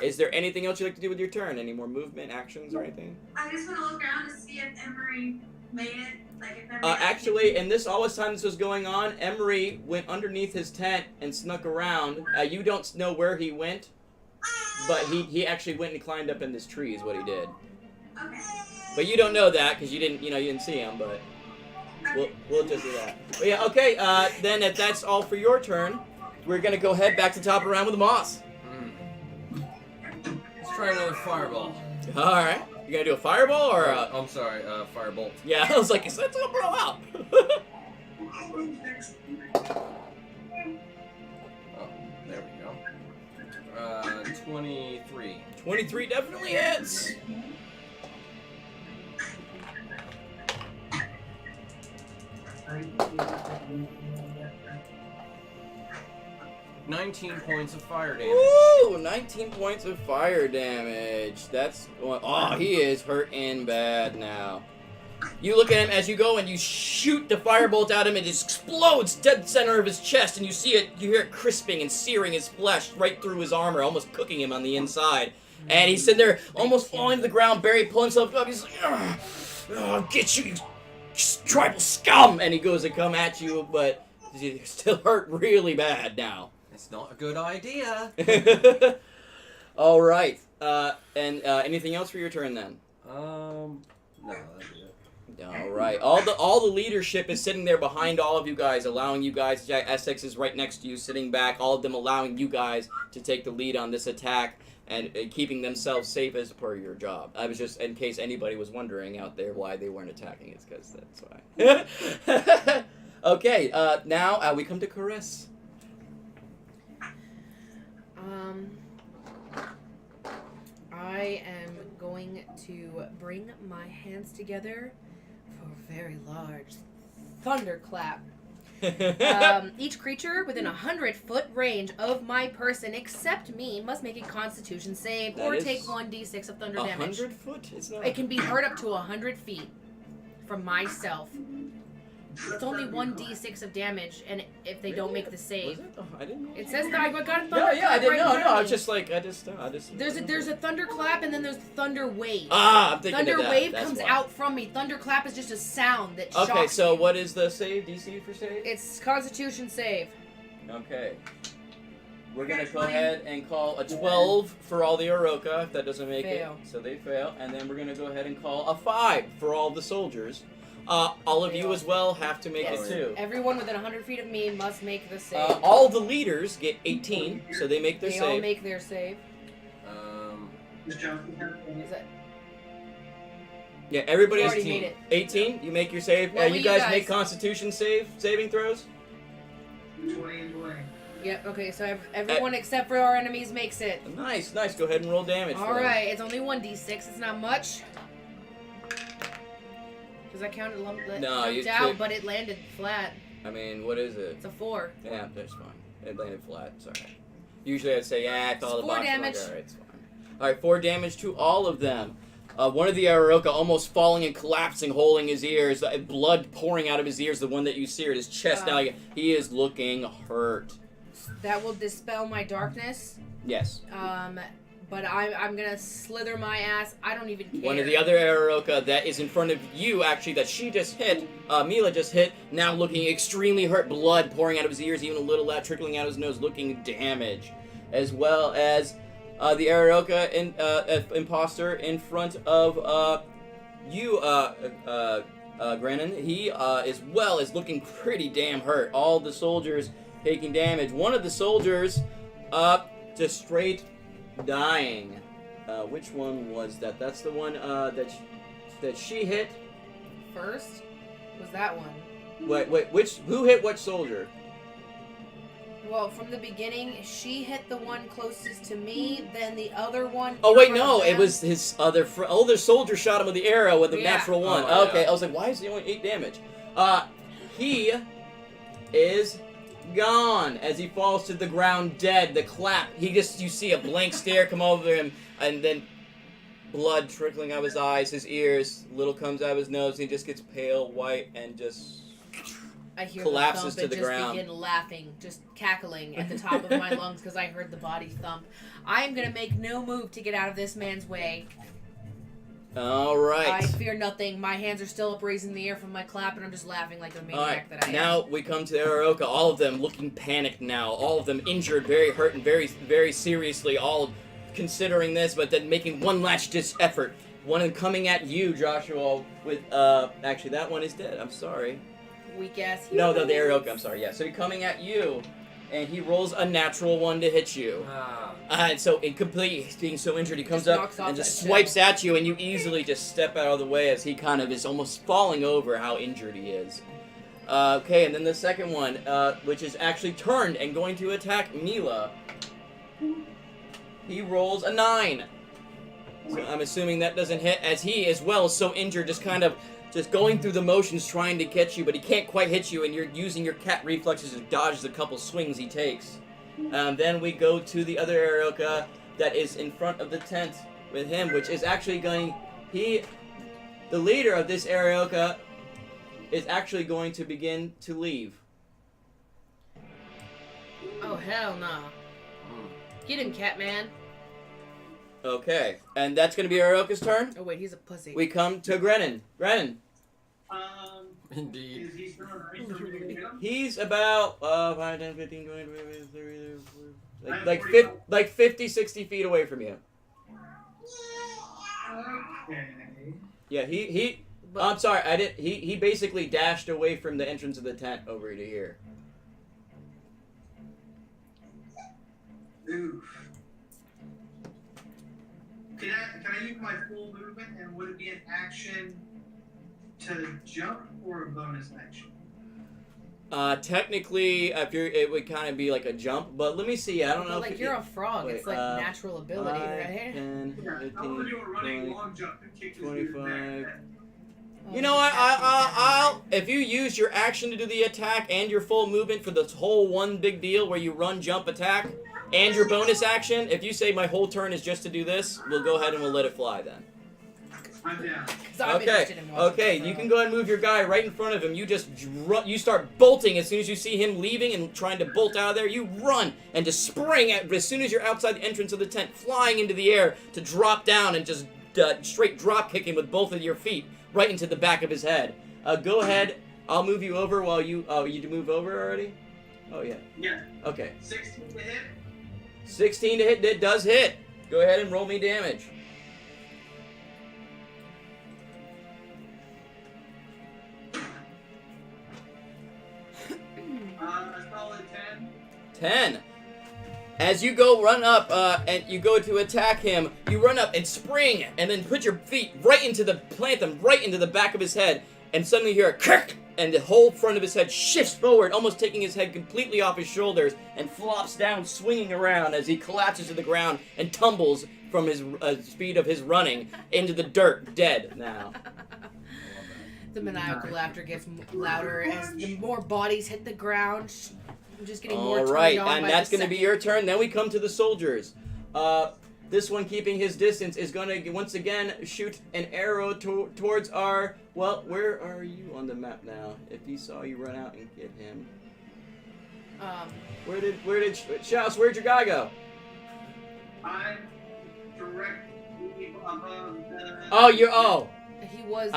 Is there anything else you'd like to do with your turn? Any more movement, actions, or anything? I just want to look around to see if Emery made it. Like if Emery Actually, in all this time this was going on, Emery went underneath his tent and snuck around. You don't know where he went, but he actually went and climbed up in this tree is what he did. Okay. But you don't know that because you didn't see him, but we'll just do that. But yeah, okay, then if that's all for your turn, we're gonna go head back to top of the round with Moss. Let's try another fireball. Alright. You gonna do a fireball or I'm sorry, firebolt. Yeah, I was like, let's go blow out. 23 definitely hits. $19 points of fire damage. Woo! 19 points of fire damage. That's... Oh, he is hurting bad now. You look at him as you go and you shoot the firebolt at him, and it just explodes dead center of his chest, and you see it, you hear it crisping and searing his flesh right through his armor, almost cooking him on the inside. And he's sitting there, almost falling to the ground, Barry pulling himself up, he's like, I'll get you, you tribal scum! And he goes to come at you, but he's still hurt really bad now. It's not a good idea. Alright, and anything else for your turn then? No, that'd be it. All right. All the leadership is sitting there behind all of you guys, allowing you guys. Essex is right next to you, sitting back. All of them allowing you guys to take the lead on this attack and keeping themselves safe as per your job. I was just, in case anybody was wondering out there why they weren't attacking, it's because that's why. Okay. Now we come to Caress. I am going to bring my hands together for a very large thunderclap. Each creature within 100-foot range of my person, except me, must make a Constitution save That or is take 1d6 of thunder damage. 100 foot? It's not. It can be heard up to 100 feet from myself. It's only 1d6 of damage, and if they don't make the Was save, it? Oh, I didn't know. it says that I got a Yeah, thunderclap I didn't right know. in No, front I of was me. just like, I just. There's a thunderclap and then there's thunder wave. I'm thinking Thunder of that. wave That's comes why. out from me. Thunderclap is just a sound that shocks Okay, so me. what is the save? DC for save? It's Constitution save. Okay. We're gonna go ahead and call a 12 for all the Oroka, if that doesn't make Fail. it. So they fail. And then we're gonna go ahead and call a 5 for all the soldiers. All of you as well have to make Yes. it too. Everyone within 100 feet of me must make the save. All the leaders get 18, so they make their they save. all make their save. Is Jonathan Is that Yeah, everybody You has already 18. made it. 18, you make your save. What You will you guys guys? make Constitution saving throws. 20 and 20? Yep, okay, so everyone except for our enemies makes it. Nice. Go ahead and roll damage. for them. Alright, it's only 1d6, it's not much. Because I counted No, you lumped out, took- but it landed flat. I mean, what is it? It's a 4. Yeah, that's fine. It landed flat. It's alright. Usually I'd say, yeah, I fell the 4 box. damage. Alright, it's fine. Alright, 4 damage to all of them. One of the Araroka almost falling and collapsing, holding his ears, blood pouring out of his ears, the one that you seared, his chest now, he is looking hurt. That will dispel my darkness. Yes. But I'm gonna slither my ass. I don't even care. One of the other Araroka that is in front of you, actually, that she just hit, Mila just hit, now looking extremely hurt, blood pouring out of his ears, even a little left, trickling out of his nose, looking damaged. As well as the Araroka imposter in front of you, Grennan. He, as well, is looking pretty damn hurt. All the soldiers taking damage. One of the soldiers, just straight dying. Which one was that? That's the one that she hit. First was that one. Wait, who hit which soldier? Well, from the beginning, she hit the one closest to me, then the other one. Oh in wait, front no, of it them. was his other soldier shot him with the arrow with the Yeah. natural one. Oh, Okay, yeah. I was like, why is he only 8 damage? He is gone as he falls to the ground dead. The clap, you see a blank stare come over him, and then blood trickling out of his eyes, his ears, little comes out of his nose, and he just gets pale white and just I hear collapses the to thump the and just ground. begin laughing, just cackling at the top of my lungs because I heard the body thump. I am gonna make no move to get out of this man's way. all I right. fear nothing. My hands are still up raised in the air from my clap, and I'm just laughing like a maniac All right, that I am. now we come to Araroka. All of them looking panicked now. All of them injured, very hurt, and very, very seriously. All considering this, but then making one last effort. One of them coming at you, Joshua. With actually, that one is dead. I'm sorry. Weak ass. No, the Araroka. I'm sorry. Yeah. So he's coming at you, and he rolls a natural one to hit you. And so, he's being so injured, he comes Just up knocks off and just that swipes at you, and you easily just step out of the way as he kind of is almost falling over how injured he is. Okay, and then the second one, which is actually turned and going to attack Mila. He rolls a 9. So I'm assuming that doesn't hit, as he as well is so injured, just kind of just going through the motions trying to catch you, but he can't quite hit you, and you're using your cat reflexes to dodge the couple swings he takes. Then we go to the other Aroka that is in front of the tent with him, which is actually going... The leader of this Aroka is actually going to begin to leave. Oh, hell no. Get him, Catman. Okay, and that's going to be Aroka's turn. Oh, wait, he's a pussy. We come to Grennan. Grennan. Indeed. Is he still in range for me to hit him? He's about 5, 10, 15, 20, 30, like 50, 60 feet away from you. Okay. Yeah, I'm sorry, I didn't. He basically dashed away from the entrance of the tent over to here. Oof. Can I use my full movement, and would it be an action to jump or a bonus action? Technically, it would kind of be like a jump, but let me see. I don't know. Like, if you're a frog. wait, it's like natural ability, 5, right? 10, I 15, want to do a running 20. long jump and kick this dude in the back of the 25. head. You know what? I'll if you use your action to do the attack and your full movement for this whole one big deal where you run, jump, attack, and your bonus action, if you say my whole turn is just to do this, we'll go ahead and we'll let it fly then. I'm down. 'Cause I'm Okay, interested in watching okay, this you throw. can go ahead and move your guy right in front of him. You just you start bolting as soon as you see him leaving and trying to bolt out of there. You run and just spring as soon as you're outside the entrance of the tent, flying into the air to drop down and just straight drop kick him with both of your feet right into the back of his head. Go ahead, I'll move you over while you. Oh, you move over already? Oh yeah. Yeah. Okay. 16 to hit. 16 to hit. It does hit. Go ahead and roll me damage. A solid 10. 10. As you go run up and you go to attack him, you run up and spring and then put your feet plant them right into the back of his head, and suddenly you hear a crack and the whole front of his head shifts forward, almost taking his head completely off his shoulders, and flops down swinging around as he collapses to the ground and tumbles from his speed of his running into the dirt, dead now. The maniacal laughter gets louder as the more bodies hit the ground. I'm just getting more turned Alright, on and by that's the going to be your turn. Then we come to the soldiers. This one, keeping his distance, is going to once again shoot an arrow towards our... Well, where are you on the map now? If he saw you run out and get him. Where did Shouse, where'd your guy go? I'm directly above the... Oh, He was.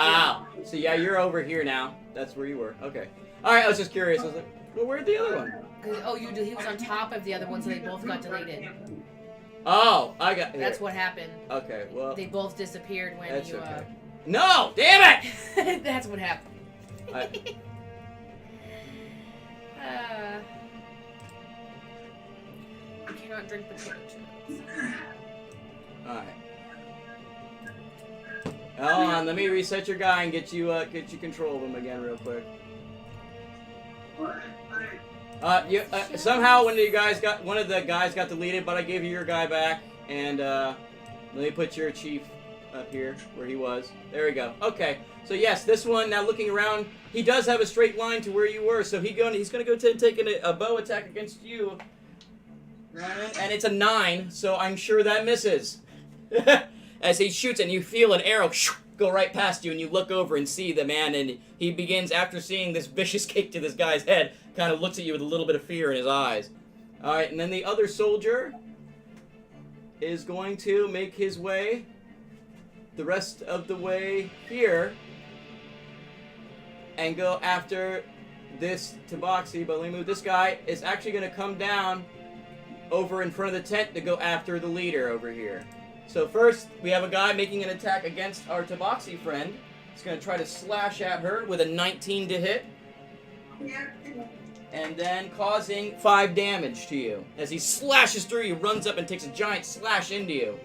so yeah, you're over here now. That's where you were. Okay. Alright, I was just curious. I was like, well, where'd the other one? He was on top of the other one, so they both got deleted. Oh, I got here. That's what happened. Okay, well... They both disappeared when That's you. okay. No! Damn it! That's what happened. You cannot drink potato chips. Alright. Hold on, let me reset your guy and get you control of him again real quick. What? Somehow one of the guys got deleted, but I gave you your guy back, and let me put your chief up here where he was. There we go. Okay, so yes, this one, now looking around, he does have a straight line to where you were, so he's gonna go take a bow attack against you, Ryan, and it's a 9, so I'm sure that misses. As he shoots and you feel an arrow go right past you, and you look over and see the man, and he begins, after seeing this vicious kick to this guy's head, kind of looks at you with a little bit of fear in his eyes. Alright, and then the other soldier is going to make his way the rest of the way here and go after this Tabaxi, but let me move. This guy is actually going to come down over in front of the tent to go after the leader over here. So first, we have a guy making an attack against our Tabaxi friend. He's going to try to slash at her with a 19 to hit. And then causing 5 damage to you. As he slashes through you, runs up and takes a giant slash into you.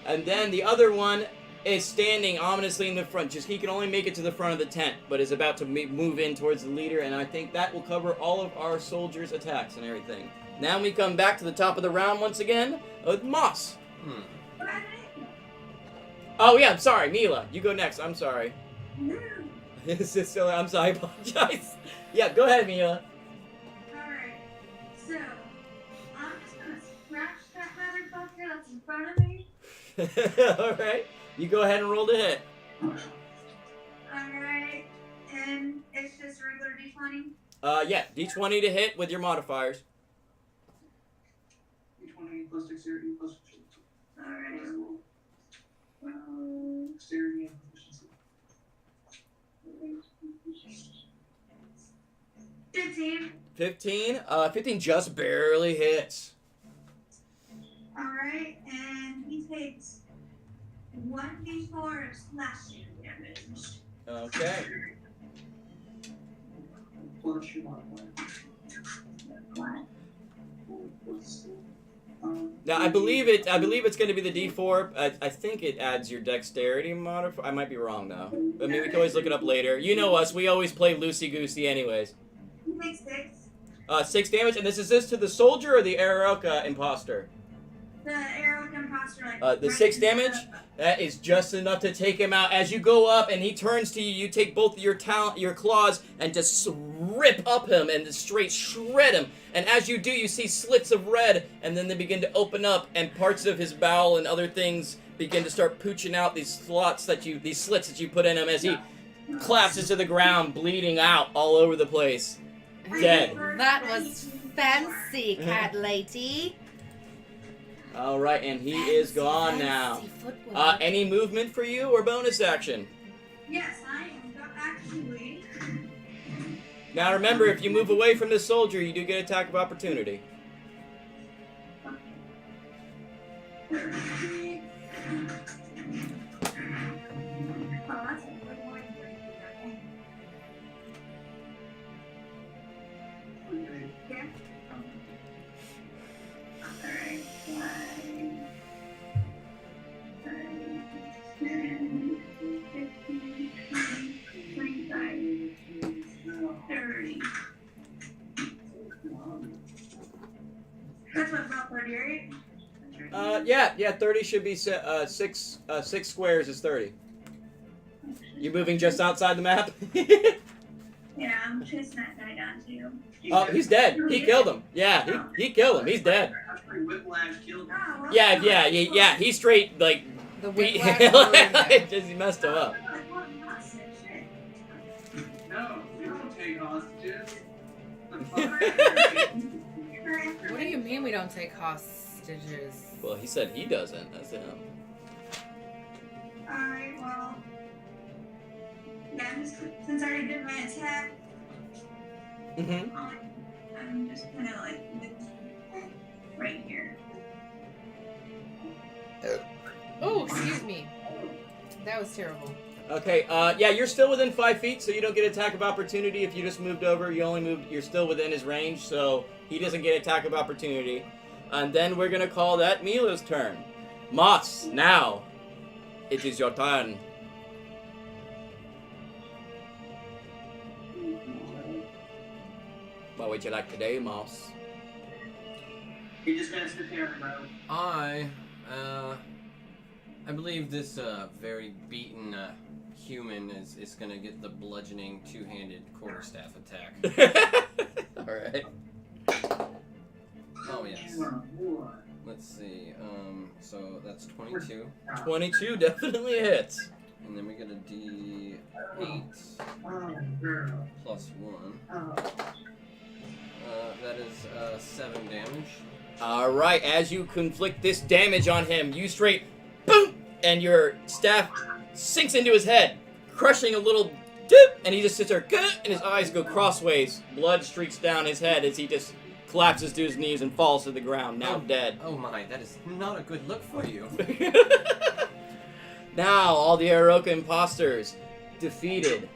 And then the other one is standing ominously in the front. Just he can only make it to the front of the tent, but is about to move in towards the leader. And I think that will cover all of our soldiers' attacks and everything. Now we come back to the top of the round once again with Moss. Oh yeah, I'm sorry, Mila. You go next. I'm sorry. I'm sorry. I apologize. Yeah, go ahead, Mila. Alright. So, I'm just gonna scratch that motherfucker that's in front of me. All right. You go ahead and roll the hit. Alright. And it's just regular D20. Yeah, D20 to hit with your modifiers. D20 plus dexterity plus proficiency. Alright. Dexterity and proficiency. 15. 15 just barely hits. Alright, and he takes 1d4 of slashing damage. Okay. Plus your modifier. Now I believe it's going to be the D4. I think it adds your dexterity modifier. I might be wrong though. I mean, we can always look it up later. You know us. We always play loosey goosey, anyways. He takes 6. 6 damage, and this to the soldier or the Aeroka imposter? The arrow imposter, The 6 damage, that is just enough to take him out. As you go up and he turns to you, you take both of your claws and just rip up him and just straight shred him. And as you do, you see slits of red, and then they begin to open up, and parts of his bowel and other things begin to start pooching out these slits that you put in him as he collapses to the ground, bleeding out all over the place. Dead. That was fancy, cat lady. All right, and he is gone now. Any movement for you or bonus action? Yes, I am actually. Now remember, if you move away from this soldier, you do get attack of opportunity. Oh, that's a good one. Yeah. Alright. 10, 15, 20, 25, 30. That's what about 30, right? Yeah, 30 should be 6 squares is 30. You moving just outside the map? Yeah, I'm chasing that guy down too. Oh, he's dead. He killed him. Yeah, he killed him. He's dead. Whiplash killed him. Oh, well, Yeah. He straight like The beat. whiplash. Just he messed him up. No, we don't take hostages. What do you mean we don't take hostages? Well, he said he doesn't. That's him. Alright, well. Yeah, since I already did my attack, Mm-hmm. I'm just kind of like right here. Oh, excuse me. That was terrible. Okay. Yeah, you're still within 5 feet, so you don't get attack of opportunity. If you just moved over, you're still within his range, so he doesn't get attack of opportunity. And then we're gonna call that Mila's turn. Moss, now it is your turn. What would you like to do, Moss? You're just gonna sit there, bro. I believe this very beaten human is gonna get the bludgeoning two-handed quarterstaff attack. Alright. Oh yes. Let's see. So that's 22, 22 definitely hits. and then we get a D8 plus 1. That is 7 damage. Alright, as you conflict this damage on him, you straight boom! And your staff sinks into his head, crushing a little dip, and he just sits there, and his eyes go crossways. Blood streaks down his head as he just collapses to his knees and falls to the ground, now dead. Oh my, that is not a good look for you. Now, all the Aroka imposters defeated.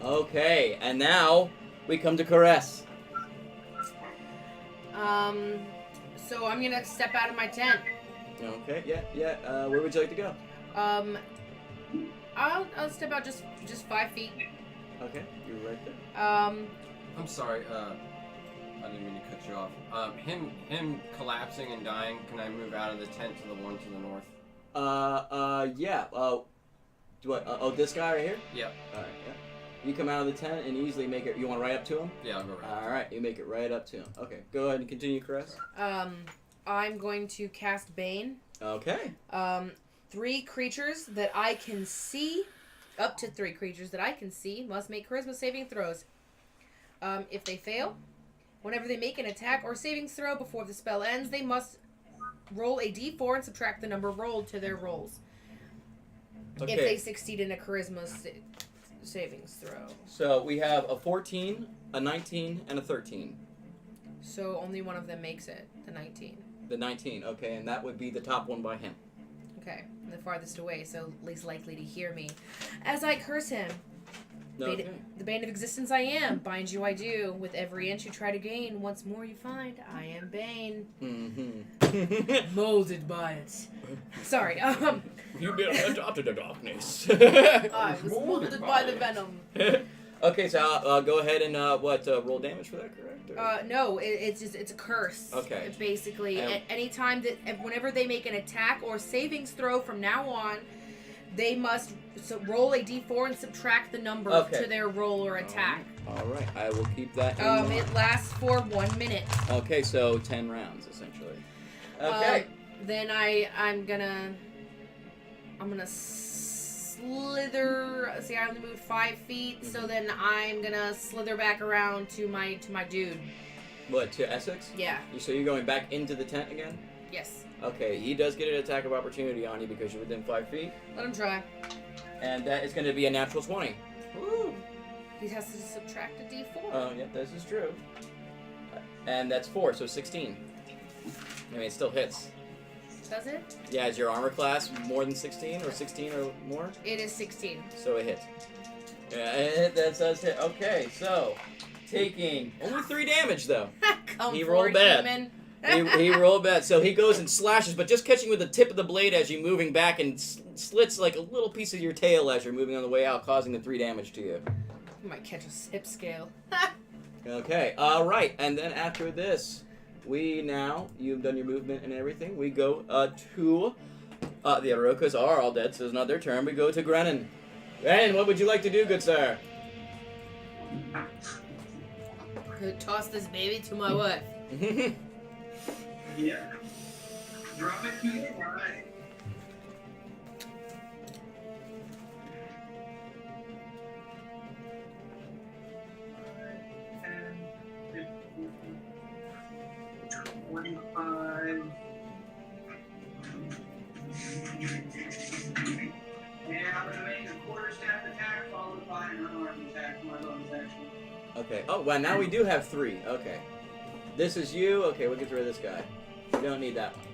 Okay, and now we come to Caress. So I'm gonna step out of my tent. Okay, yeah. Where would you like to go? I'll step out just 5 feet. Okay, you're right there. I'm sorry, I didn't mean to cut you off. Him collapsing and dying. Can I move out of the tent to the one to the north? Yeah. Do I? Oh, this guy right here. Yep. All right. Yeah. You come out of the tent and easily make it. You want right up to him? Yeah, I'll go right. All right. You make it right up to him. Okay. Go ahead and continue, Chris. I'm going to cast Bane. Okay. 3 creatures that I can see, up to 3 creatures that I can see, must make charisma saving throws. If they fail, whenever they make an attack or savings throw before the spell ends, they must roll a d4 and subtract the number rolled to their rolls. Okay. If they succeed in a charisma savings throw. So we have a 14, a 19, and a 13. So only one of them makes it, the 19. The 19, okay, and that would be the top one by him. Okay, the farthest away, so least likely to hear me. As I curse him, Okay. the bane of existence I am, bind you I do. With every inch you try to gain, once more you find I am Bane. Mm-hmm. Molded by it. Sorry, You've been adopted to darkness. I was molded by the venom. Okay, so go ahead and roll damage for that, correct? Or? No, it's a curse. Okay. Basically, And- anytime whenever they make an attack or savings throw from now on, they must roll a d4 and subtract the number Okay. to their roll or attack. All right, I will keep that in mind. It lasts for 1 minute. Okay, so 10 rounds essentially. Okay. Then I'm gonna slither. See, I only moved 5 feet, so then I'm gonna slither back around to my dude. What, to Essex? Yeah. So you're going back into the tent again? Yes. Okay, he does get an attack of opportunity on you because you're within 5 feet. Let him try. And that is going to be a natural 20. Woo! He has to subtract a d4. Oh, yeah, this is true. And that's 4, so 16. I mean, it still hits. Does it? Yeah, is your armor class more than 16 or 16 or more? It is 16. So it hits. Yeah, that does hit. Okay, so taking only 3 damage though. Come He for rolled it, bad. human. he rolled bad. So he goes and slashes, but just catching with the tip of the blade as you're moving back and slits like a little piece of your tail as you're moving on the way out, causing the 3 damage to you. You might catch a hip scale. Okay, alright, and then after this, you've done your movement and everything, we go to, the Arokas are all dead, so it's not their turn, we go to Grennan. Grennan, what would you like to do, good sir? Toss this baby to my wife. Yeah. Drop it to the right. And I'm gonna make a quarterstaff attack followed by an unarmed attack for my bonus action. Okay, oh, well, now we do have 3, okay. This is you, okay, we'll get rid of this guy. We don't need that one.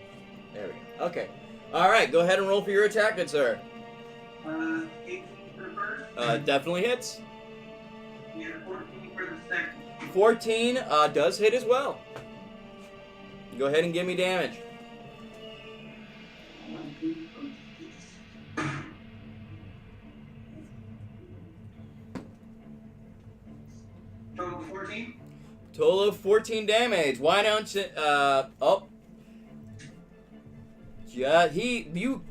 There we go, okay. Alright, go ahead and roll for your attack, good sir. 18 for the first. Definitely hits. And 14 for the second. 14 does hit as well. Go ahead and give me damage. Total 14. Total of 14 damage. Why don't you, yeah, you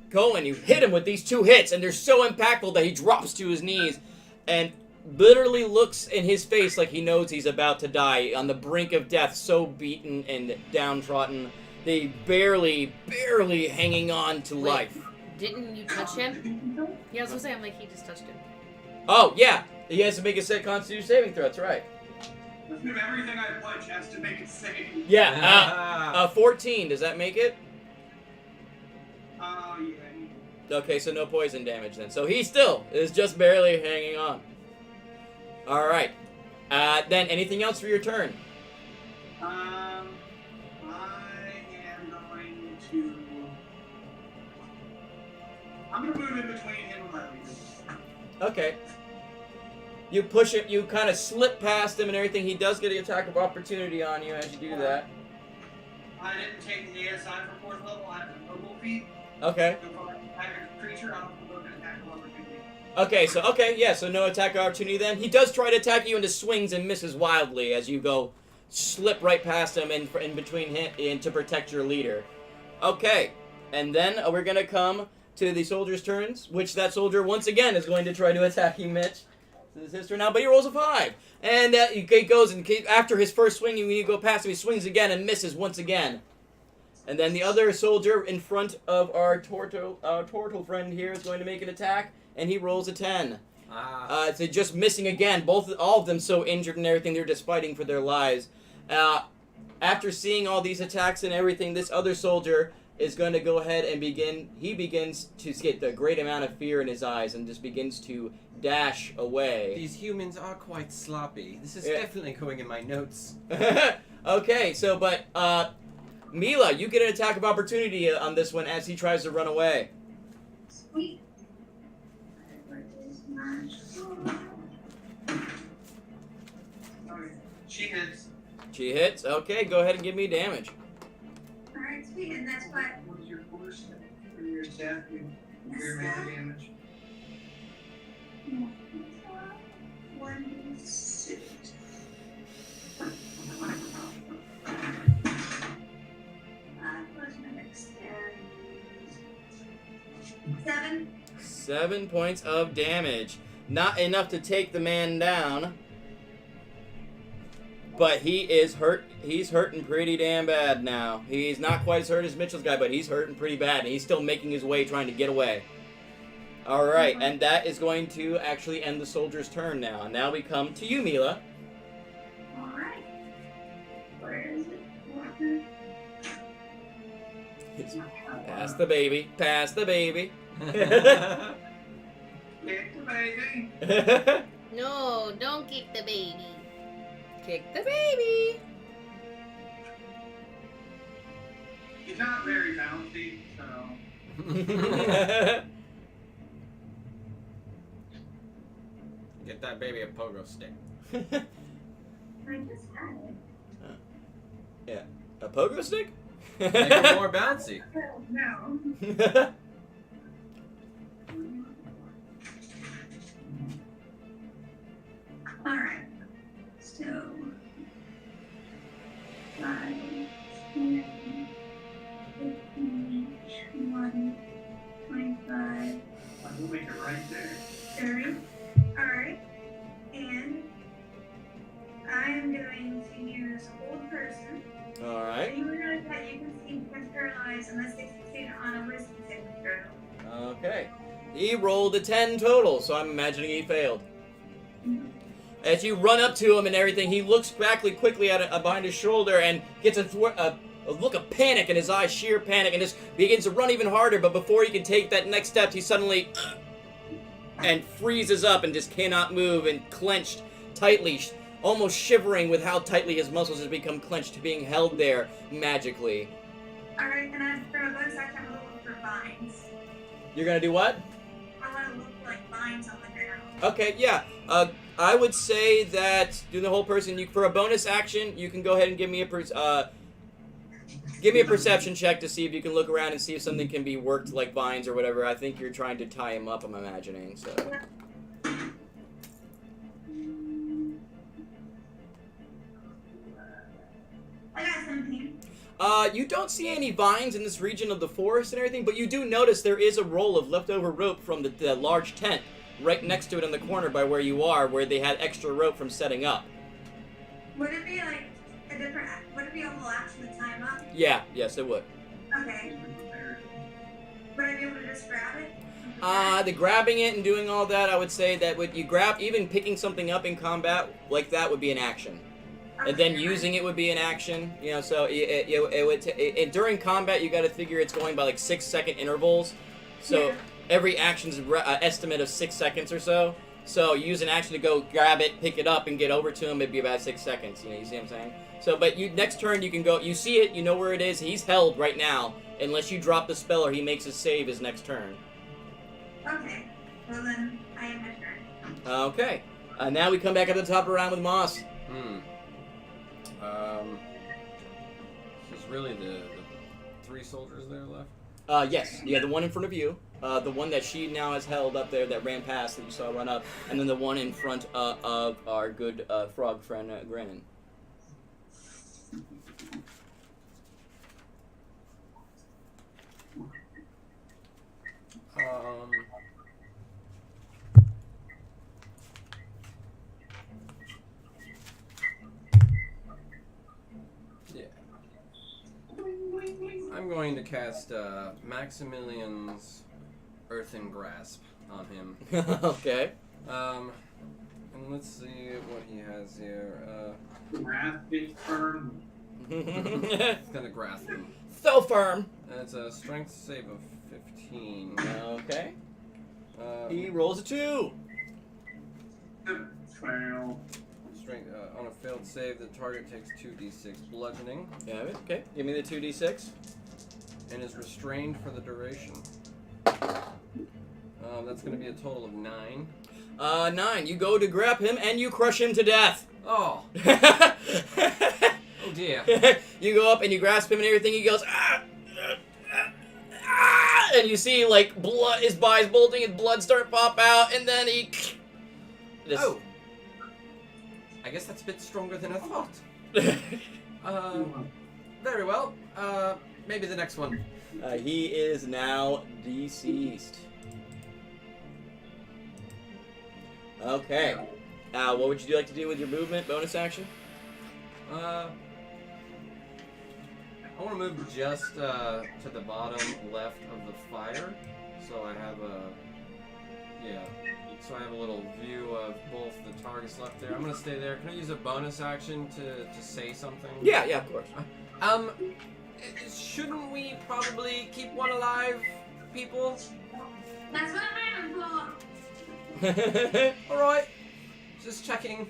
go and you hit him with these 2 hits, and they're so impactful that he drops to his knees and literally looks in his face like he knows he's about to die, on the brink of death, so beaten and downtrodden. They barely hanging on to Wait. life. Didn't you touch him? Yeah, I was gonna say, I'm like, he just touched him. Oh, yeah. He has to make a set Constitution saving throw, that's right. Everything I punch has to make it save. Yeah, 14, does that make it? Yeah. Okay, so no poison damage then. So he still is just barely hanging on. Alright. Then anything else for your turn? I am going to... I'm going to move in between him and my leader. Okay. You push it, you kind of slip past him and everything. He does get an attack of opportunity on you as you do that. I didn't take the ASI for 4th level. I have a mobile feat. Okay. So if I have a creature, I'll provoke an attack of opportunity. Okay, so no attack of opportunity then. He does try to attack you and just swings and misses wildly as you go slip right past him and in between him and to protect your leader. Okay, and then we're gonna come to the soldiers' turns, which that soldier once again is going to try to attack you, Mitch. This is his turn now, but he rolls a 5, and he goes and after his first swing, you go past him, he swings again and misses once again. And then the other soldier in front of our Tortle friend here is going to make an attack, and he rolls a 10. So just missing again. All of them so injured and everything. They're just fighting for their lives. After seeing all these attacks and everything, this other soldier is going to go ahead and begins to get the great amount of fear in his eyes and just begins to dash away. These humans are quite sloppy. This is definitely going in my notes. Okay, so Mila, you get an attack of opportunity on this one as he tries to run away. Sweet. She hits. She hits. Okay, go ahead and give me damage. Alright, sweet, and that's what. What is your force for your staff? Your mana damage. 1d6. 5 plus my dexterity. 7. 7 points of damage. Not enough to take the man down. But he is hurt. He's hurting pretty damn bad now. He's not quite as hurt as Mitchell's guy, but he's hurting pretty bad. And he's still making his way, trying to get away. Alright, and that is going to actually end the soldier's turn now. And now we come to you, Mila. Alright. Where is it? Pass the baby. Pass the baby. Kick the baby. No, don't kick the baby. Kick the baby. He's not very bouncy, so. Get that baby a pogo stick. I just had it. A pogo stick? Make it more bouncy. Oh, no. Alright. So 5, 10, 15, 20, 25, We'll make it right there. 30. Alright. And I am going to use Old Person. Alright. Anyone that you can see becomes paralyzed unless they succeed on a wisdom saving throw. Okay. He rolled a 10 total, so I'm imagining he failed. As you run up to him and everything, he looks back quickly at behind his shoulder and gets a look of panic in his eyes, sheer panic, and just begins to run even harder. But before he can take that next step, he suddenly and freezes up and just cannot move and clenched tightly, almost shivering with how tightly his muscles have become clenched, being held there magically. Alright, and I for a bonus action, I'm going to look for vines. You're gonna do what? I want to look for like vines on the ground. Okay, yeah. I would say that do the whole person. For a bonus action, you can go ahead and give me a perception check to see if you can look around and see if something can be worked like vines or whatever. I think you're trying to tie him up. I'm imagining so. I got 17. You don't see any vines in this region of the forest and everything, but you do notice there is a roll of leftover rope from the large tent right next to it in the corner by where you are, where they had extra rope from setting up. Would it be like a different? Would it be a whole action to time up? Yeah, yes, it would. Okay. Would I be able to just grab it? The grabbing it and doing all that, I would say that even picking something up in combat like that would be an action. And then using it would be an action, so it would during combat you got to figure it's going by like 6-second intervals. So Yeah. every action's estimate of 6 seconds or so. So you use an action to go grab it, pick it up, and get over to him. It'd be about 6 seconds. You see what I'm saying? So, but next turn you can go. You see it. You know where it is. He's held right now, unless you drop the spell or he makes his save his next turn. Okay. Well then, I am my turn. Okay. Now we come back at the top of the round with Moss. This is really the 3 soldiers there left. Yes. Yeah, the one in front of you. The one that she now has held up there that ran past that you saw run up, and then the one in front of our good frog friend Grennan. Yeah. I'm going to cast Maximilian's Earthen Grasp on him. Okay. And let's see what he has here. Wrath big firm. It's gonna grasp him. So firm. And it's a strength save of 15. Okay. He rolls a 2. Fail. Strength on a failed save, the target takes 2d6 bludgeoning Yeah. Okay. Give me the 2d6. and is restrained for the duration. That's going to be a total of 9. 9. You go to grab him and you crush him to death. Oh, oh dear. You go up and you grasp him and everything. He goes, ah, and you see like blood. His eyes bolting, his blood start to pop out, and then he. Oh, I guess that's a bit stronger than I thought. Very well. Maybe the next one. He is now deceased. Okay. What would you like to do with your movement bonus action? I want to move just to the bottom left of the fire, so I have so I have a little view of both the targets left there. I'm gonna stay there. Can I use a bonus action to say something? Yeah, of course. Shouldn't we probably keep one alive, people? That's what I'm for. All right, just checking.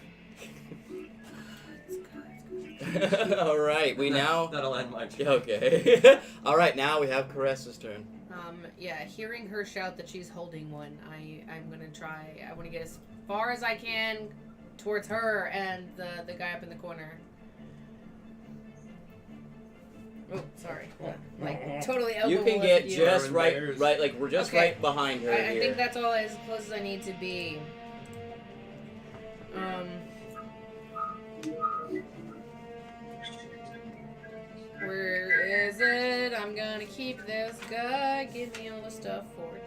All right, That'll end my turn. Okay. All right, now we have Caressa's turn. Yeah, hearing her shout that she's holding one, I'm gonna try. I want to get as far as I can towards her and the guy up in the corner. Oh, sorry. Like totally elbow. You can get you. just Aaron right, Bears. like we're just Okay. right behind her I here. think that's all as close as I need to be. Where is it? I'm gonna keep this guy. Give me all the stuff forged.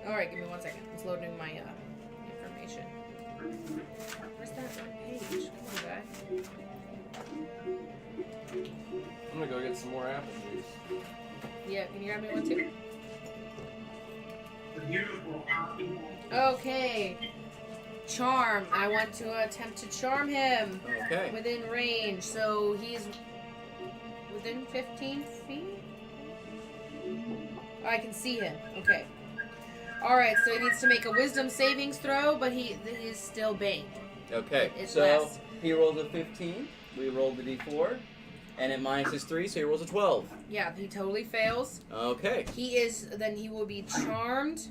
Alright, give me 1 second. It's loading my information. Where's that page? Come on, guy. I'm gonna go get some more apple juice. Yeah, can you grab me one too? The beautiful apple. Okay. Charm. I want to attempt to charm him Okay. within range. So he's within 15 feet? Oh, I can see him. Okay. Alright, so he needs to make a wisdom savings throw, but he's still banged. Okay. It's So less. he rolled a 15. We rolled the d4, and it minus his 3, so he rolls a 12. Yeah, he totally fails. Okay. He will be charmed.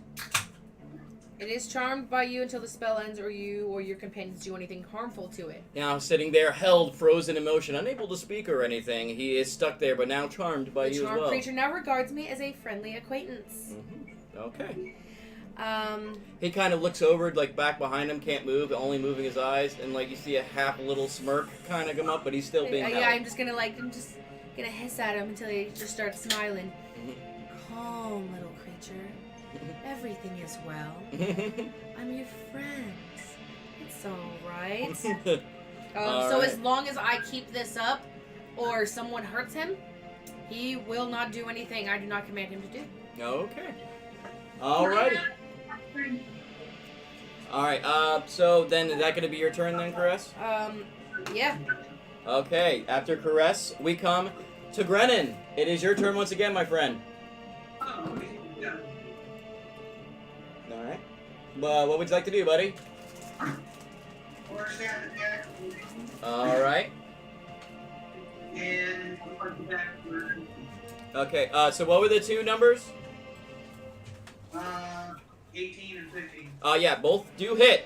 It is charmed by you until the spell ends or you or your companions do anything harmful to it. Now sitting there, held, frozen in motion, unable to speak or anything. He is stuck there, but now charmed by The you as charmed well. creature now regards me as a friendly acquaintance. Okay. Um, He kind of looks over, like back behind him, can't move, only moving his eyes, and like you see a half little smirk kind of come up, but he's still being held. yeah, I'm just gonna hiss at him until he just starts smiling. Calm, little creature. Everything is well. I'm your friend. It's alright. So as long as I keep this up, or someone hurts him, he will not do anything I do not command him to do. Okay. Alrighty. Alright, so then is that going to be your turn then, Caress? Yeah. Okay, after Caress, we come to Grennan. It is your turn once again, my friend. Oh, yeah. Alright. What would you like to do, buddy? Or stand attack. Alright. And front back. Okay, so what were the two numbers? 18 and 15. Yeah, both do hit.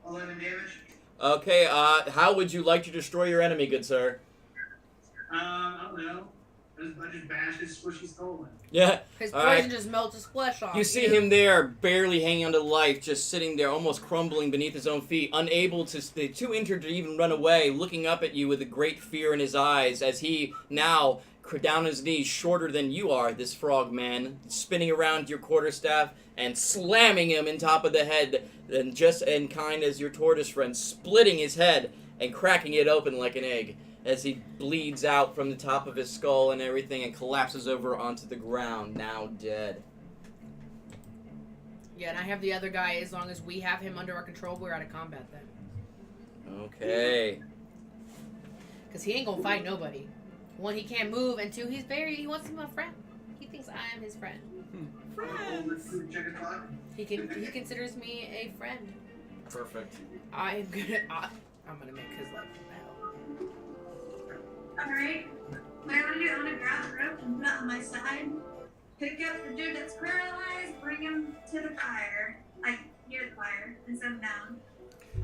11 damage. Okay, how would you like to destroy your enemy, good sir? I don't know. I just bash his squishy skull in. Yeah. His All poison right. just melts his flesh off. You see him there, barely hanging on to life, just sitting there, almost crumbling beneath his own feet, unable to, too injured to even run away, looking up at you with a great fear in his eyes, as he now, down on his knees, shorter than you are, this frog man, spinning around your quarterstaff and slamming him in top of the head, and just in kind as your tortoise friend, splitting his head and cracking it open like an egg, as he bleeds out from the top of his skull and everything and collapses over onto the ground, now dead. Yeah, and I have the other guy. As long as we have him under our control, we're out of combat then. Okay. Because he ain't gonna fight nobody. One, he can't move, and two, he wants to be my friend. He thinks I am his friend. He considers me a friend. Perfect. I'm gonna make his life hell. Alright. What I want to do, I want to grab the rope and put it on my side. Pick up the dude that's paralyzed, bring him to the fire. Like, near the fire, and set him down.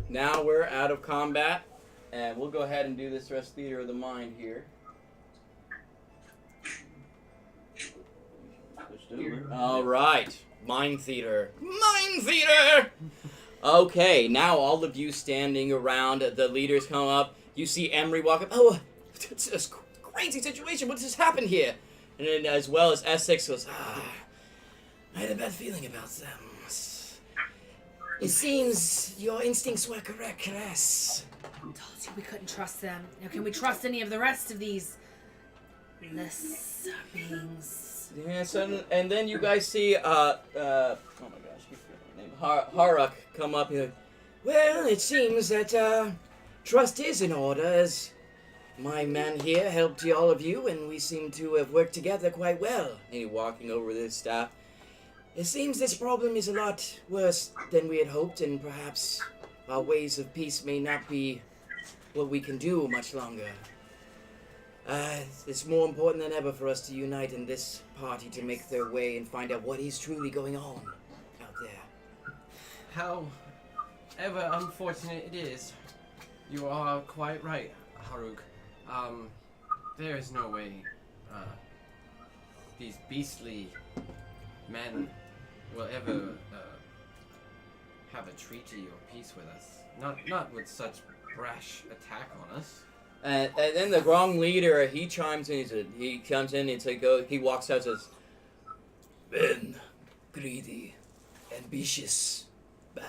Now we're out of combat, and we'll go ahead and do this rest theater of the mind here. All right, mind theater. Mind theater! Okay, now all of you standing around, the leaders come up. You see Emery walk up. Oh, it's a crazy situation. What just happened here? And then as well as Essex goes, I had a bad feeling about them. It seems your instincts were correct, Caress. I told you we couldn't trust them. Now, can we trust any of the rest of these lesser beings? yes, and then you guys see, oh my gosh, you forget my name, Haruk come up here. Well, it seems that trust is in order, as my man here helped all of you, and we seem to have worked together quite well. And he walking over this staff. It seems this problem is a lot worse than we had hoped, and perhaps our ways of peace may not be what we can do much longer. It's more important than ever for us to unite in this party to make their way and find out what is truly going on out there. However unfortunate it is, you are quite right, Haruk. There is no way these beastly men will ever have a treaty or peace with us. Not with such brash attack on us. And then the Grong leader, he chimes in. He comes in and he walks out and says, Men, greedy, ambitious, bad.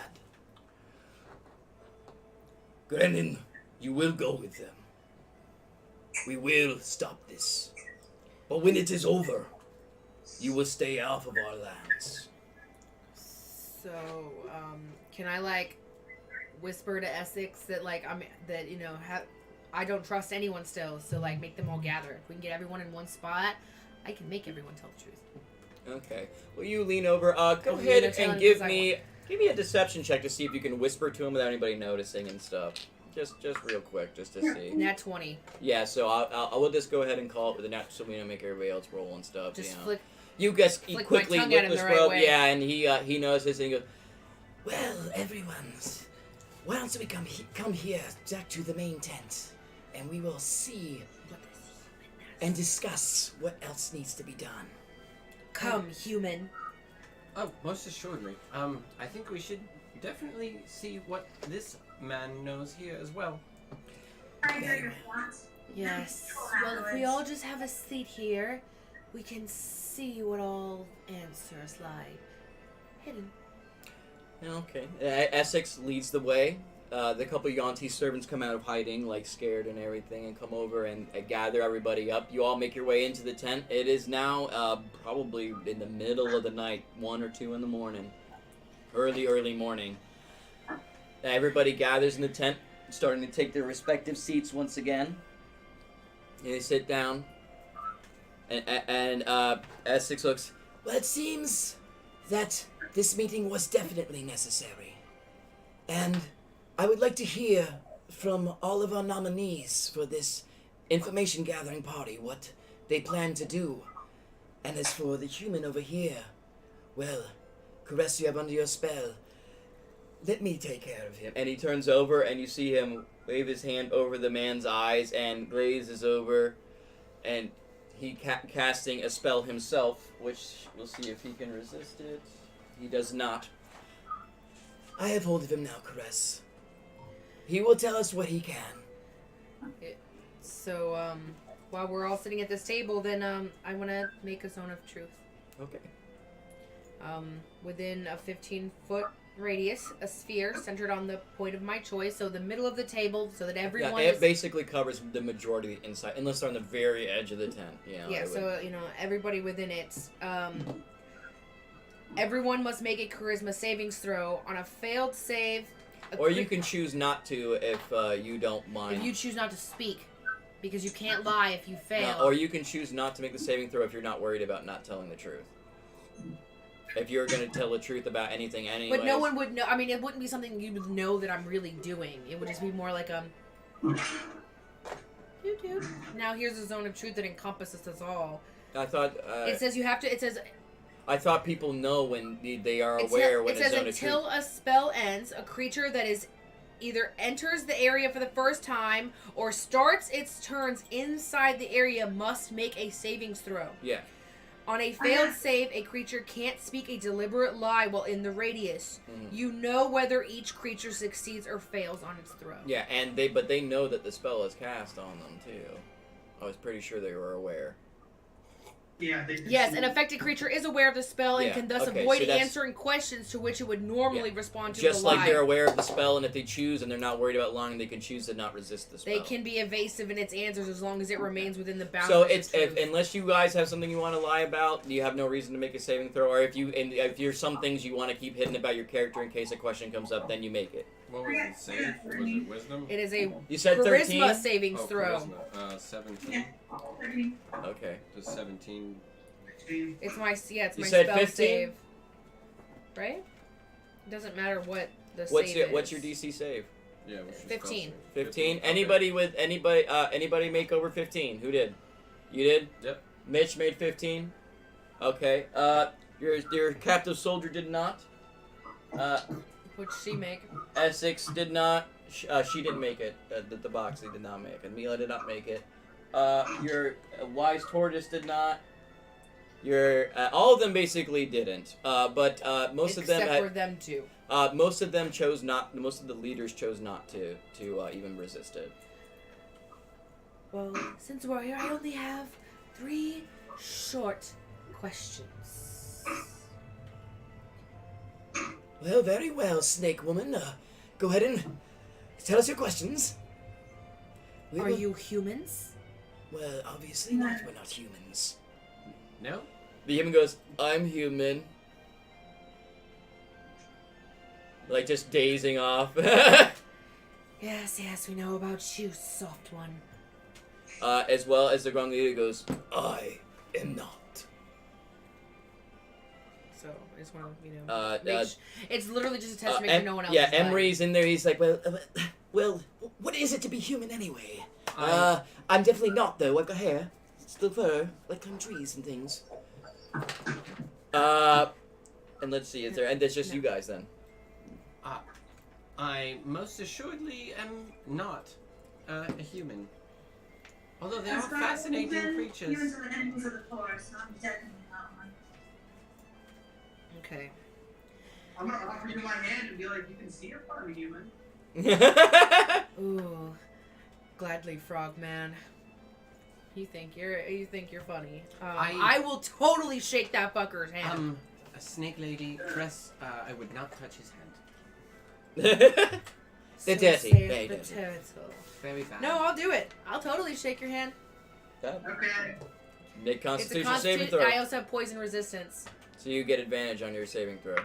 Grenin, you will go with them. We will stop this. But when it is over, you will stay off of our lands. So, can I whisper to Essex that I don't trust anyone still, so make them all gather. If we can get everyone in one spot, I can make everyone tell the truth. okay. Well, you lean over. Go lean ahead and tell and him give me a deception check to see if you can whisper to him without anybody noticing and stuff. Just real quick, just to see. Nat 20. Yeah, so I will just go ahead and call it with a nat so we don't make everybody else roll and stuff. Just you know. flick. You guys flick quickly my tongue at whip him this the right rope, way. yeah, and he notices and he goes, Well, everyone, why don't we come here back to the main tent, and we will see and discuss what else needs to be done. Come, human. Oh, most assuredly. I think we should definitely see what this man knows here as well. I hear your thoughts. Yes. Well, if we all just have a seat here, we can see what all answers lie hidden. okay. Essex leads the way. The couple of Yuan-ti servants come out of hiding, scared and everything, and come over and gather everybody up. You all make your way into the tent. It is now probably in the middle of the night, 1 or 2 in the morning. Early morning. Everybody gathers in the tent, starting to take their respective seats once again. And they sit down. And Essex looks, Well, it seems that this meeting was definitely necessary. And I would like to hear from all of our nominees for this information gathering party what they plan to do. And as for the human over here, well, Caress, you have under your spell. Let me take care of him. and he turns over and you see him wave his hand over the man's eyes and glazes over and casting a spell himself, which we'll see if he can resist it. He does not. I have hold of him now, Caress. He will tell us what he can. So, while we're all sitting at this table, then I want to make a zone of truth. Okay. Within a 15-foot radius, a sphere centered on the point of my choice, so the middle of the table, so that everyone it is... basically covers the majority of the inside, unless they're on the very edge of the tent. Yeah, so, everybody within it. Everyone must make a charisma savings throw. On a failed save... Or you can choose not to if you don't mind. If you choose not to speak, because you can't lie if you fail. No, or you can choose not to make the saving throw if you're not worried about not telling the truth. If you're going to tell the truth about anything anyway. But no one would know. I mean, it wouldn't be something you would know that I'm really doing. It would just be more like a... Now here's a zone of truth that encompasses us all. I thought... it says you have to... It says... I thought people know when they are aware when a zone of truth... It says until a spell ends, a creature that is either enters the area for the first time or starts its turns inside the area must make a savings throw. Yeah. On a failed save, a creature can't speak a deliberate lie while in the radius. Mm-hmm. You know whether each creature succeeds or fails on its throw. Yeah, and they know that the spell is cast on them too. I was pretty sure they were aware. Yeah. Yes, an affected creature is aware of the spell and can thus avoid so answering questions to which it would normally respond to just a lie. like they're aware of the spell, and if they choose and they're not worried about lying, they can choose to not resist the spell. They can be evasive in its answers as long as it remains within the bounds So of it's truth. unless you guys have something you want to lie about, you have no reason to make a saving throw. Or if you're some things you want to keep hidden about your character in case a question comes up, then you make it. What was it? Save? Was it wisdom? It is a You said charisma 13? savings throw. Charisma. 17. Okay. Just 17. It's my You my said spell 15? save. Right? It doesn't matter what the What's save what's is. your DC save? Yeah, what's your 15. spell save? 15. Okay. Anybody make over 15? Who did? You did? Yep. Mitch made 15. Okay. Your captive soldier did not. What'd she make? Essex did not. She didn't make it. The Tabaxi did not make it. Mila did not make it. Your wise tortoise did not. Your all of them basically didn't. But most of them Except for them two. most of them chose not. Most of the leaders chose not to even resist it. Well, since we're here, I only have 3 short questions. Well, very well, Snake Woman. Go ahead and tell us your questions. Are you humans? Well, obviously not. We're not humans. No? The human goes, "I'm human." Like just dazing off. Yes, we know about you, soft one. As well as the Grong leader goes, I am not. So I just want to, it's literally just a test to make Em- sure no one else. yeah, is lying. Emery's in there. He's like, Well, what is it to be human anyway? I- I'm definitely not, though. I've got hair. Still fur, like climb trees and things. and let's see, and there's just you guys then. I most assuredly am not a human. Although they are fascinating creatures. Humans are the enemies of the forest, so I'm definitely not one. Okay. I'm gonna offer you my hand and be like, you can see you're part of a human. Ooh, gladly, Frogman. You think you're funny? I will totally shake that fucker's hand. A snake lady, Cress, I would not touch his hand. They're dirty. saith Very the dirty. turtle. Very bad. No, I'll do it. I'll totally shake your hand. Okay. Make It's a Constitution saving throw. I also have poison resistance. So you get advantage on your saving throw.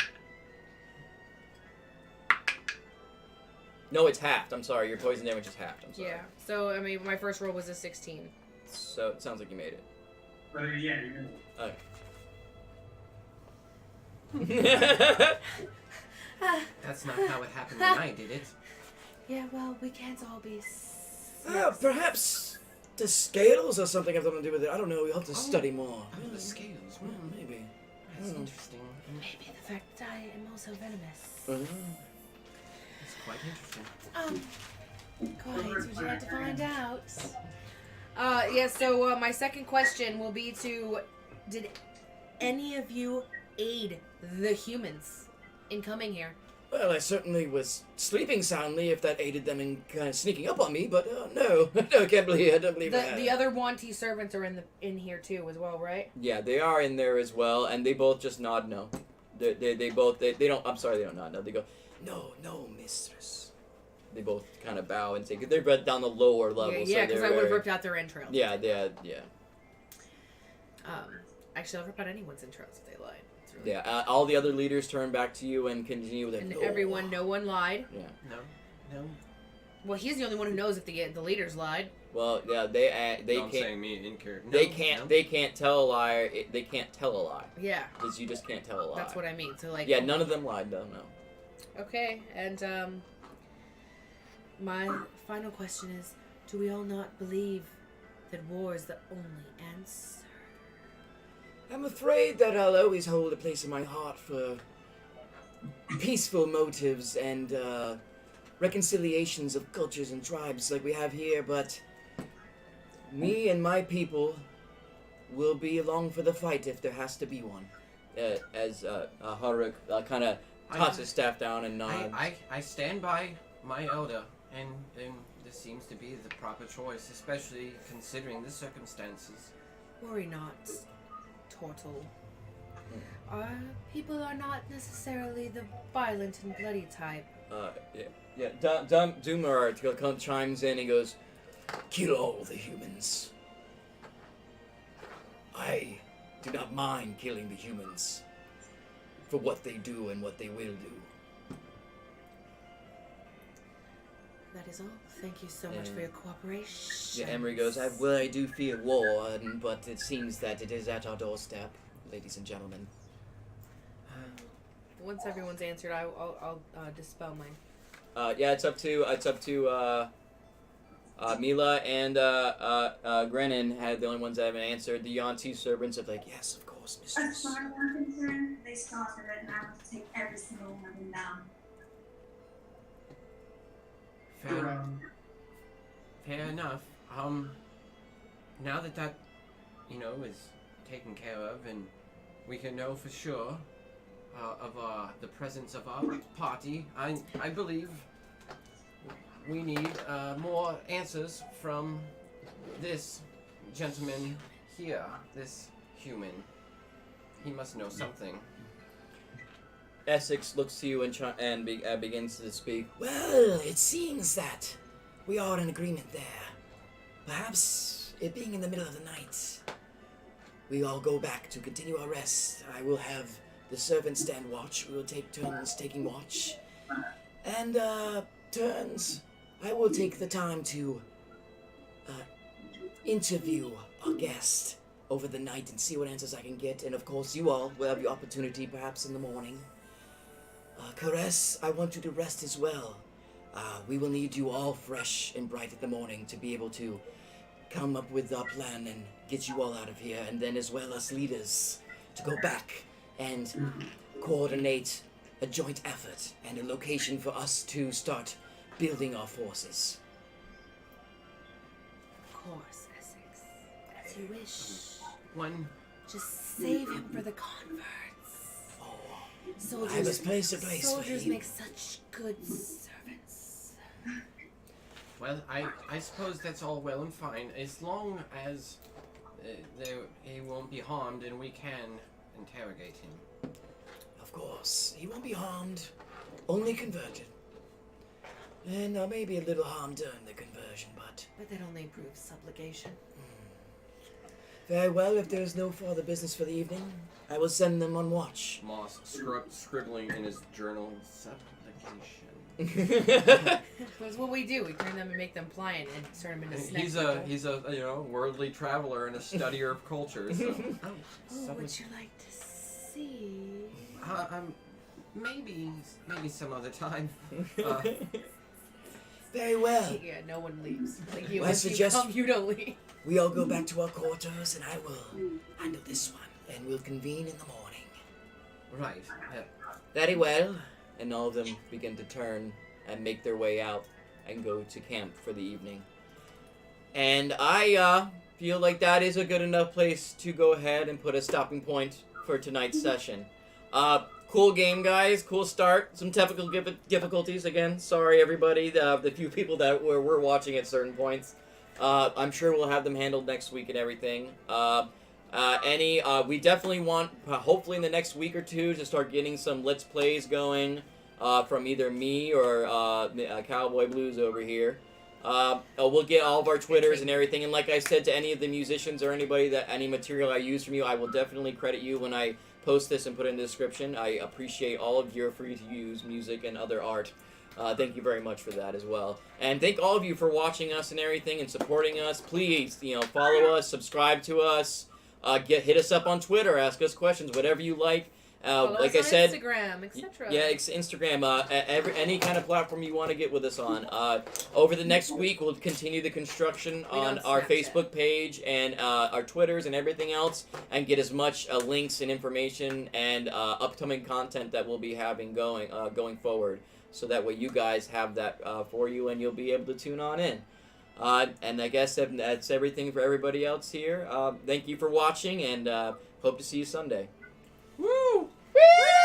No, it's halved. I'm sorry. Your poison damage is halved. I'm sorry. Yeah. So I mean, my first roll was a 16. So it sounds like you made it. But yeah, you're gonna. That's not how it happened when I did it. Yeah. Well, we can't all be. Perhaps the scales or something have something to do with it. I don't know. We'll have to study more. Oh, the scales. Well, maybe. That's interesting. Maybe the fact that I am also venomous. It's quite interesting. Quite. Would you like to find out? So my second question will be did any of you aid the humans in coming here? Well, I certainly was sleeping soundly if that aided them in kind of sneaking up on me, but no. No, I don't believe that. The other Yuan-ti servants are in here too as well, right? Yeah, they are in there as well, and they both just nod no. They both they don't. I'm sorry, they don't nod no. They go, No, mistress. they both kind of bow and say, because they're right down the lower level. Yeah, because so I would have they're ripped out their entrails. Yeah. Actually, I'll rip out anyone's entrails if they lied. It's really- Yeah, all the other leaders turn back to you and continue with And it. no one lied. Yeah. No. Well, he's the only one who knows if the leaders lied. Well, yeah, they No, I'm can't. saying me in character. They No, can't. no. They can't tell a lie. They can't tell a lie Yeah, because you just can't tell a lie. that's what I mean. So like. Yeah, none of them lied though. No. Okay, and my final question is: do we all not believe that war is the only answer? I'm afraid that I'll always hold a place in my heart for peaceful motives and reconciliations of cultures and tribes like we have here, but me and my people will be along for the fight if there has to be one. As Haruk kind of toss his staff down and nods. I stand by my elder, and this seems to be the proper choice, especially considering the circumstances. Worry not, Tortle. Our people are not necessarily the violent and bloody type. Yeah. Dumar chimes in. He goes, Kill all the humans. I do not mind killing the humans for what they do and what they will do. That is all. Thank you so much for your cooperation. Yeah, Emery goes, I do fear war, but it seems that it is at our doorstep, ladies and gentlemen. Once everyone's answered, I'll dispel mine. Yeah, it's up to Mila and Grennan had the only ones that haven't answered. The Yuan-ti servants are like, yes, of course, As mistress. far as I'm concerned, they started it and I want to take every single one of them down. Fair enough. Now that is taken care of, and we can know for sure of the presence of our party, I believe we need more answers from this gentleman here, this human. He must know something. Essex looks to you and begins to speak. Well, it seems that we are in agreement there. Perhaps it being in the middle of the night, we all go back to continue our rest. I will have the servants stand watch. We will take turns taking watch. And, turns, I will take the time to, interview our guest over the night and see what answers I can get. And, of course, you all will have the opportunity, perhaps in the morning. Caress, I want you to rest as well. We will need you all fresh and bright in the morning to be able to come up with our plan and get you all out of here, and then as well as leaders to go back and coordinate a joint effort and a location for us to start building our forces. Of course, Essex. As you wish. Just save him for the converts. I must place a place for Soldiers him. make such good servants. Well, I suppose that's all well and fine, as long as he won't be harmed and we can interrogate him. Of course, he won't be harmed, only converted. And maybe a little harm during the conversion, but... But that only improves supplication. Very well, if there is no further business for the evening, I will send them on watch. Moss scribbling in his journal, supplication. That's what we do. We turn them and make them pliant and turn them into snake He's people. a worldly traveler and a studier of culture. So. Oh, would you like to see? Maybe some other time. Very well. Yeah, no one leaves. Like you, I if you suggest- come, you don't leave. We all go back to our quarters, and I will handle this one, and we'll convene in the morning. Right. Very well. And all of them begin to turn and make their way out and go to camp for the evening. And I feel like that is a good enough place to go ahead and put a stopping point for tonight's session. Cool game, guys. Cool start. Some technical difficulties again. Sorry, everybody. The few people that were watching at certain points. I'm sure we'll have them handled next week and everything. We definitely want, hopefully in the next week or two, to start getting some Let's Plays going from either me or Cowboy Blues over here. We'll get all of our Twitters and everything, and like I said to any of the musicians or anybody that any material I use from you, I will definitely credit you when I post this and put it in the description. I appreciate all of your free-to-use music and other art. Thank you very much for that as well. And thank all of you for watching us and everything and supporting us. Please, follow us, subscribe to us, hit us up on Twitter, ask us questions, whatever you like. Like I said, Instagram, etc. Yeah, Instagram, any kind of platform you want to get with us on. Over the next week, we'll continue the construction on our Facebook page and our Twitters and everything else, and get as much links and information and upcoming content that we'll be having going forward. So that way you guys have that for you, and you'll be able to tune on in. And I guess that's everything for everybody else here. Thank you for watching, and hope to see you Sunday. Woo! Woo!